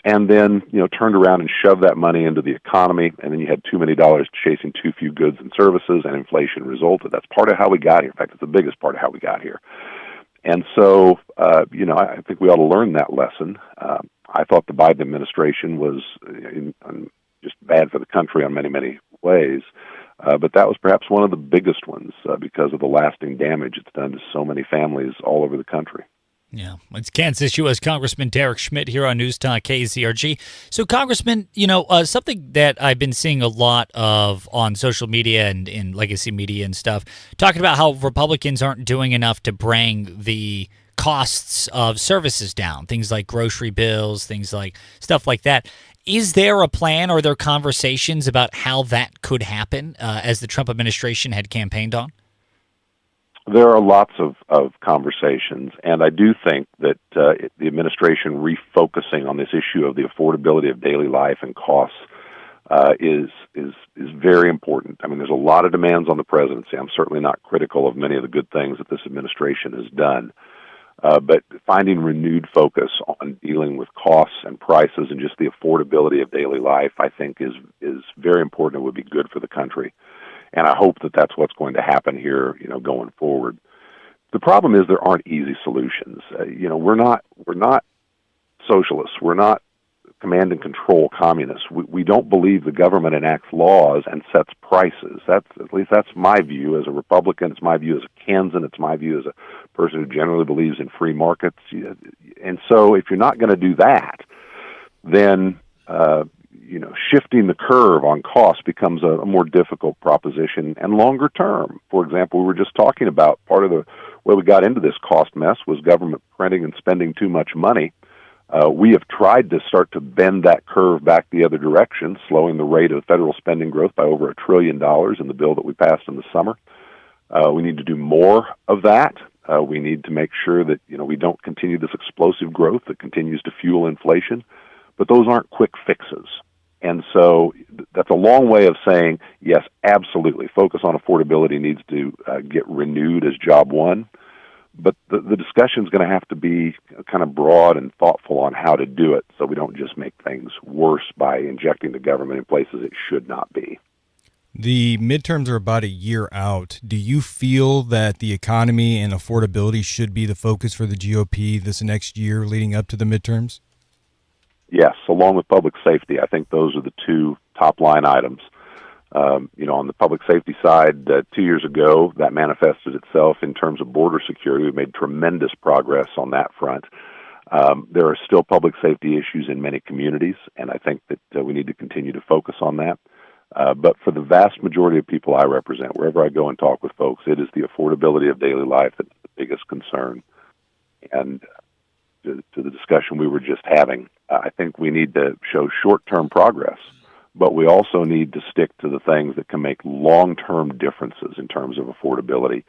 And then, turned around and shoved that money into the economy, and then you had too many dollars chasing too few goods and services, and inflation resulted. That's part of how we got here. In fact, it's the biggest part of how we got here. And so, I think we ought to learn that lesson. I thought the Biden administration was just bad for the country on many, many ways, but that was perhaps one of the biggest ones because of the lasting damage it's done to so many families all over the country. Yeah, it's Kansas U.S. Congressman Derek Schmidt here on News Talk KZRG. So, Congressman, something that I've been seeing a lot of on social media and in legacy media and stuff, talking about how Republicans aren't doing enough to bring the costs of services down, things like grocery bills, things like stuff like that. Is there a plan, or are there conversations about how that could happen as the Trump administration had campaigned on? There are lots of conversations, and I do think that the administration refocusing on this issue of the affordability of daily life and costs is very important. I mean, there's a lot of demands on the presidency. I'm certainly not critical of many of the good things that this administration has done. But finding renewed focus on dealing with costs and prices and just the affordability of daily life, I think, is very important. It would be good for the country, and I hope that that's what's going to happen here, going forward. The problem is there aren't easy solutions. We're not socialists. We're not command and control communists. We don't believe the government enacts laws and sets prices. At least that's my view as a Republican. It's my view as a Kansan. It's my view as a person who generally believes in free markets. And so if you're not going to do that, then shifting the curve on cost becomes a more difficult proposition and longer term. For example, we were just talking about part of the way we got into this cost mess was government printing and spending too much money. We have tried to start to bend that curve back the other direction, slowing the rate of federal spending growth by over $1 trillion in the bill that we passed in the summer. We need to do more of that. We need to make sure that we don't continue this explosive growth that continues to fuel inflation. But those aren't quick fixes. And so that's a long way of saying, yes, absolutely, focus on affordability needs to get renewed as job one. But the discussion is going to have to be kind of broad and thoughtful on how to do it so we don't just make things worse by injecting the government in places it should not be. The midterms are about a year out. Do you feel that the economy and affordability should be the focus for the GOP this next year leading up to the midterms? Yes, along with public safety. I think those are the two top-line items. On the public safety side, 2 years ago, that manifested itself in terms of border security. We've made tremendous progress on that front. There are still public safety issues in many communities, and I think that we need to continue to focus on that. But for the vast majority of people I represent, wherever I go and talk with folks, it is the affordability of daily life that's the biggest concern. And to the discussion we were just having, I think we need to show short-term progress, but we also need to stick to the things that can make long-term differences in terms of affordability.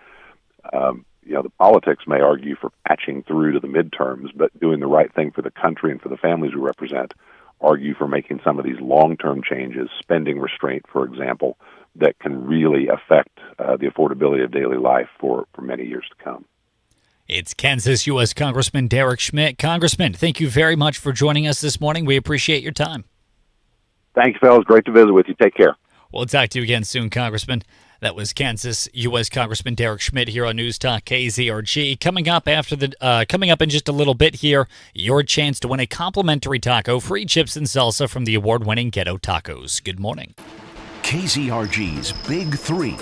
The politics may argue for patching through to the midterms, but doing the right thing for the country and for the families we represent argue for making some of these long-term changes, spending restraint, for example, that can really affect the affordability of daily life for many years to come. It's Kansas U.S. Congressman Derek Schmidt. Congressman, thank you very much for joining us this morning. We appreciate your time. Thank you, fellas. Great to visit with you. Take care. We'll talk to you again soon, Congressman. That was Kansas U.S. Congressman Derek Schmidt here on News Talk KZRG. Coming up in just a little bit here, your chance to win a complimentary taco, free chips and salsa from the award-winning Ghetto Tacos. Good morning. KZRG's Big Three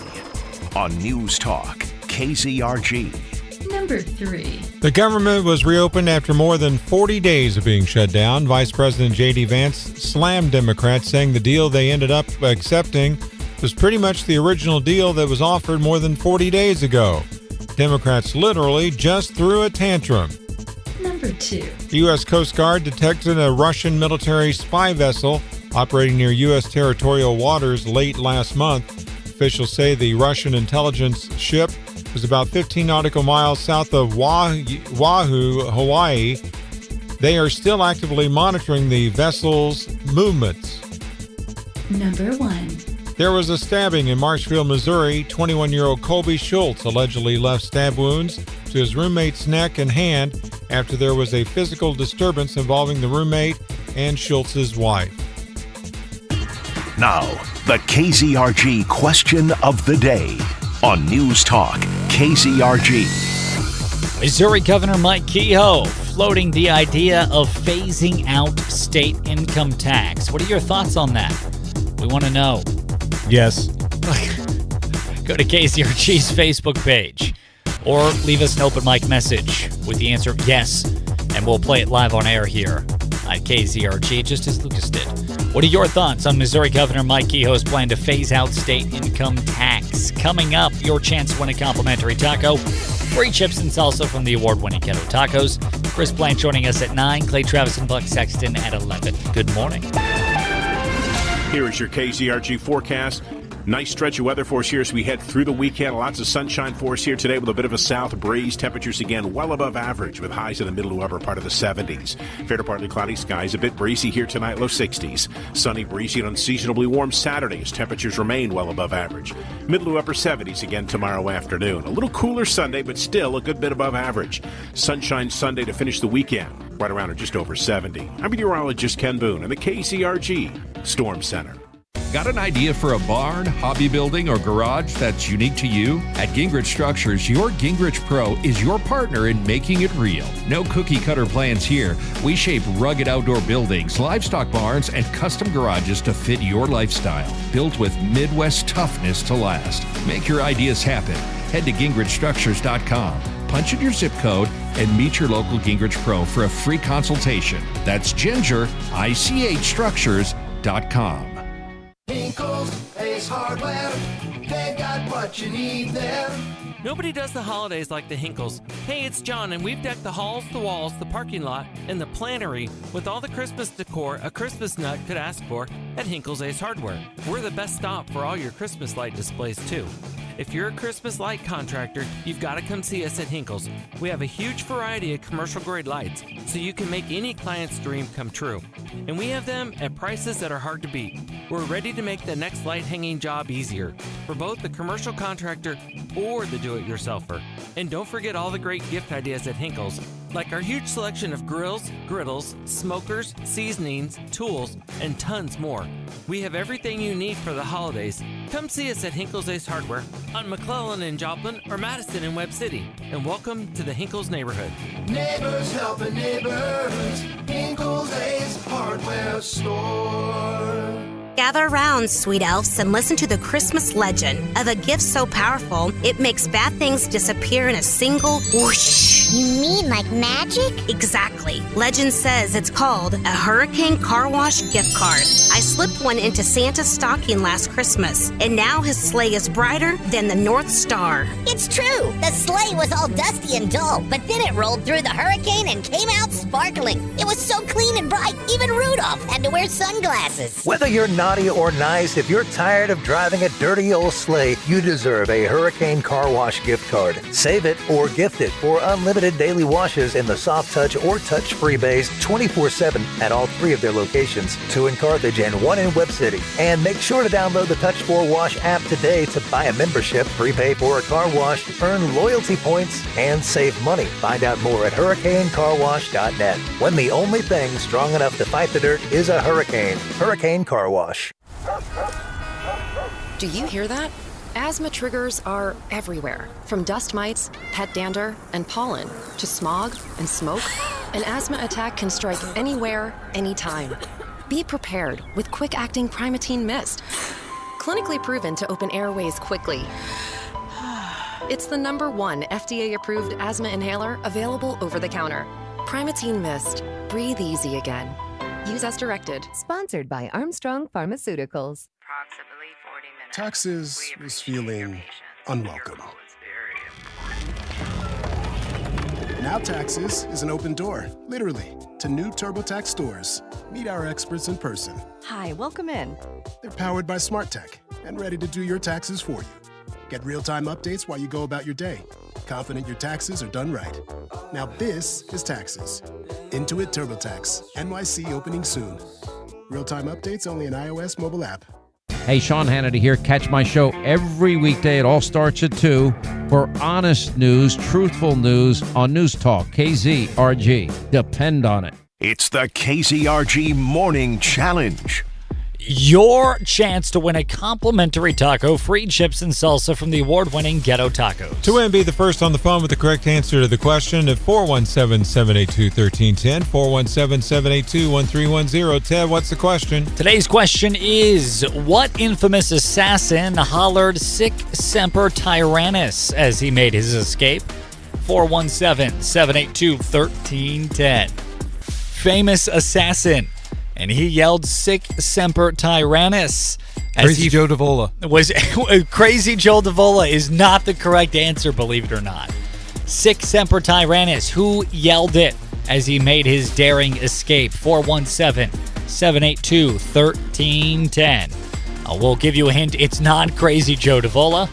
on News Talk KZRG. Number 3. The government was reopened after more than 40 days of being shut down. Vice President J.D. Vance slammed Democrats, saying the deal they ended up accepting was pretty much the original deal that was offered more than 40 days ago. Democrats literally just threw a tantrum. Number 2. The U.S. Coast Guard detected a Russian military spy vessel operating near U.S. territorial waters late last month. Officials say the Russian intelligence ship was about 15 nautical miles south of Oahu, Hawaii. They are still actively monitoring the vessel's movements. Number 1. There was a stabbing in Marshfield, Missouri. 21-year-old Colby Schultz allegedly left stab wounds to his roommate's neck and hand after there was a physical disturbance involving the roommate and Schultz's wife. Now, the KZRG question of the day on News Talk KZRG. Missouri Governor Mike Kehoe floating the idea of phasing out state income tax. What are your thoughts on that? We want to know. Yes. Go to KZRG's Facebook page or leave us an open mic message with the answer yes, and we'll play it live on air here at KZRG, just as Lucas did. What are your thoughts on Missouri Governor Mike Kehoe's plan to phase out state income tax? Coming up, your chance to win a complimentary taco, free chips and salsa from the award-winning Ghetto Tacos. Chris Blanch joining us at 9, Clay Travis and Buck Sexton at 11. Good morning. Here is your KZRG forecast. Nice stretch of weather for us here as we head through the weekend. Lots of sunshine for us here today with a bit of a south breeze. Temperatures again well above average with highs in the middle to upper part of the 70s. Fair to partly cloudy skies. A bit breezy here tonight, low 60s. Sunny, breezy, and unseasonably warm Saturday as temperatures remain well above average. Middle to upper 70s again tomorrow afternoon. A little cooler Sunday, but still a good bit above average. Sunshine Sunday to finish the weekend, right around or just over 70. I'm meteorologist Ken Boone in the KZRG Storm Center. Got an idea for a barn, hobby building, or garage that's unique to you? At Gingrich Structures, your Gingrich Pro is your partner in making it real. No cookie-cutter plans here. We shape rugged outdoor buildings, livestock barns, and custom garages to fit your lifestyle. Built with Midwest toughness to last. Make your ideas happen. Head to GingrichStructures.com. Punch in your zip code and meet your local Gingrich Pro for a free consultation. That's GingrichStructures.com. Hinkle's Ace Hardware, they got what you need there. Nobody does the holidays like the Hinkles. Hey, it's John, and we've decked the halls, the walls, the parking lot, and the plannery with all the Christmas decor a Christmas nut could ask for at Hinkle's Ace Hardware. We're the best stop for all your Christmas light displays, too. If you're a Christmas light contractor, you've got to come see us at Hinkle's. We have a huge variety of commercial-grade lights, so you can make any client's dream come true. And we have them at prices that are hard to beat. We're ready to make the next light hanging job easier for both the commercial contractor or the do-it-yourselfer. And don't forget all the great gift ideas at Hinkle's, like our huge selection of grills, griddles, smokers, seasonings, tools, and tons more. We have everything you need for the holidays. Come see us at Hinkle's Ace Hardware on McClellan in Joplin or Madison in Webb City. And welcome to the Hinkle's neighborhood. Neighbors helping neighbors, Hinkle's Ace Hardware Store. Gather round, sweet elves, and listen to the Christmas legend of a gift so powerful it makes bad things disappear in a single whoosh. You mean like magic? Exactly. Legend says it's called a Hurricane Car Wash gift card. I slipped one into Santa's stocking last Christmas, and now his sleigh is brighter than the North Star. It's true. The sleigh was all dusty and dull, but then it rolled through the hurricane and came out sparkling. It was so clean and bright, even Rudolph had to wear sunglasses. Whether you're naughty or nice, if you're tired of driving a dirty old sleigh, you deserve a Hurricane Car Wash gift card. Save it or gift it for unlimited daily washes in the soft touch or touch-free bays 24/7 at all 3 of their locations, 2 in Carthage and 1 in Webb City. And make sure to download the Touch 4 Wash app today to buy a membership, prepay for a car wash, earn loyalty points, and save money. Find out more at hurricanecarwash.net. When the only thing strong enough to fight the dirt is a hurricane. Hurricane Car Wash. Do you hear that? Asthma triggers are everywhere, from dust mites, pet dander, and pollen, to smog and smoke. An asthma attack can strike anywhere, anytime. Be prepared with quick-acting Primatene Mist. Clinically proven to open airways quickly. It's the #1 FDA-approved asthma inhaler available over the counter. Primatene Mist. Breathe easy again. Use as directed. Sponsored by Armstrong Pharmaceuticals. Taxes is feeling unwelcome. Now Taxes is an open door, literally, to new TurboTax stores. Meet our experts in person. Hi, welcome in. They're powered by Smart Tech and ready to do your taxes for you. Get real-time updates while you go about your day. Confident your taxes are done right. Now this is Taxes. Intuit TurboTax. NYC opening soon. Real-time updates only in iOS mobile app. Hey, Sean Hannity here. Catch my show every weekday. It all starts at 2 for honest news, truthful news on News Talk, KZRG. Depend on it. It's the KZRG Morning Challenge. Your chance to win a complimentary taco, free chips and salsa from the award-winning Ghetto Tacos. To win, be the first on the phone with the correct answer to the question at 417-782-1310, 417-782-1310. Ted, what's the question? Today's question is, what infamous assassin hollered "Sic Semper Tyrannis" as he made his escape? 417-782-1310. Famous assassin. And he yelled "Sic Semper Tyrannis." Crazy Joe Davola. Crazy Joe Davola is not the correct answer, believe it or not. "Sic Semper Tyrannis." Who yelled it as he made his daring escape? 417-782-1310. We'll give you a hint. It's not Crazy Joe Davola.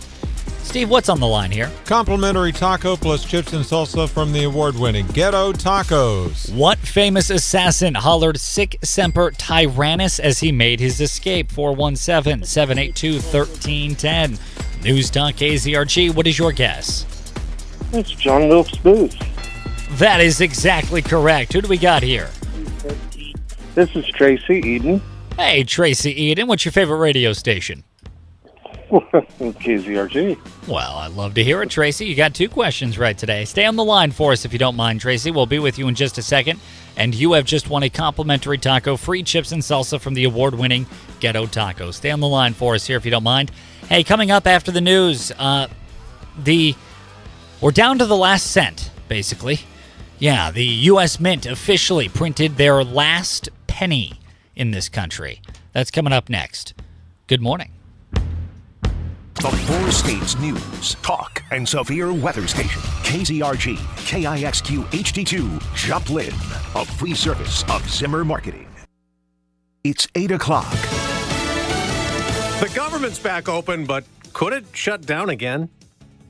Steve, what's on the line here? Complimentary taco plus chips and salsa from the award-winning Ghetto Tacos. What famous assassin hollered "Sic Semper Tyrannis" as he made his escape? 417-782-1310. News Talk KZRG, what is your guess? It's John Wilkes Booth. That is exactly correct. Who do we got here? This is Tracy Eden. Hey, Tracy Eden, what's your favorite radio station? KZRG. Well, I'd love to hear it, Tracy. You got 2 questions right today. Stay on the line for us if you don't mind, Tracy. We'll be with you in just a second. And you have just won a complimentary taco, free chips and salsa from the award-winning Ghetto Tacos. Stay on the line for us here if you don't mind. Hey, coming up after the news, we're down to the last cent, basically. Yeah, the U.S. Mint officially printed their last penny in this country. That's coming up next. Good morning. The 4 states news, talk, and severe weather station. KZRG, KIXQ HD2, Joplin, a free service of Zimmer Marketing. It's 8 o'clock. The government's back open, but could it shut down again?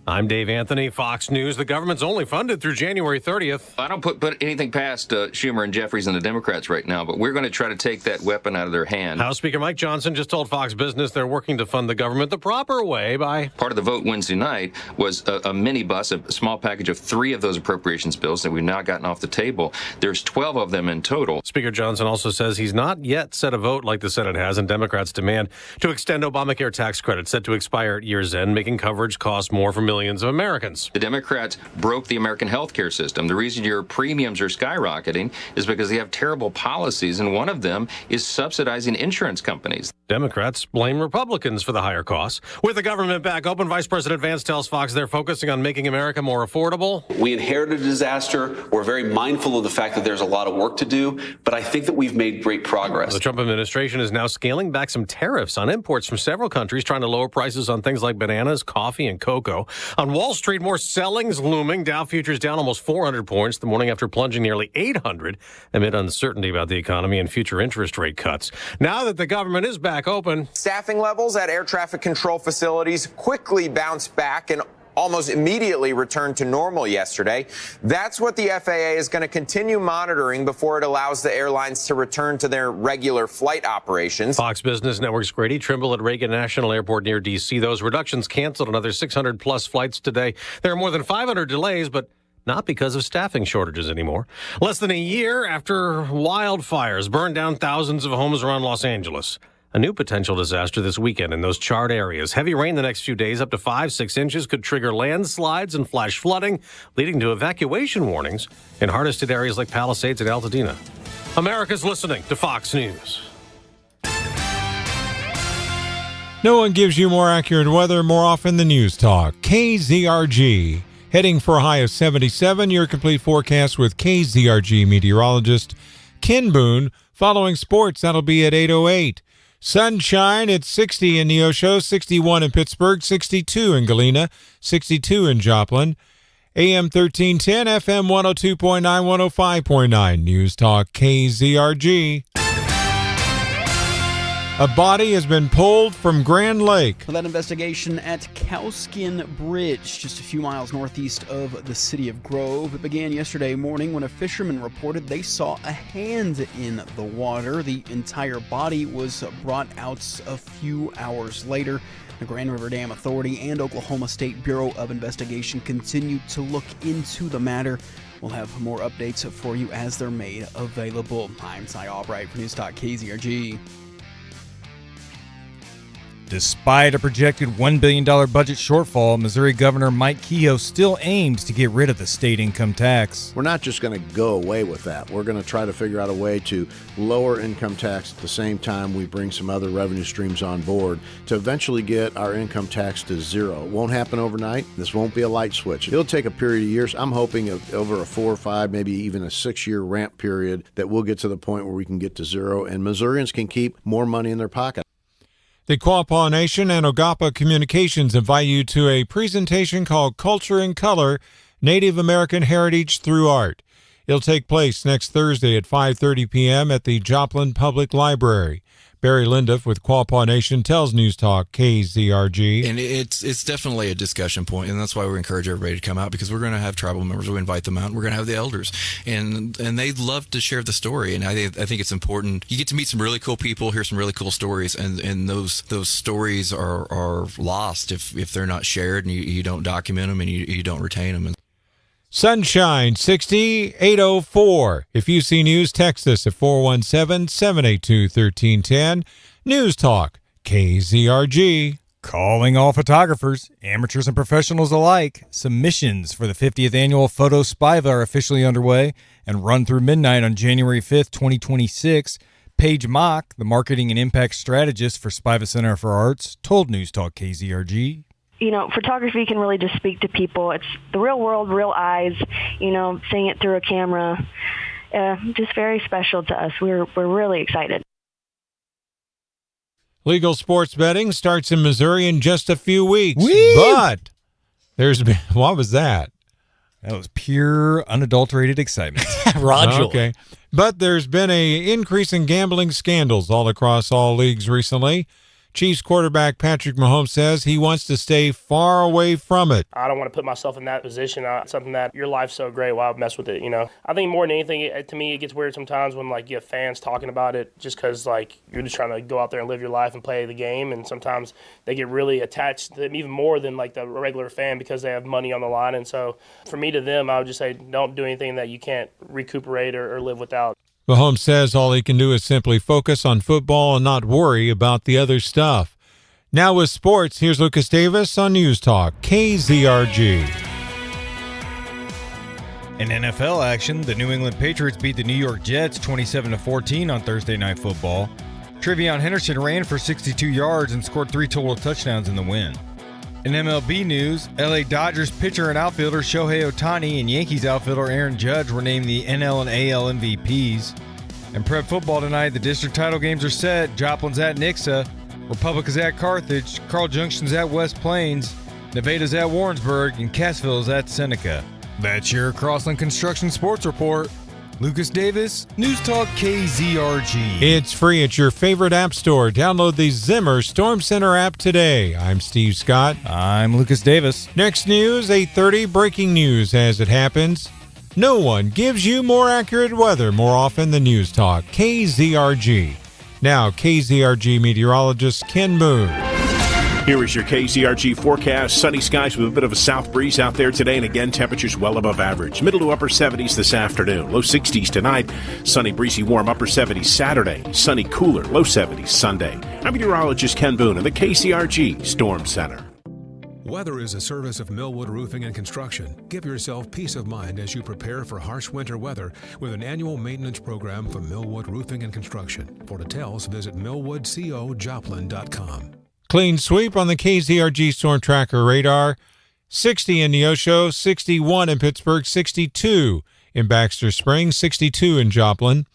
I'm Dave Anthony, Fox News. The government's only funded through January 30th. I don't put anything past Schumer and Jeffries and the Democrats right now, but we're going to try to take that weapon out of their hand. House Speaker Mike Johnson just told Fox Business they're working to fund the government the proper way by... Part of the vote Wednesday night was a minibus, a small package of 3 of those appropriations bills that we've now gotten off the table. There's 12 of them in total. Speaker Johnson also says he's not yet set a vote like the Senate has, and Democrats demand to extend Obamacare tax credits set to expire at year's end, making coverage cost more for millions of Americans. The Democrats broke the American health care system. The reason your premiums are skyrocketing is because they have terrible policies, and one of them is subsidizing insurance companies. Democrats blame Republicans for the higher costs. With the government back open, Vice President Vance tells Fox they're focusing on making America more affordable. We inherited a disaster. We're very mindful of the fact that there's a lot of work to do, but I think that we've made great progress. The Trump administration is now scaling back some tariffs on imports from several countries, trying to lower prices on things like bananas, coffee, and cocoa. On Wall Street, more selling's looming. Dow futures down almost 400 points the morning after plunging nearly 800 amid uncertainty about the economy and future interest rate cuts. Now that the government is back open, staffing levels at air traffic control facilities quickly bounced back and almost immediately returned to normal yesterday. That's what the FAA is going to continue monitoring before it allows the airlines to return to their regular flight operations. Fox Business Network's Grady Trimble at Reagan National Airport near D.C. Those reductions canceled another 600-plus flights today. There are more than 500 delays, but not because of staffing shortages anymore. Less than a year after wildfires burned down thousands of homes around Los Angeles. A new potential disaster this weekend in those charred areas. Heavy rain the next few days, up to 5-6 inches, could trigger landslides and flash flooding, leading to evacuation warnings in hardest-hit areas like Palisades and Altadena. America's listening to Fox News. No one gives you more accurate weather more often than News Talk. KZRG. Heading for a high of 77, your complete forecast with KZRG meteorologist Ken Boone. Following sports, that'll be at 8:08. Sunshine at 60 in Neosho, 61 in Pittsburgh, 62 in Galena, 62 in Joplin. AM 1310, FM 102.9, 105.9. News Talk KZRG. A body has been pulled from Grand Lake. For that investigation at Cowskin Bridge, just a few miles northeast of the city of Grove. It began yesterday morning when a fisherman reported they saw a hand in the water. The entire body was brought out a few hours later. The Grand River Dam Authority and Oklahoma State Bureau of Investigation continue to look into the matter. We'll have more updates for you as they're made available. I'm Cy Albright for News Talk KZRG. Despite a projected $1 billion budget shortfall, Missouri Governor Mike Kehoe still aims to get rid of the state income tax. We're not just going to go away with that. We're going to try to figure out a way to lower income tax at the same time we bring some other revenue streams on board to eventually get our income tax to zero. It won't happen overnight. This won't be a light switch. It'll take a period of years. I'm hoping over a 4 or 5, maybe even a 6-year ramp period that we'll get to the point where we can get to zero and Missourians can keep more money in their pocket. The Quapaw Nation and Ogapa Communications invite you to a presentation called Culture in Color, Native American Heritage Through Art. It'll take place next Thursday at 5:30 p.m. at the Joplin Public Library. Barry Linduff with Quapaw Nation tells News Talk KZRG. And it's definitely a discussion point, and that's why we encourage everybody to come out, because we're going to have tribal members. We invite them out, and we're going to have the elders, and they love to share the story. And I think it's important. You get to meet some really cool people, hear some really cool stories, and those stories are lost if they're not shared, and you don't document them, and you don't retain them. Sunshine 60 804. If you see news, text us at 417-782-1310. News Talk KZRG. Calling all photographers, amateurs and professionals alike. Submissions for the 50th annual Photo Spiva are officially underway and run through midnight on January 5th, 2026. Paige Mock, the marketing and impact strategist for Spiva Center for Arts, told News Talk KZRG. You know, photography can really just speak to people. It's the real world, real eyes, seeing it through a camera. Just very special to us. We're really excited. Legal sports betting starts in Missouri in just a few weeks. Whee! But there's been, what was that? That was pure, unadulterated excitement. Roger. Okay. But there's been an increase in gambling scandals all across all leagues recently. Chiefs quarterback Patrick Mahomes says he wants to stay far away from it. I don't want to put myself in that position. Something that your life's so great, why mess with it, I think more than anything, to me, it gets weird sometimes when, you have fans talking about it just because, you're just trying to go out there and live your life and play the game. And sometimes they get really attached to them even more than, the regular fan because they have money on the line. And so for me to them, I would just say don't do anything that you can't recuperate or live without. Mahomes says all he can do is simply focus on football and not worry about the other stuff. Now with sports, here's Lucas Davis on News Talk KZRG. In NFL action, the New England Patriots beat the New York Jets 27-14 on Thursday Night Football. Trevion Henderson ran for 62 yards and scored 3 total touchdowns in the win. In MLB news, LA Dodgers pitcher and outfielder Shohei Ohtani and Yankees outfielder Aaron Judge were named the NL and AL MVPs. In prep football tonight, the district title games are set. Joplin's at Nixa, Republica's at Carthage, Carl Junction's at West Plains, Nevada's at Warrensburg, and Cassville's at Seneca. That's your Crossland Construction Sports Report. Lucas Davis, News Talk KZRG. It's free at your favorite app store. Download the Zimmer Storm Center app today. I'm Steve Scott. I'm Lucas Davis. Next news, 8:30, breaking news as it happens. No one gives you more accurate weather more often than News Talk KZRG. Now, KZRG meteorologist Ken Boone. Here is your KZRG forecast. Sunny skies with a bit of a south breeze out there today, and again, temperatures well above average. Middle to upper 70s this afternoon. Low 60s tonight. Sunny, breezy, warm, upper 70s Saturday. Sunny, cooler, low 70s Sunday. I'm meteorologist Ken Boone in the KZRG Storm Center. Weather is a service of Millwood Roofing and Construction. Give yourself peace of mind as you prepare for harsh winter weather with an annual maintenance program from Millwood Roofing and Construction. For details, visit millwoodcojoplin.com. Clean sweep on the KZRG Storm Tracker radar. 60 in Neosho, 61 in Pittsburgh, 62 in Baxter Springs, 62 in Joplin.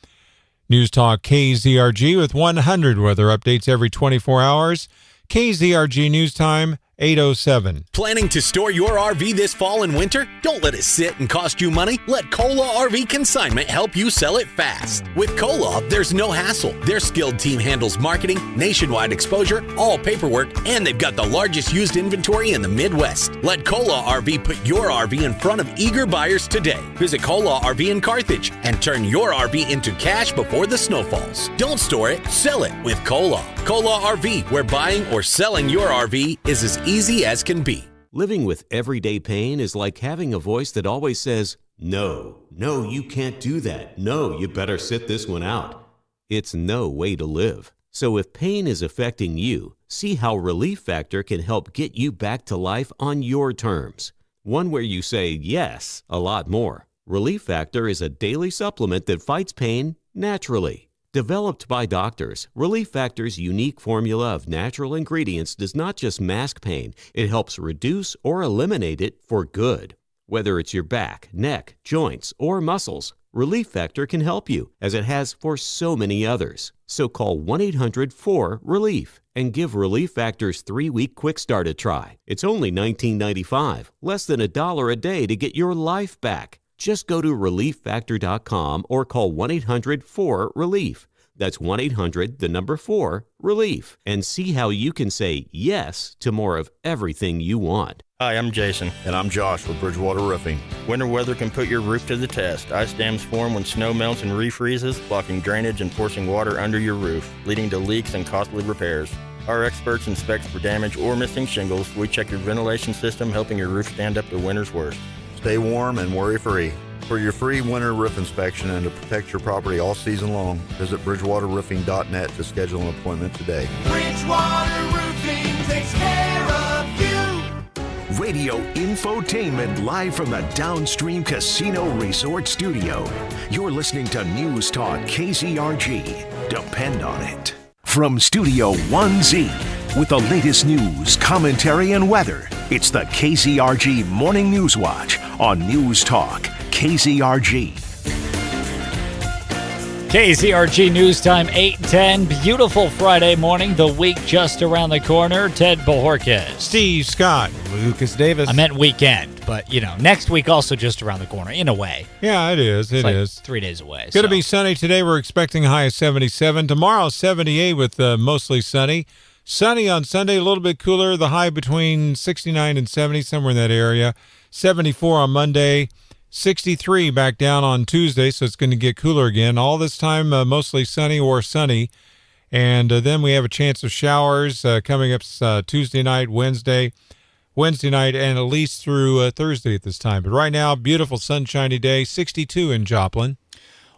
News Talk KZRG with 100 weather updates every 24 hours. KZRG News Time, 8:07. Planning to store your RV this fall and winter? Don't let it sit and cost you money. Let Cola RV Consignment help you sell it fast. With Cola, there's no hassle. Their skilled team handles marketing, nationwide exposure, all paperwork, and they've got the largest used inventory in the Midwest. Let Cola RV put your RV in front of eager buyers today. Visit Cola RV in Carthage and turn your RV into cash before the snow falls. Don't store it, sell it with Cola. Cola RV, where buying or selling your RV is as easy as can be. Living with everyday pain is like having a voice that always says, no, you can't do that. No, you better sit this one out. It's no way to live. So if pain is affecting you, see how Relief Factor can help get you back to life on your terms. One where you say yes a lot more. Relief Factor is a daily supplement that fights pain naturally. Developed by doctors, Relief Factor's unique formula of natural ingredients does not just mask pain, it helps reduce or eliminate it for good. Whether it's your back, neck, joints, or muscles, Relief Factor can help you, as it has for so many others. So call 1-800-4RELIEF and give Relief Factor's 3-week quick start a try. It's only $19.95, less than $1 a day to get your life back. Just go to ReliefFactor.com or call 1-800-4RELIEF. That's 1-800-4-RELIEF. And see how you can say yes to more of everything you want. Hi, I'm Jason. And I'm Josh with Bridgewater Roofing. Winter weather can put your roof to the test. Ice dams form when snow melts and refreezes, blocking drainage and forcing water under your roof, leading to leaks and costly repairs. Our experts inspect for damage or missing shingles. We check your ventilation system, helping your roof stand up to winter's worst. Stay warm and worry-free. For your free winter roof inspection and to protect your property all season long, visit BridgewaterRoofing.net to schedule an appointment today. Bridgewater Roofing takes care of you. Radio infotainment live from the Downstream Casino Resort Studio. You're listening to News Talk KZRG. Depend on it. From Studio 1Z, with the latest news, commentary, and weather, it's the KZRG Morning News Watch on News Talk KZRG. KZRG News Time 8:10. Beautiful Friday morning. The week just around the corner. Ted Bojorquez. Steve Scott. Lucas Davis. I meant weekend, but, next week also just around the corner, in a way. Yeah, it is. It is. 3 days away. It's going to be sunny today. We're expecting a high of 77. Tomorrow, 78 with mostly sunny. Sunny on Sunday, a little bit cooler. The high between 69 and 70, somewhere in that area. 74 on Monday. 63 back down on Tuesday, so it's going to get cooler again. All this time, mostly sunny or sunny. And then we have a chance of showers coming up Tuesday night, Wednesday night, and at least through Thursday at this time. But right now, beautiful sunshiny day, 62 in Joplin.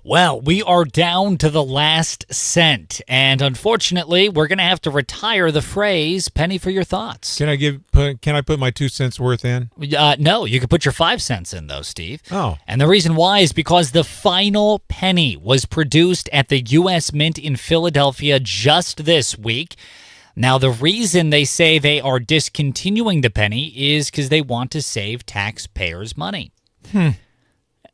Well, we are down to the last cent, and unfortunately, we're going to have to retire the phrase "penny for your thoughts." Can I put my 2 cents worth in? No, you can put your 5 cents in, though, Steve. Oh. And the reason why is because the final penny was produced at the U.S. Mint in Philadelphia just this week. Now, the reason they say they are discontinuing the penny is because they want to save taxpayers money.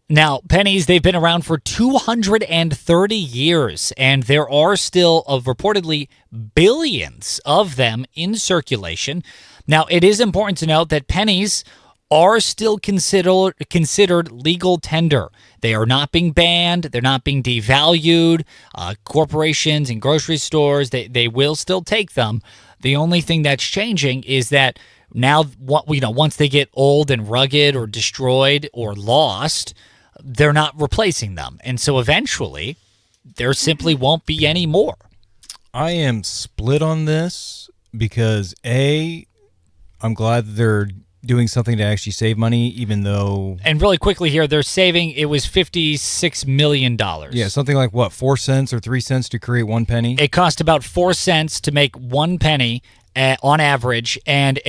Now, pennies, they've been around for 230 years, and there are still reportedly billions of them in circulation. Now, it is important to note that pennies are still considered legal tender. They are not being banned. They're not being devalued. Corporations and grocery stores, they will still take them. The only thing that's changing is that now, once they get old and rugged or destroyed or lost, they're not replacing them. And so eventually, there simply won't be any more. I am split on this because, I'm glad that they're doing something to actually save money, even though... And really quickly here, they're saving, it was $56 million. Yeah, something like, 4 cents or 3 cents to create 1 penny? It cost about 4 cents to make 1 penny on average, and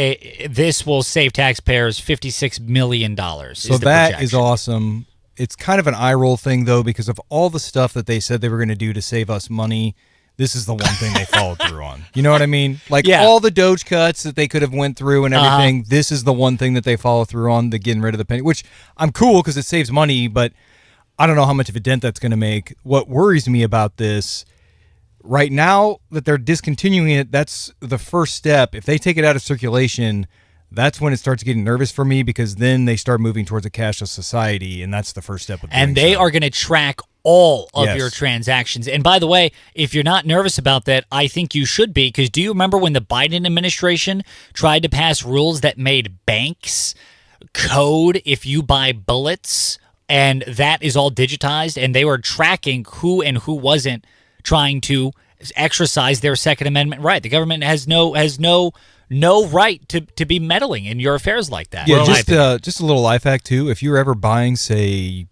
this will save taxpayers $56 million. So that is awesome. It's kind of an eye roll thing, though, because of all the stuff that they said they were going to do to save us money. This is the one thing they followed through on. You know what I mean? All the Doge cuts that they could have went through and everything, this is the one thing that they follow through on, the getting rid of the penny, which I'm cool because it saves money, but I don't know how much of a dent that's going to make. What worries me about this, right now that they're discontinuing it, that's the first step. If they take it out of circulation, that's when it starts getting nervous for me, because then they start moving towards a cashless society, and that's the first step of doing And they so. are going to track all of Yes. your transactions. And by the way, if you're not nervous about that, I think you should be, because do you remember when the Biden administration tried to pass rules that made banks code if you buy bullets, and that is all digitized, and they were tracking who and who wasn't trying to exercise their Second Amendment right. The government has no right to be meddling in your affairs like that. Yeah, just a little life hack too. If you're ever buying, say,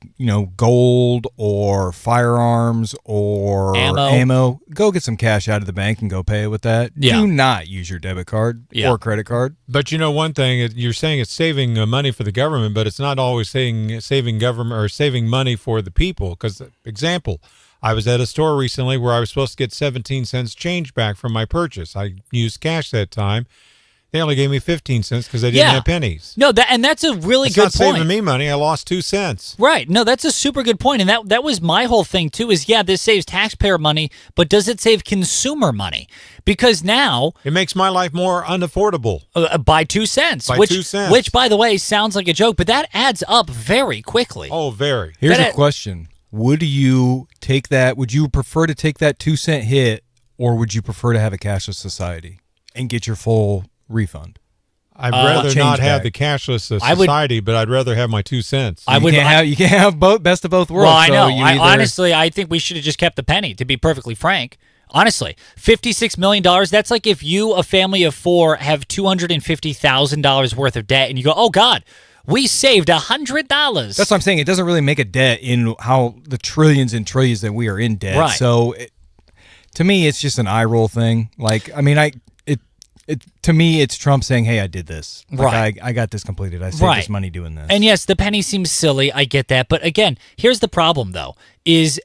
gold or firearms or ammo, go get some cash out of the bank and go pay it with that. Yeah. Do not use your debit card or credit card. But one thing, you're saying it's saving money for the government, but it's not always saving government or saving money for the people. Because, example, I was at a store recently where I was supposed to get 17 cents change back from my purchase. I used cash that time. They only gave me 15 cents because they didn't have pennies. No, and that's a really It's good not point. saving me money. I lost 2 cents. Right. No, that's a super good point. And that was my whole thing, too, is, this saves taxpayer money, but does it save consumer money? Because now... It makes my life more unaffordable. By 2 cents. By 2 cents. Which, by the way, sounds like a joke, but that adds up very quickly. Oh, very. Here's a question. would you take that? Would you prefer to take that 2-cent hit, or would you prefer to have a cashless society and get your full refund? I'd rather not have back. the cashless society, but I'd rather have my 2 cents. You can't have both, best of both worlds. Well, I so know. you I think we should have just kept the penny, to be perfectly frank. Honestly, $56 million, that's like if you, a family of 4, have $250,000 worth of debt and you go, oh, God, we saved $100. That's what I'm saying. It doesn't really make a dent in how the trillions and trillions that we are in debt. Right. So to me, it's just an eye roll thing. Like, I mean, to me, it's Trump saying, hey, I did this. Like, Right. I got this completed. I saved this money doing this. And yes, the penny seems silly. I get that. But again, here's the problem, though, is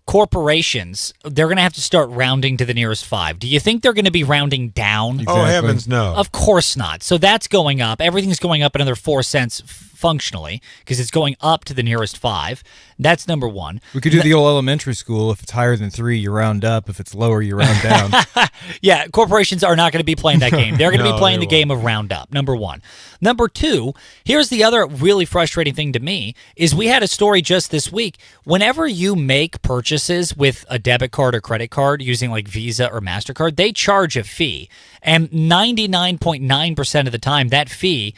corporations, they're going to have to start rounding to the nearest 5. Do you think they're going to be rounding down? Exactly. Oh, heavens, no. Of course not. So that's going up. Everything's going up another 4 cents functionally because it's going up to the nearest 5. That's number one. We could do the old elementary school. If it's higher than 3, you round up. If it's lower, you round down. Yeah, corporations are not going to be playing that game. They're going to be playing the game of round up, number one. Number two, here's the other really frustrating thing to me, is we had a story just this week. Whenever you make purchases with a debit card or credit card using like Visa or MasterCard, they charge a fee. And 99.9% of the time, that fee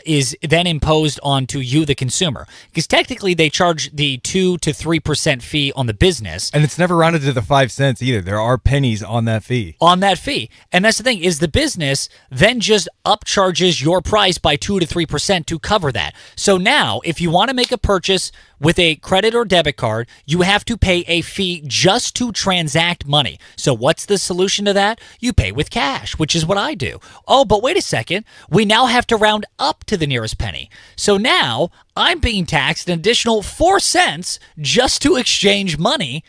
is then imposed onto you, the consumer. Because technically, they charge the 2 to 3% fee on the business. And it's never rounded to the 5 cents either. There are pennies on that fee. And that's the thing, is the business then just upcharges your price by 2 to 3% to cover that. So now, if you want to make a purchase with a credit or debit card, you have to pay a fee just to transact money. So what's the solution to that? You pay with cash, which is what I do. Oh, but wait a second. We now have to round up to the nearest penny. So now I'm being taxed an additional 4 cents just to exchange money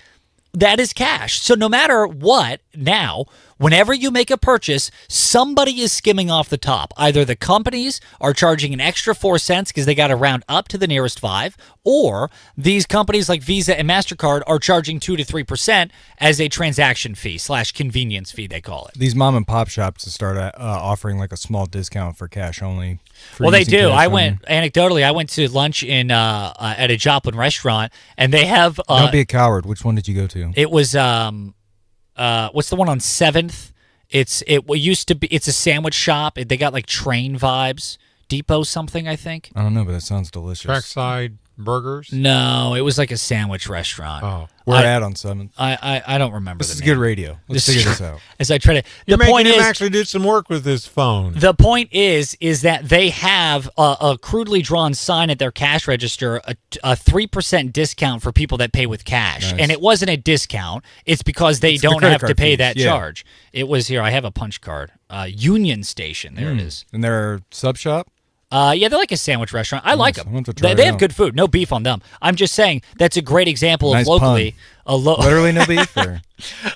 that is cash. So no matter what, now, whenever you make a purchase, somebody is skimming off the top. Either the companies are charging an extra 4 cents because they got to round up to the nearest 5, or these companies like Visa and MasterCard are charging 2 to 3% as a transaction fee / convenience fee, they call it. These mom and pop shops to start offering like a small discount for cash only. Well, they do. Anecdotally, I went to lunch in at a Joplin restaurant, and they have... Don't be a coward. Which one did you go to? It was... what's the one on 7th? It's a sandwich shop. They got like train vibes. Depot something, I think. I don't know, but it sounds delicious. Trackside Burgers? No, it was like a sandwich restaurant. Oh, where at on 7th? I don't remember. This is good radio. Let's figure this out. As I try to, You're making him actually do some work with his phone. The point is that they have a crudely drawn sign at their cash register, a 3% discount for people that pay with cash. Nice. And it wasn't a discount. It's because they don't have to pay that charge. It was here. I have a punch card. Union Station. There it is. And they're sub shop? Yeah, they're like a sandwich restaurant. I like them. They have out. good food. No beef on them. I'm just saying that's a great example Nice of locally. Literally no beef? Or?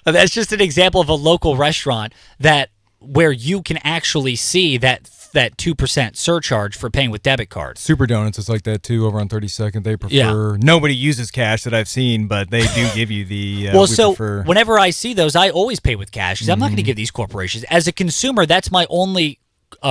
That's just an example of a local restaurant where you can actually see that 2% surcharge for paying with debit cards. Super Donuts is like that too over on 32nd. They prefer nobody uses cash that I've seen, but they do give you the whenever I see those, I always pay with cash because I'm not going to give these corporations. As a consumer, that's my only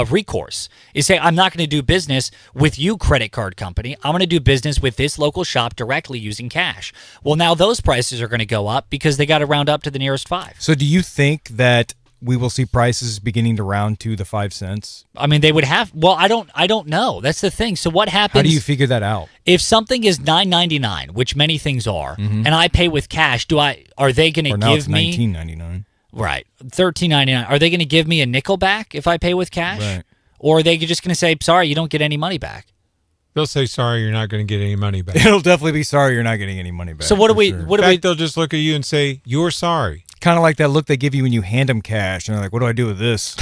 recourse, is say I'm not going to do business with you, credit card company. I'm going to do business with this local shop directly using cash. Well, now those prices are going to go up because they got to round up to the nearest 5. So do you think that we will see prices beginning to round to the 5 cents? I mean, they would have. Well, I don't know. That's the thing. So what happens? How do you figure that out? If something is $9.99, which many things are, and I pay with cash, are they going to give me $19.99? Right, $13.99. Are they going to give me a nickel back if I pay with cash? Right. Or are they just going to say, sorry, you don't get any money back? They'll say, sorry, you're not going to get any money back. It'll definitely be sorry you're not getting any money back. So what do we? Sure. What do we? They'll just look at you and say, you're sorry. Kind of like that look they give you when you hand them cash, and they're like, what do I do with this?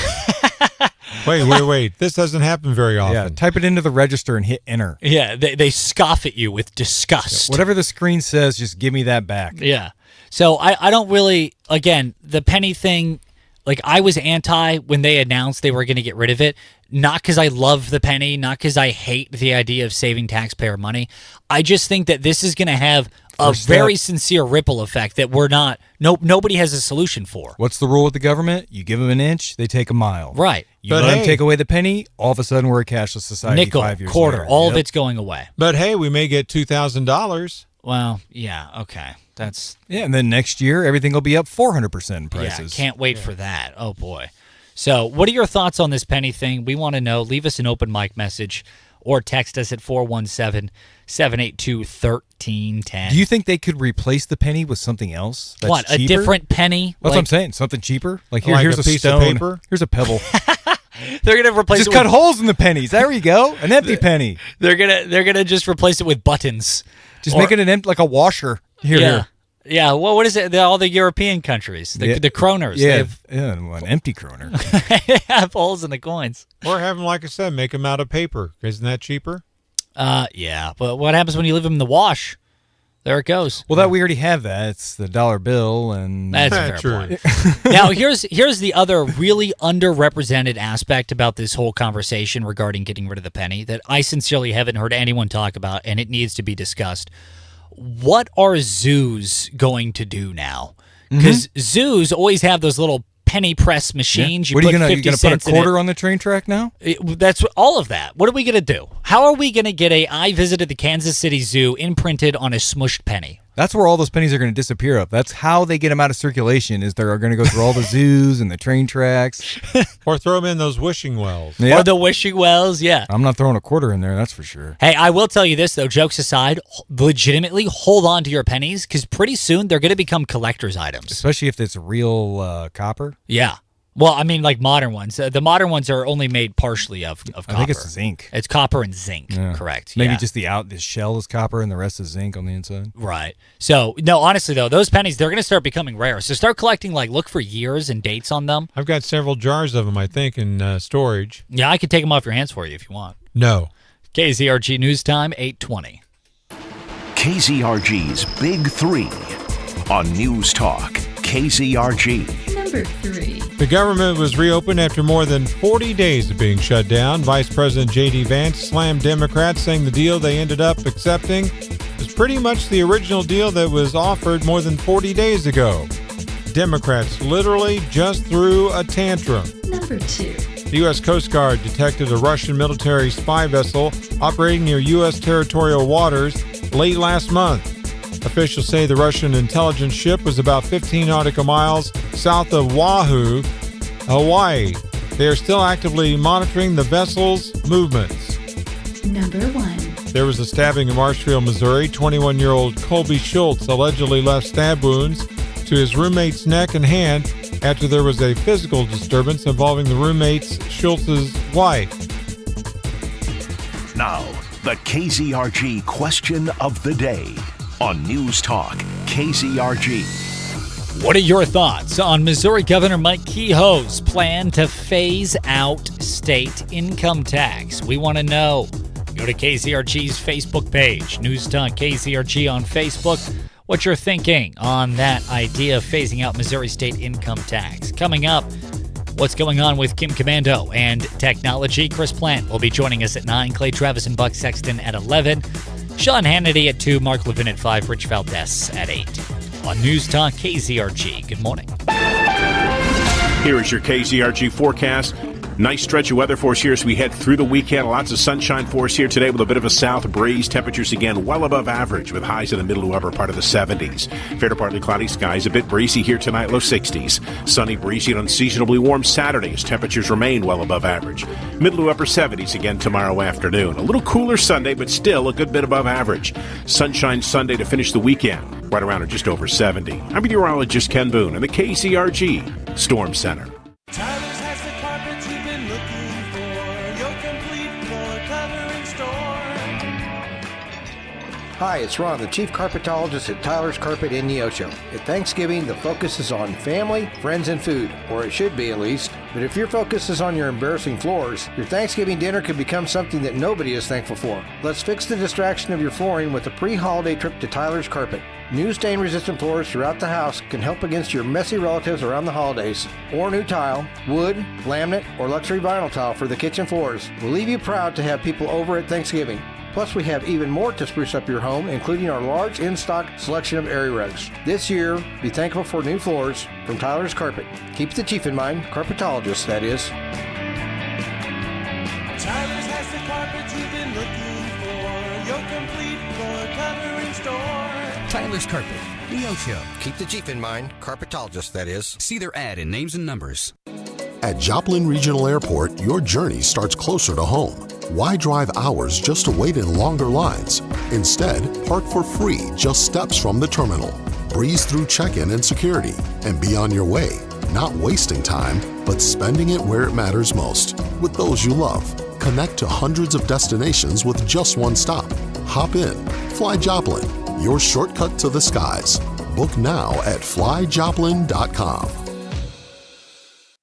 Wait. This doesn't happen very often. Yeah, type it into the register and hit enter. Yeah, they scoff at you with disgust. Yeah, whatever the screen says, just give me that back. Yeah. So I don't really, again, the penny thing, like I was anti when they announced they were going to get rid of it, not because I love the penny, not because I hate the idea of saving taxpayer money. I just think that this is going to have a very sincere ripple effect that nobody has a solution for. What's the rule with the government? You give them an inch, they take a mile. Right. You let them take away the penny, all of a sudden we're a cashless society Nickel, 5 years quarter, later. all of it's going away. But hey, we may get $2,000 Well, yeah, okay. That's and then next year everything will be up 400% in prices. Yeah, can't wait for that. Oh boy. So, what are your thoughts on this penny thing? We want to know. Leave us an open mic message or text us at 417-782-1310. Do you think they could replace the penny with something else? That's What, cheaper? a different penny? That's what I'm saying. Something cheaper? Like, Like here's a a piece of stone. paper? Here's a pebble. They're gonna replace Just it cut with, holes in the pennies. There we go. An empty penny. They're gonna just replace it with buttons. Just make it an empty, like a washer. Here. Yeah. Well, what is it? All the European countries, the kroners. Yeah, an empty kroner. They have holes in the coins. Or have them, like I said, make them out of paper. Isn't that cheaper? Yeah. But what happens when you leave them in the wash? There it goes. Well, we already have that. It's the dollar bill, and That's a fair point. Now, here's the other really underrepresented aspect about this whole conversation regarding getting rid of the penny that I sincerely haven't heard anyone talk about, and it needs to be discussed. What are zoos going to do now? Because zoos always have those little penny press machines. Yeah. What are you gonna put a in quarter on the train track now? That's all of that. What are we gonna do? How are we gonna get I visited the Kansas City Zoo imprinted on a smushed penny? That's where all those pennies are going to disappear up. That's how they get them out of circulation. Is they're going to go through all the zoos and the train tracks, or throw them in those wishing wells. Or the wishing wells. Yeah, I'm not throwing a quarter in there. That's for sure. Hey, I will tell you this though. Jokes aside, legitimately hold on to your pennies because pretty soon they're going to become collector's items. Especially if it's real copper. Yeah. Well, I mean, like modern ones. The modern ones are only made partially of copper. I think it's zinc. It's copper and zinc, correct. Maybe yeah. just the shell is copper and the rest is zinc on the inside. Right. So, no, honestly, though, those pennies, they're going to start becoming rare. So start collecting, look for years and dates on them. I've got several jars of them, I think, in storage. Yeah, I could take them off your hands for you if you want. No. KZRG News Time, 8:20. KZRG's Big Three on News Talk, KZRG. Number 3. The government was reopened after more than 40 days of being shut down. Vice President J.D. Vance slammed Democrats, saying the deal they ended up accepting was pretty much the original deal that was offered more than 40 days ago. Democrats literally just threw a tantrum. Number 2. The U.S. Coast Guard detected a Russian military spy vessel operating near U.S. territorial waters late last month. Officials say the Russian intelligence ship was about 15 nautical miles south of Oahu, Hawaii. They are still actively monitoring the vessel's movements. Number 1. There was a stabbing in Marshfield, Missouri. 21-year-old Colby Schultz allegedly left stab wounds to his roommate's neck and hand after there was a physical disturbance involving the roommate's Schultz's wife. Now, the KZRG question of the day on News Talk, KZRG. What are your thoughts on Missouri Governor Mike Kehoe's plan to phase out state income tax? We want to know. Go to KZRG's Facebook page, News Talk KZRG on Facebook. What you're thinking on that idea of phasing out Missouri state income tax. Coming up, what's going on with Kim Commando and technology? Chris Plant will be joining us at 9. Clay Travis and Buck Sexton at 11. Sean Hannity at 2. Mark Levin at 5. Rich Valdez at 8. On News Talk KZRG. Good morning. Here is your KZRG forecast. Nice stretch of weather for us here as we head through the weekend. Lots of sunshine for us here today with a bit of a south breeze. Temperatures again well above average with highs in the middle to upper part of the 70s. Fair to partly cloudy skies. A bit breezy here tonight, low 60s. Sunny, breezy, and unseasonably warm Saturday as temperatures remain well above average. Middle to upper 70s again tomorrow afternoon. A little cooler Sunday, but still a good bit above average. Sunshine Sunday to finish the weekend, right around or just over 70. I'm meteorologist Ken Boone in the KZRG Storm Center. Tyler's has the carpets you've been looking for. Your complete floor covering store. Hi, it's Ron, the Chief Carpetologist at Tyler's Carpet in Neosho. At Thanksgiving, the focus is on family, friends, and food, or it should be at least. But if your focus is on your embarrassing floors, your Thanksgiving dinner could become something that nobody is thankful for. Let's fix the distraction of your flooring with a pre-holiday trip to Tyler's Carpet. New stain-resistant floors throughout the house can help against your messy relatives around the holidays. Or new tile, wood, laminate, or luxury vinyl tile for the kitchen floors will leave you proud to have people over at Thanksgiving. Plus, we have even more to spruce up your home, including our large in-stock selection of area rugs. This year, be thankful for new floors from Tyler's Carpet. Keep the chief in mind, carpetologist, that is. Tyler's has the carpets you've been looking for. Your complete floor covering store. Tyler's Carpet, Neosho. Keep the Jeep in mind, carpetologist, that is. See their ad in Names and Numbers. At Joplin Regional Airport, your journey starts closer to home. Why drive hours just to wait in longer lines? Instead, park for free just steps from the terminal. Breeze through check-in and security, and be on your way. Not wasting time, but spending it where it matters most, with those you love. Connect to hundreds of destinations with just one stop. Hop in. Fly Joplin, your shortcut to the skies. Book now at flyjoplin.com.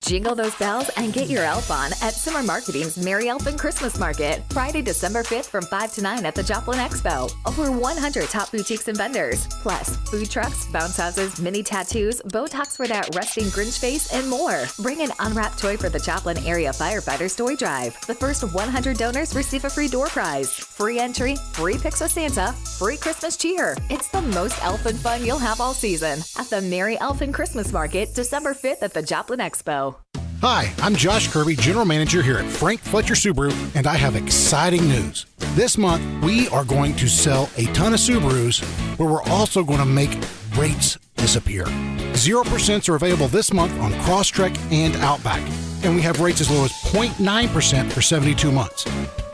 Jingle those bells and get your elf on at Summer Marketing's Merry Elfin Christmas Market, Friday, December 5th from 5 to 9 at the Joplin Expo. Over 100 top boutiques and vendors, plus food trucks, bounce houses, mini tattoos, Botox for that resting Grinch face, and more. Bring an unwrapped toy for the Joplin Area Firefighters Toy Drive. The first 100 donors receive a free door prize, free entry, free pics with Santa, free Christmas cheer. It's the most elfin fun you'll have all season at the Merry Elfin Christmas Market, December 5th at the Joplin Expo. Hi, I'm Josh Kirby, General Manager here at Frank Fletcher Subaru, and I have exciting news. This month, we are going to sell a ton of Subarus, where we're also going to make rates disappear. 0% are available this month on Crosstrek and Outback, and we have rates as low as 0.9% for 72 months.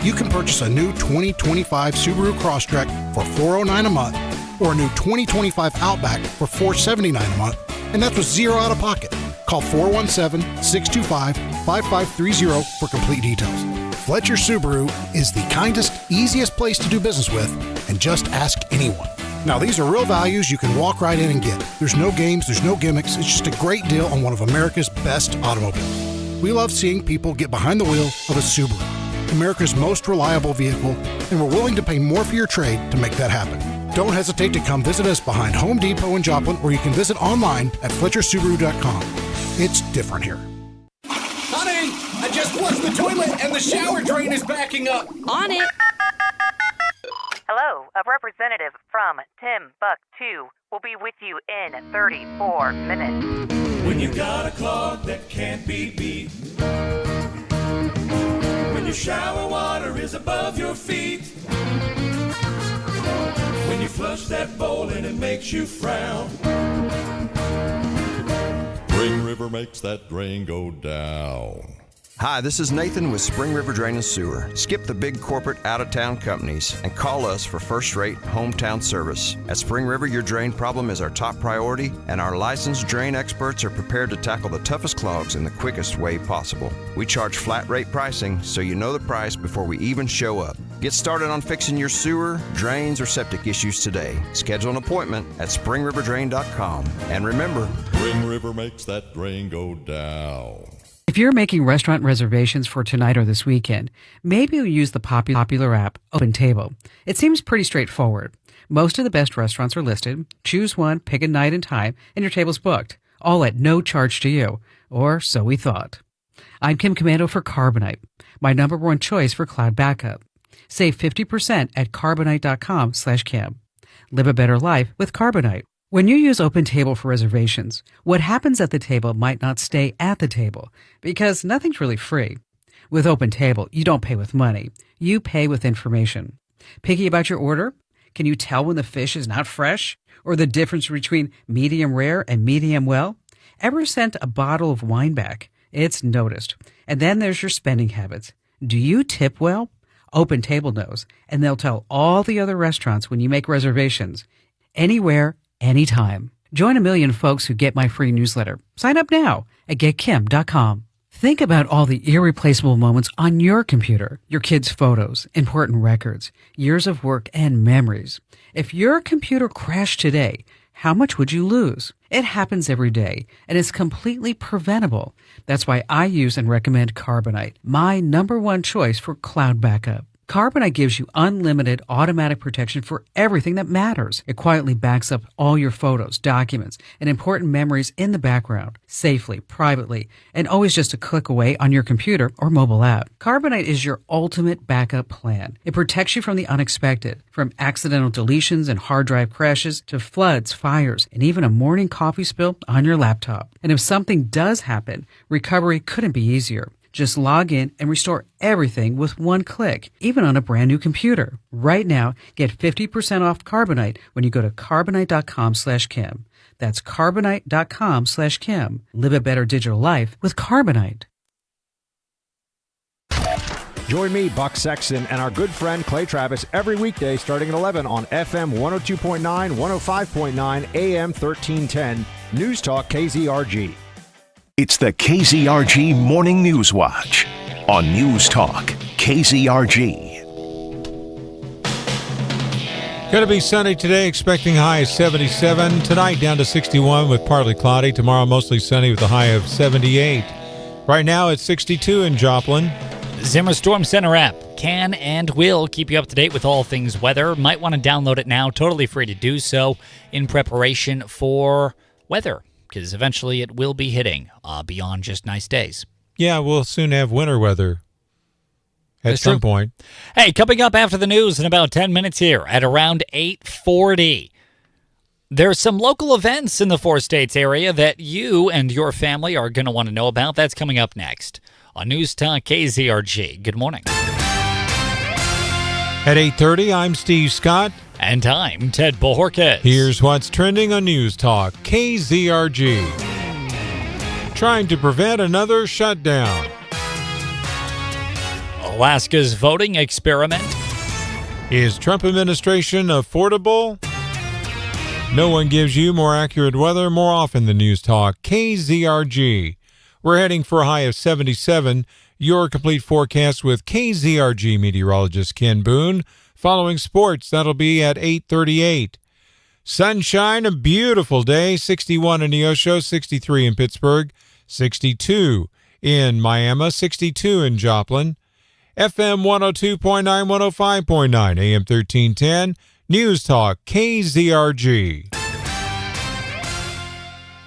You can purchase a new 2025 Subaru Crosstrek for $409 a month, or a new 2025 Outback for $479 a month, and that's with zero out of pocket. Call 417-625-5530 for complete details. Fletcher Subaru is the kindest, easiest place to do business with, and just ask anyone. Now, these are real values you can walk right in and get. There's no games, there's no gimmicks. It's just a great deal on one of America's best automobiles. We love seeing people get behind the wheel of a Subaru, America's most reliable vehicle, and we're willing to pay more for your trade to make that happen. Don't hesitate to come visit us behind Home Depot in Joplin, or you can visit online at FletcherSubaru.com. It's different here. Honey, I just flushed the toilet and the shower drain is backing up. On it. Hello, a representative from Timbuktu will be with you in 34 minutes. When you got a clog that can't be beat, when your shower water is above your feet, when you flush that bowl and it makes you frown, Spring River makes that drain go down. Hi, this is Nathan with Spring River Drain and Sewer. Skip the big corporate out-of-town companies and call us for first-rate hometown service. At Spring River, your drain problem is our top priority, and our licensed drain experts are prepared to tackle the toughest clogs in the quickest way possible. We charge flat-rate pricing, so you know the price before we even show up. Get started on fixing your sewer, drains, or septic issues today. Schedule an appointment at springriverdrain.com. And remember, Spring River makes that drain go down. If you're making restaurant reservations for tonight or this weekend, maybe you'll use the popular app OpenTable. It seems pretty straightforward. Most of the best restaurants are listed. Choose one, pick a night and time, and your table's booked, all at no charge to you, or so we thought. I'm Kim Commando for Carbonite, my #1 choice for cloud backup. Save 50% at carbonite.com/Kim. Live a better life with Carbonite. When you use OpenTable for reservations, what happens at the table might not stay at the table because nothing's really free. With OpenTable, you don't pay with money. You pay with information. Picky about your order? Can you tell when the fish is not fresh? Or the difference between medium rare and medium well? Ever sent a bottle of wine back? It's noticed. And then there's your spending habits. Do you tip well? OpenTable knows, and they'll tell all the other restaurants when you make reservations. Anywhere, anytime. Join a million folks who get my free newsletter. Sign up now at getkim.com. Think about all the irreplaceable moments on your computer, your kids' photos, important records, years of work, and memories. If your computer crashed today, how much would you lose? It happens every day, and it's completely preventable. That's why I use and recommend Carbonite, my #1 choice for cloud backup. Carbonite gives you unlimited automatic protection for everything that matters. It quietly backs up all your photos, documents, and important memories in the background, safely, privately, and always just a click away on your computer or mobile app. Carbonite is your ultimate backup plan. It protects you from the unexpected, from accidental deletions and hard drive crashes to floods, fires, and even a morning coffee spill on your laptop. And if something does happen, recovery couldn't be easier. Just log in and restore everything with one click, even on a brand new computer. Right now, get 50% off Carbonite when you go to Carbonite.com/Kim. That's Carbonite.com/Kim. Live a better digital life with Carbonite. Join me, Buck Sexton, and our good friend Clay Travis every weekday starting at 11 on FM 102.9, 105.9, AM 1310, News Talk KZRG. It's the KZRG Morning News Watch on News Talk KZRG. Going to be sunny today, expecting a high of 77. Tonight down to 61 with partly cloudy. Tomorrow mostly sunny with a high of 78. Right now it's 62 in Joplin. Zimmer Storm Center app can and will keep you up to date with all things weather. Might want to download it now. Totally free to do so in preparation for weather, because eventually it will be hitting beyond just nice days. Yeah, we'll soon have winter weather at some point. Hey, coming up after the news in about 10 minutes here at around 8:40. There's some local events in the four states area that you and your family are going to want to know about. That's coming up next on News Talk KZRG. Good morning. At 8:30, I'm Steve Scott. And I'm Ted Bohorquez. Here's what's trending on News Talk KZRG. Trying to prevent another shutdown. Alaska's voting experiment. Is Trump administration affordable? No one gives you more accurate weather more often than News Talk KZRG. We're heading for a high of 77. Your complete forecast with KZRG meteorologist Ken Boone. Following sports, that'll be at 8:38. Sunshine, a beautiful day. 61 in Neosho, 63 in Pittsburgh, 62 in Miami, 62 in Joplin. FM 102.9, 105.9, AM 1310, News Talk, KZRG.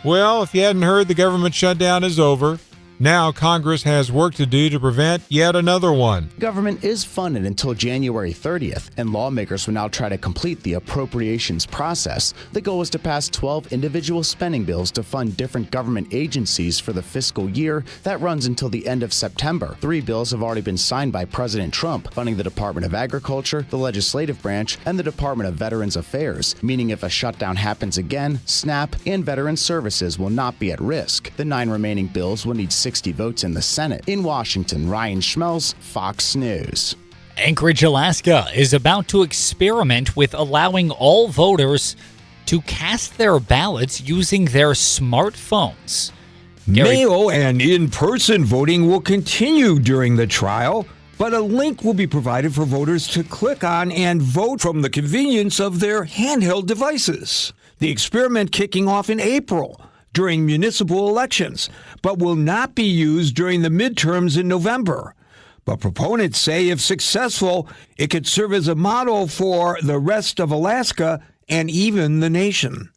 Well, if you hadn't heard, the government shutdown is over. Now Congress has work to do to prevent yet another one. Government is funded until January 30th, and lawmakers will now try to complete the appropriations process. The goal is to pass 12 individual spending bills to fund different government agencies for the fiscal year that runs until the end of September. 3 bills have already been signed by President Trump, funding the Department of Agriculture, the Legislative Branch, and the Department of Veterans Affairs, meaning if a shutdown happens again, SNAP and Veterans Services will not be at risk. The 9 remaining bills will need 60 votes in the Senate. In Washington, Ryan Schmelz, Fox News. Anchorage, Alaska is about to experiment with allowing all voters to cast their ballots using their smartphones. Mail and in-person voting will continue during the trial, but a link will be provided for voters to click on and vote from the convenience of their handheld devices. The experiment kicking off in April during municipal elections, but will not be used during the midterms in November. But proponents say if successful, it could serve as a model for the rest of Alaska and even the nation.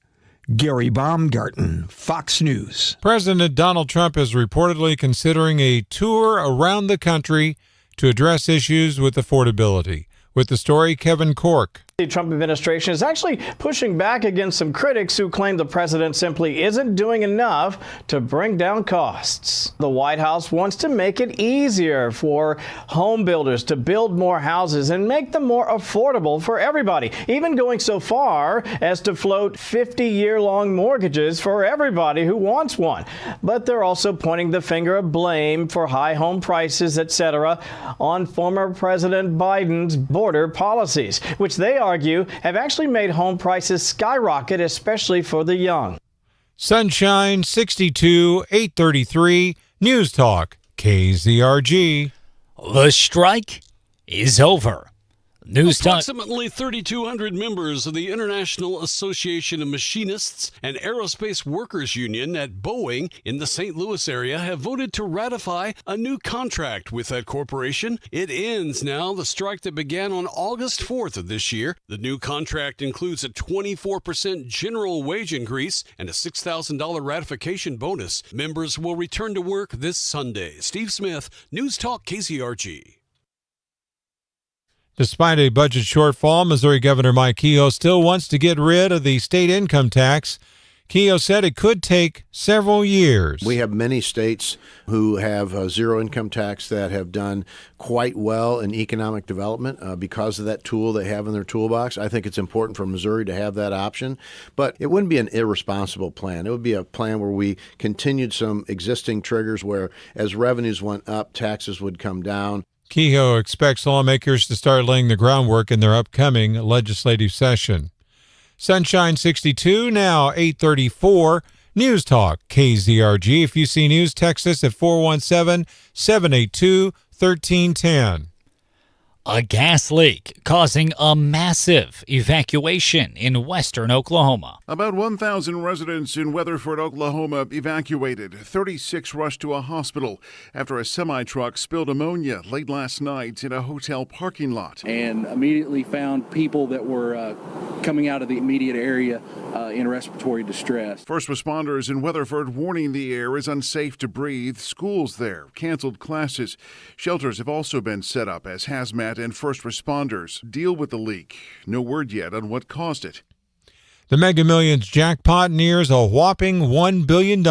Gary Baumgarten, Fox News. President Donald Trump is reportedly considering a tour around the country to address issues with affordability. With the story, Kevin Cork. The Trump administration is actually pushing back against some critics who claim the president simply isn't doing enough to bring down costs. The White House wants to make it easier for home builders to build more houses and make them more affordable for everybody, even going so far as to float 50-year-long mortgages for everybody who wants one. But they're also pointing the finger of blame for high home prices, etc., on former President Biden's border policies, which they argue have actually made home prices skyrocket, especially for the young. Sunshine, 62, 8:33, News Talk, KZRG. The strike is over. News Talk. Approximately 3,200 members of the International Association of Machinists and Aerospace Workers Union at Boeing in the St. Louis area have voted to ratify a new contract with that corporation. It ends now the strike that began on August 4th of this year. The new contract includes a 24% general wage increase and a $6,000 ratification bonus. Members will return to work this Sunday. Steve Smith, News Talk KZRG. Despite a budget shortfall, Missouri Governor Mike Kehoe still wants to get rid of the state income tax. Keogh said it could take several years. We have many states who have zero income tax that have done quite well in economic development because of that tool they have in their toolbox. I think it's important for Missouri to have that option, but it wouldn't be an irresponsible plan. It would be a plan where we continued some existing triggers where as revenues went up, taxes would come down. Keogh expects lawmakers to start laying the groundwork in their upcoming legislative session. Sunshine 62, now 8:34. News Talk, KZRG. If you see news, text us at 417-782-1310. A gas leak causing a massive evacuation in western Oklahoma. About 1,000 residents in Weatherford, Oklahoma evacuated. 36 rushed to a hospital after a semi-truck spilled ammonia late last night in a hotel parking lot. And immediately found people that were coming out of the immediate area in respiratory distress. First responders in Weatherford warning the air is unsafe to breathe. Schools there canceled classes. Shelters have also been set up as hazmat and first responders deal with the leak. No word yet on what caused it. The Mega Millions jackpot nears a whopping $1 billion,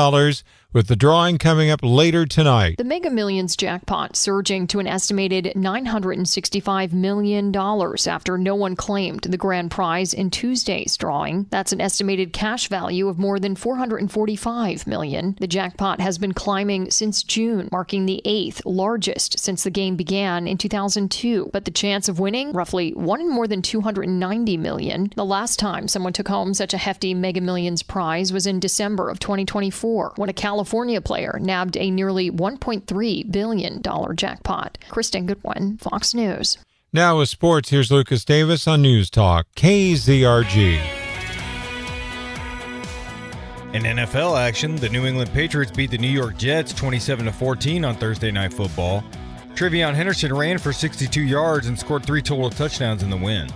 with the drawing coming up later tonight. The Mega Millions jackpot surging to an estimated $965 million after no one claimed the grand prize in Tuesday's drawing. That's an estimated cash value of more than $445 million. The jackpot has been climbing since June, marking the 8th largest since the game began in 2002. But the chance of winning, roughly 1 in more than 290 million. The last time someone took home such a hefty Mega Millions prize was in December of 2024, when a California player nabbed a nearly $1.3 billion jackpot. Kristen Goodwin, Fox News. Now with sports, here's Lucas Davis on News Talk, KZRG. In NFL action, the New England Patriots beat the New York Jets 27-14 on Thursday Night Football. Trevion Henderson ran for 62 yards and scored 3 total touchdowns in the win.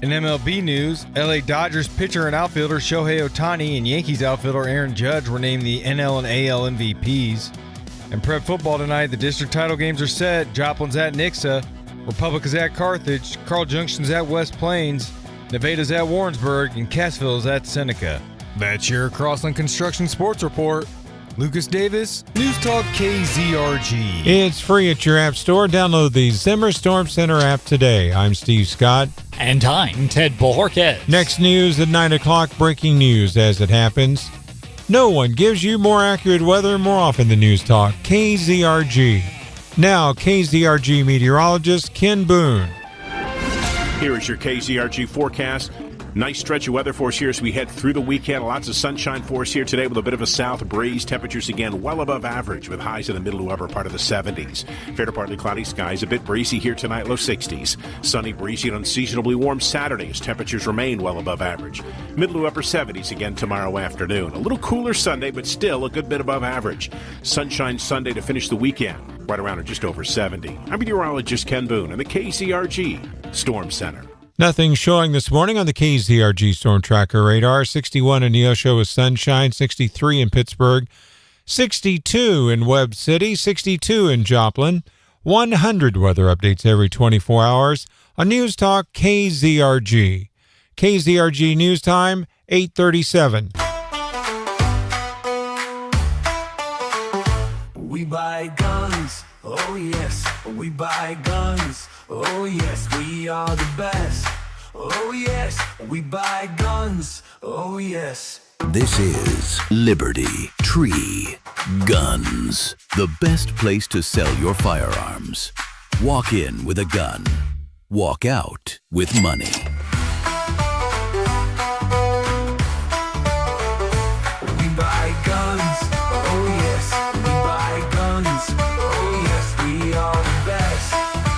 In MLB news, LA Dodgers pitcher and outfielder Shohei Ohtani and Yankees outfielder Aaron Judge were named the NL and AL MVPs. In prep football tonight, the district title games are set. Joplin's at Nixa, Republic is at Carthage, Carl Junction's at West Plains, Nevada's at Warrensburg, and Cassville's at Seneca. That's your Crossland Construction Sports Report. Lucas Davis, News Talk KZRG. It's free at your app store. Download the Zimmer Storm Center app today. I'm Steve Scott. And I'm Ted Bojorquez. Next news at 9 o'clock, breaking news as it happens. No one gives you more accurate weather more often than News Talk, KZRG. Now, KZRG meteorologist Ken Boone. Here is your KZRG forecast. Nice stretch of weather for us here as we head through the weekend. Lots of sunshine for us here today with a bit of a south breeze. Temperatures again well above average with highs in the middle to upper part of the 70s. Fair to partly cloudy skies. A bit breezy here tonight, low 60s. Sunny, breezy, and unseasonably warm Saturday as temperatures remain well above average. Middle to upper 70s again tomorrow afternoon. A little cooler Sunday, but still a good bit above average. Sunshine Sunday to finish the weekend, right around or just over 70. I'm meteorologist Ken Boone in the KZRG Storm Center. Nothing showing this morning on the KZRG Storm Tracker radar. 61 in Neosho with sunshine, 63 in Pittsburgh, 62 in Webb City, 62 in Joplin. 100 weather updates every 24 hours on News Talk KZRG. KZRG News Time, 8:37. We buy guns, oh yes, we buy guns, oh yes, we are the best, oh yes, we buy guns, oh yes. This is Liberty Tree Guns, the best place to sell your firearms. Walk in with a gun, walk out with money. We buy guns, oh yes, we buy guns, oh yes, we are the best,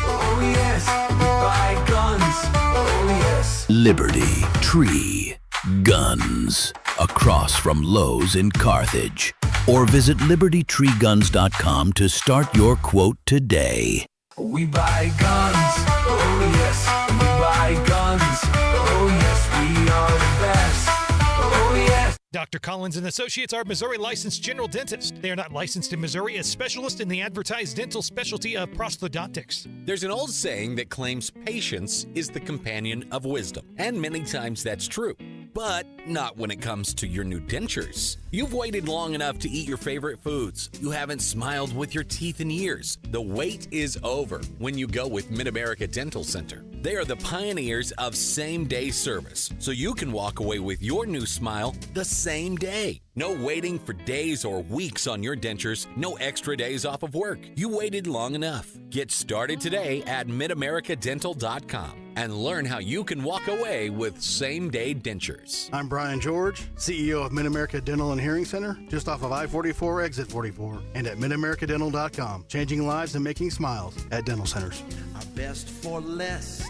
oh yes, we buy guns, oh yes. Liberty Tree Guns, across from Lowe's in Carthage. Or visit libertytreeguns.com to start your quote today. We buy guns, oh yes, we buy guns, oh yes, we are the best, oh yes. Dr. Collins & Associates are Missouri licensed general dentists. They are not licensed in Missouri as specialists in the advertised dental specialty of prosthodontics. There's an old saying that claims patience is the companion of wisdom, and many times that's true. But not when it comes to your new dentures. You've waited long enough to eat your favorite foods. You haven't smiled with your teeth in years. The wait is over when you go with Mid-America Dental Center. They are the pioneers of same-day service, so you can walk away with your new smile the same day. No waiting for days or weeks on your dentures. No extra days off of work. You waited long enough. Get started today at midamericadental.com and learn how you can walk away with same-day dentures. I'm Brian George, CEO of Mid-America Dental and Hearing Center, just off of I-44, exit 44, and at midamericadental.com. Changing lives and making smiles at dental centers. Our best for less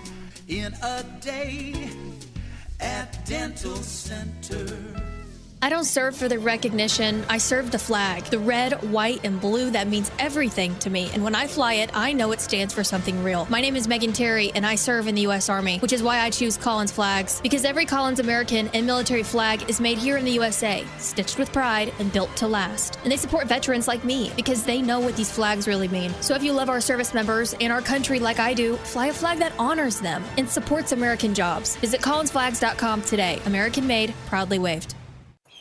in a day at Dental Center. I don't serve for the recognition. I serve the flag. The red, white, and blue, that means everything to me. And when I fly it, I know it stands for something real. My name is Megan Terry, and I serve in the U.S. Army, which is why I choose Collins flags. Because every Collins American and military flag is made here in the USA, stitched with pride and built to last. And they support veterans like me because they know what these flags really mean. So if you love our service members and our country like I do, fly a flag that honors them and supports American jobs. Visit collinsflags.com today. American made, proudly waved.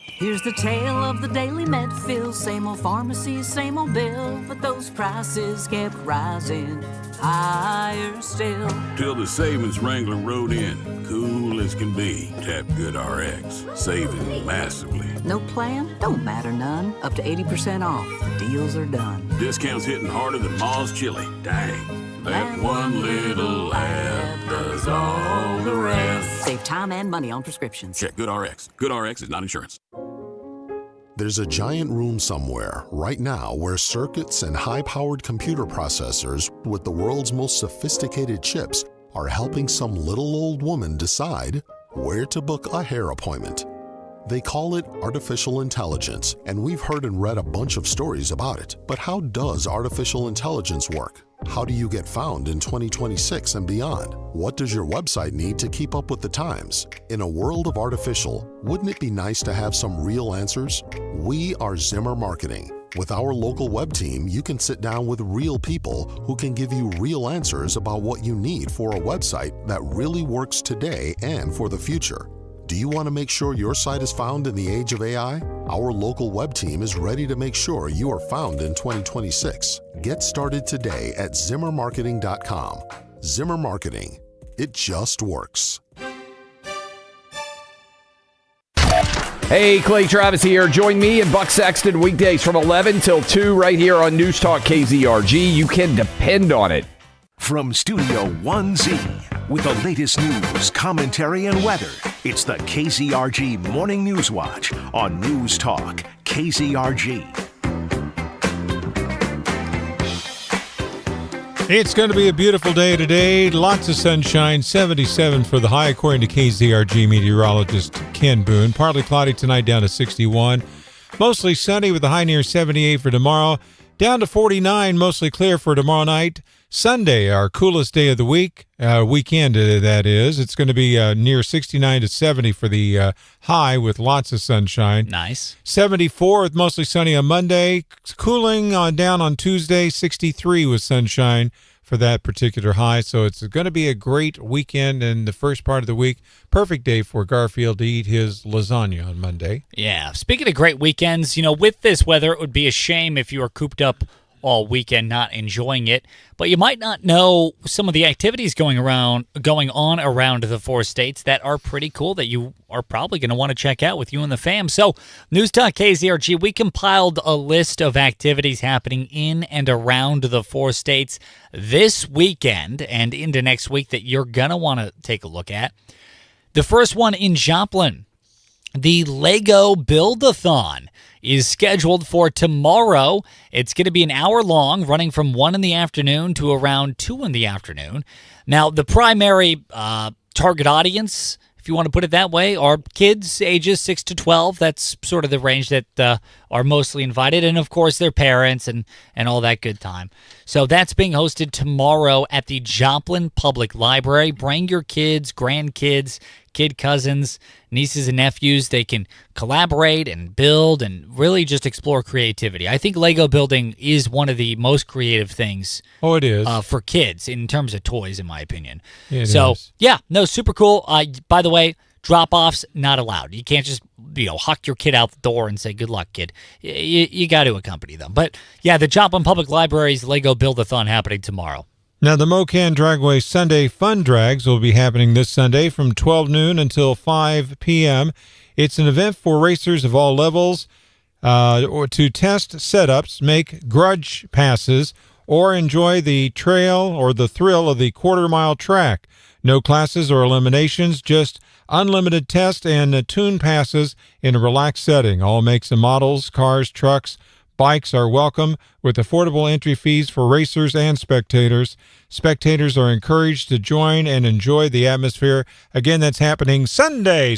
Here's the tale of the daily Medfield. Same old pharmacy, same old bill, but those prices kept rising higher still. Till the savings wrangler rode in, cool as can be. Tap Good RX, saving massively. No plan? Don't matter none. Up to 80% off. The deals are done. Discounts hitting harder than Ma's chili. Dang. That one little app does all the rest. Save time and money on prescriptions. Check Good RX. Good RX is not insurance. There's a giant room somewhere right now where circuits and high-powered computer processors with the world's most sophisticated chips are helping some little old woman decide where to book a hair appointment. They call it artificial intelligence, and we've heard and read a bunch of stories about it. But how does artificial intelligence work? How do you get found in 2026 and beyond? What does your website need to keep up with the times? In a world of artificial, wouldn't it be nice to have some real answers? We are Zimmer Marketing. With our local web team, you can sit down with real people who can give you real answers about what you need for a website that really works today and for the future. Do you want to make sure your site is found in the age of AI? Our local web team is ready to make sure you are found in 2026. Get started today at ZimmerMarketing.com. Zimmer Marketing. It just works. Hey, Clay Travis here. Join me and Buck Sexton weekdays from 11 till 2 right here on News Talk KZRG. You can depend on it. From Studio 1Z, with the latest news, commentary, and weather, it's the KZRG Morning News Watch on News Talk KZRG. It's going to be a beautiful day today. Lots of sunshine, 77 for the high, according to KZRG meteorologist Ken Boone. Partly cloudy tonight, down to 61. Mostly sunny with a high near 78 for tomorrow. Down to 49, mostly clear for tomorrow night. Sunday, our coolest day of the weekend, that is. It's going to be near 69 to 70 for the high with lots of sunshine. Nice. 74 with mostly sunny on Monday. Cooling down on Tuesday, 63 with sunshine for that particular high. So it's going to be a great weekend in the first part of the week. Perfect day for Garfield to eat his lasagna on Monday. Yeah. Speaking of great weekends, with this weather, it would be a shame if you were cooped up all weekend not enjoying it, but you might not know some of the activities going on around the 4 states that are pretty cool that you are probably going to want to check out with you and the fam. So News Talk KZRG, we compiled a list of activities happening in and around the 4 states this weekend and into next week that you're going to want to take a look at. The first one in Joplin, the Lego Build-a-thon is scheduled for tomorrow. It's going to be an hour long, running from 1 in the afternoon to around 2 in the afternoon. Now, the primary target audience, if you want to put it that way, are kids ages 6 to 12. That's sort of the range that are mostly invited. And, of course, their parents and all that good time. So that's being hosted tomorrow at the Joplin Public Library. Bring your kids, grandkids, kid cousins, nieces and nephews. They can collaborate and build and really just explore creativity. I think Lego building is one of the most creative things. Oh, it is. For kids in terms of toys, in my opinion. It so, is. yeah, no, super cool. By the way, Drop-offs, not allowed. You can't just, huck your kid out the door and say, good luck, kid. You got to accompany them. But, yeah, the Joplin Public Library's Lego Build-a-thon happening tomorrow. Now, the Mocan Dragway Sunday Fun Drags will be happening this Sunday from 12 noon until 5 p.m. It's an event for racers of all levels or to test setups, make grudge passes, or enjoy the trail or the thrill of the quarter-mile track. No classes or eliminations, just unlimited test and tune passes in a relaxed setting. All makes and models, cars, trucks, bikes are welcome with affordable entry fees for racers and spectators. Spectators are encouraged to join and enjoy the atmosphere. Again, that's happening Sunday.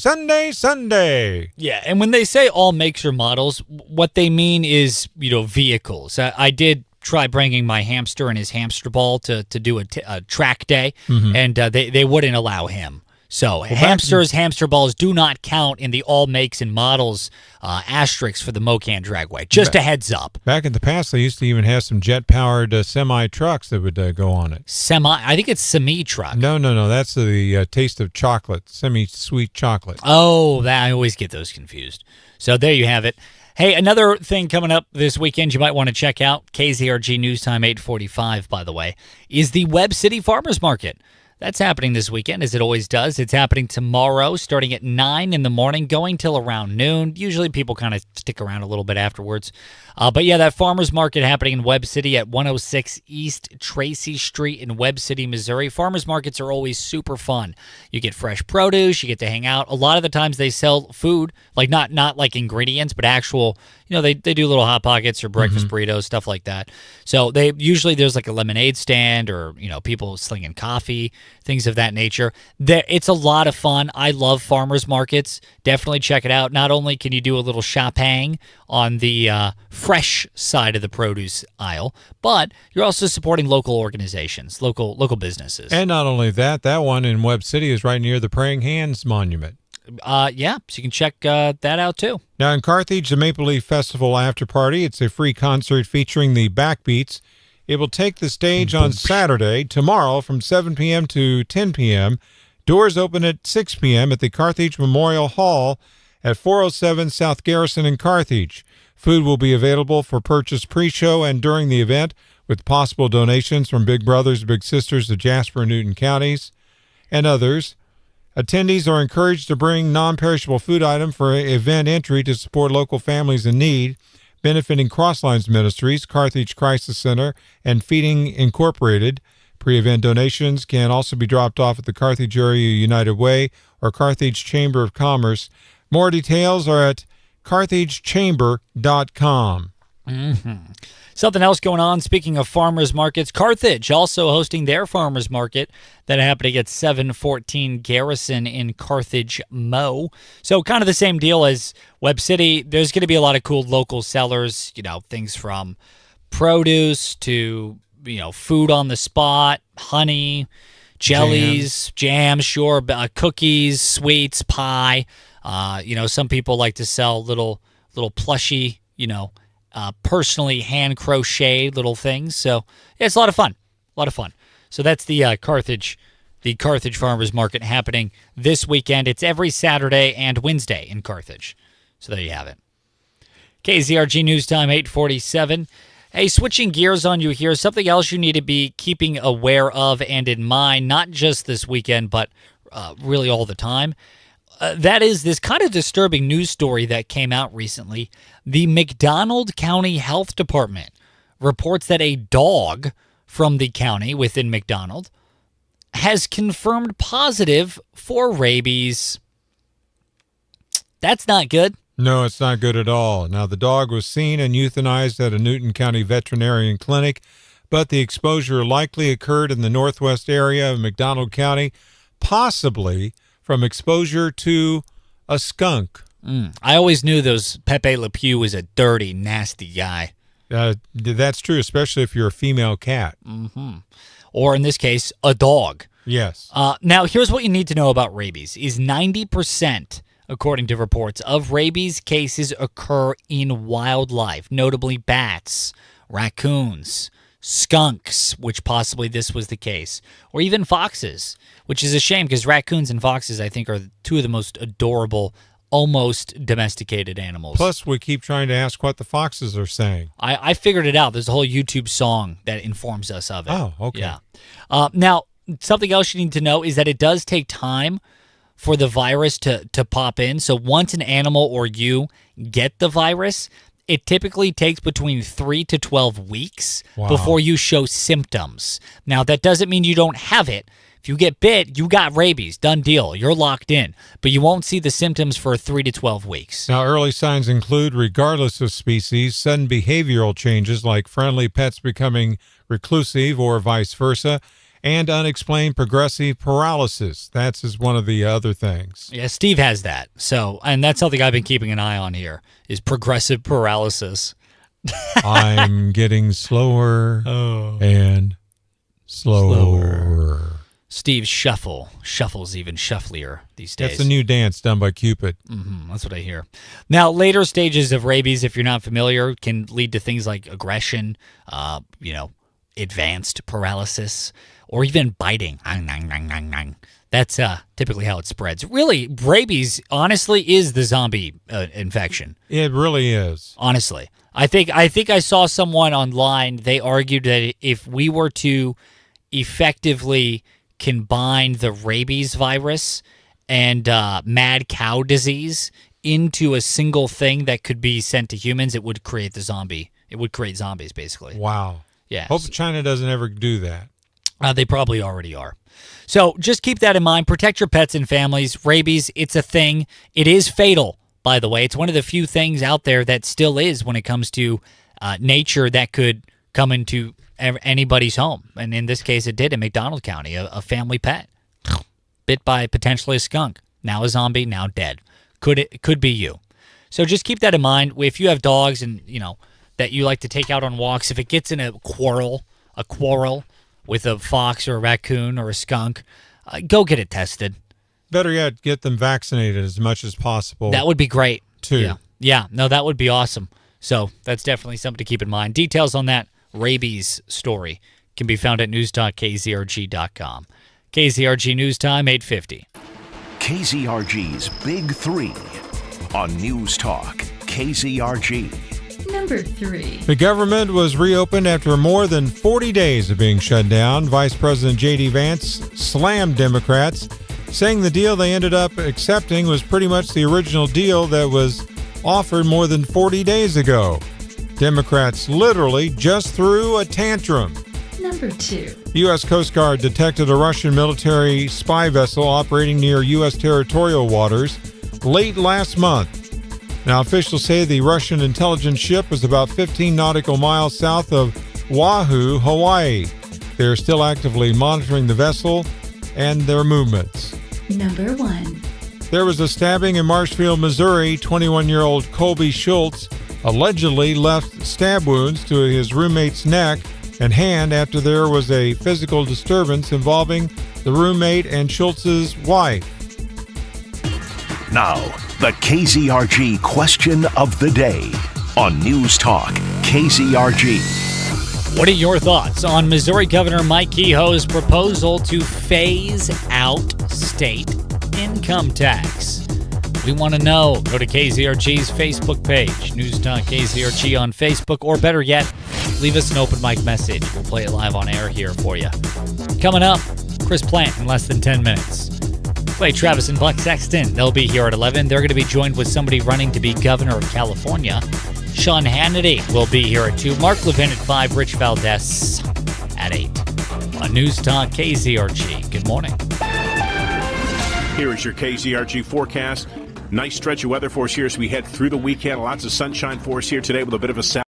Yeah, and when they say all makes or models, what they mean is, vehicles. I did try bringing my hamster and his hamster ball to do a track day, and they wouldn't allow him. So hamster balls do not count in the all makes and models asterisk for the Mocan Dragway. Just a heads up. Back in the past, they used to even have some jet-powered semi-trucks that would go on it. I think it's semi-truck. No. That's the taste of chocolate, semi-sweet chocolate. Oh, I always get those confused. So there you have it. Hey, another thing coming up this weekend you might want to check out, KZRG News Time 845, by the way, is the Webb City Farmers Market. That's happening this weekend, as it always does. It's happening tomorrow, starting at 9 in the morning, going till around noon. Usually people kind of stick around a little bit afterwards. But yeah, that farmers market happening in Webb City at 106 East Tracy Street in Webb City, Missouri. Farmers markets are always super fun. You get fresh produce, you get to hang out. A lot of the times they sell food, like not like ingredients, but actual, they do little Hot Pockets or breakfast burritos, stuff like that. So there's like a lemonade stand or, people slinging coffee, things of that nature. It's a lot of fun. I love farmers markets. Definitely check it out. Not only can you do a little shopping on the fresh side of the produce aisle, but you're also supporting local organizations, local businesses. And not only that one in Webb City is right near the Praying Hands Monument. Yeah, so you can check that out too. Now in Carthage, the Maple Leaf Festival after party. It's a free concert featuring the Backbeats. It will take the stage on Saturday, tomorrow, from 7 p.m. to 10 p.m. Doors open at 6 p.m. at the Carthage Memorial Hall at 407 South Garrison in Carthage. Food will be available for purchase pre-show and during the event, with possible donations from Big Brothers, Big Sisters of Jasper and Newton counties and others. Attendees are encouraged to bring non-perishable food item for event entry to support local families in need, benefiting Crosslines Ministries, Carthage Crisis Center, and Feeding Incorporated. Pre-event donations can also be dropped off at the Carthage Area United Way or Carthage Chamber of Commerce. More details are at carthagechamber.com. Something else going on, speaking of farmers markets, Carthage also hosting their farmers market that happening at 714 Garrison in Carthage, Mo. So kind of the same deal as Webb City. There's going to be a lot of cool local sellers, things from produce to, food on the spot, honey, jellies, jams, sure, cookies, sweets, pie. Some people like to sell little plushy, personally hand crocheted little things. So yeah, it's a lot of fun. So that's the Carthage Farmers Market happening this weekend. It's every Saturday and Wednesday in Carthage. So there you have it. KZRG News Time 847. Hey, switching gears on you here, something else you need to be keeping aware of and in mind, not just this weekend, but really all the time. That is this kind of disturbing news story that came out recently. The McDonald County Health Department reports that a dog from the county within McDonald has confirmed positive for rabies. That's not good. No, it's not good at all. Now, the dog was seen and euthanized at a Newton County veterinarian clinic, but the exposure likely occurred in the northwest area of McDonald County, possibly from exposure to a skunk. I always knew Pepe Le Pew was a dirty, nasty guy. That's true, especially if you're a female cat. Mm-hmm. Or in this case, a dog. Yes. Now, here's what you need to know about rabies. Is 90%, according to reports, of rabies cases occur in wildlife, notably bats, raccoons, skunks, which possibly this was the case, or even foxes, which is a shame because raccoons and foxes, I think, are two of the most adorable, almost domesticated animals. Plus, we keep trying to ask what the foxes are saying. I figured it out. There's a whole YouTube song that informs us of it. Oh, okay. Yeah. Now, something else you need to know is that it does take time for the virus to pop in. So once an animal or you get the virus, it typically takes between 3 to 12 weeks before you show symptoms. Now, that doesn't mean you don't have it. If you get bit, you got rabies. Done deal. You're locked in. But you won't see the symptoms for 3 to 12 weeks. Now, early signs include, regardless of species, sudden behavioral changes like friendly pets becoming reclusive or vice versa, and unexplained progressive paralysis. That's just one of the other things. Yeah, Steve has that. So, and that's something I've been keeping an eye on here, is progressive paralysis. I'm getting slower and slower. Steve's shuffles even shufflier these days. That's a new dance done by Cupid. That's what I hear. Now, later stages of rabies, if you're not familiar, can lead to things like aggression, advanced paralysis, or even biting. That's typically how it spreads. Really, rabies, honestly, is the zombie infection. It really is. Honestly. I think I saw someone online, they argued that if we were to effectively combine the rabies virus and mad cow disease into a single thing that could be sent to humans, it would create the zombie. It would create zombies, basically. Wow. Yeah. Hope China doesn't ever do that. They probably already are. So just keep that in mind. Protect your pets and families. Rabies, it's a thing. It is fatal, by the way. It's one of the few things out there that still is when it comes to nature that could come into anybody's home. And in this case, it did in McDonald County, a family pet. Bit by potentially a skunk. Now a zombie, now dead. Could be you. So just keep that in mind. If you have dogs and, that you like to take out on walks, if it gets in a quarrel with a fox or a raccoon or a skunk, go get it tested. Better yet, get them vaccinated as much as possible. That would be great. Too. Yeah. No, that would be awesome. So that's definitely something to keep in mind. Details on that rabies story can be found at news.kzrg.com. KZRG News Time, 8:50. KZRG's Big Three on News Talk KZRG. Number 3. The government was reopened after more than 40 days of being shut down. Vice President J.D. Vance slammed Democrats, saying the deal they ended up accepting was pretty much the original deal that was offered more than 40 days ago. Democrats literally just threw a tantrum. Number 2. The U.S. Coast Guard detected a Russian military spy vessel operating near U.S. territorial waters late last month. Now, officials say the Russian intelligence ship was about 15 nautical miles south of Oahu, Hawaii. They're still actively monitoring the vessel and their movements. Number 1. There was a stabbing in Marshfield, Missouri. 21-year-old Colby Schultz allegedly left stab wounds to his roommate's neck and hand after there was a physical disturbance involving the roommate and Schultz's wife. Now, the KZRG question of the day on News Talk KZRG. What are your thoughts on Missouri Governor Mike Kehoe's proposal to phase out state income tax? We want to know. Go to KZRG's Facebook page, News Talk KZRG on Facebook, or better yet, leave us an open mic message. We'll play it live on air here for you. Coming up, Chris Plant in less than 10 minutes. Clay Travis and Buck Sexton, they'll be here at 11. They're going to be joined with somebody running to be governor of California. Sean Hannity will be here at 2. Mark Levin at 5. Rich Valdez at 8. On News Talk KZRG. Good morning. Here is your KZRG forecast. Nice stretch of weather for us here as we head through the weekend. Lots of sunshine for us here today with a bit of a south.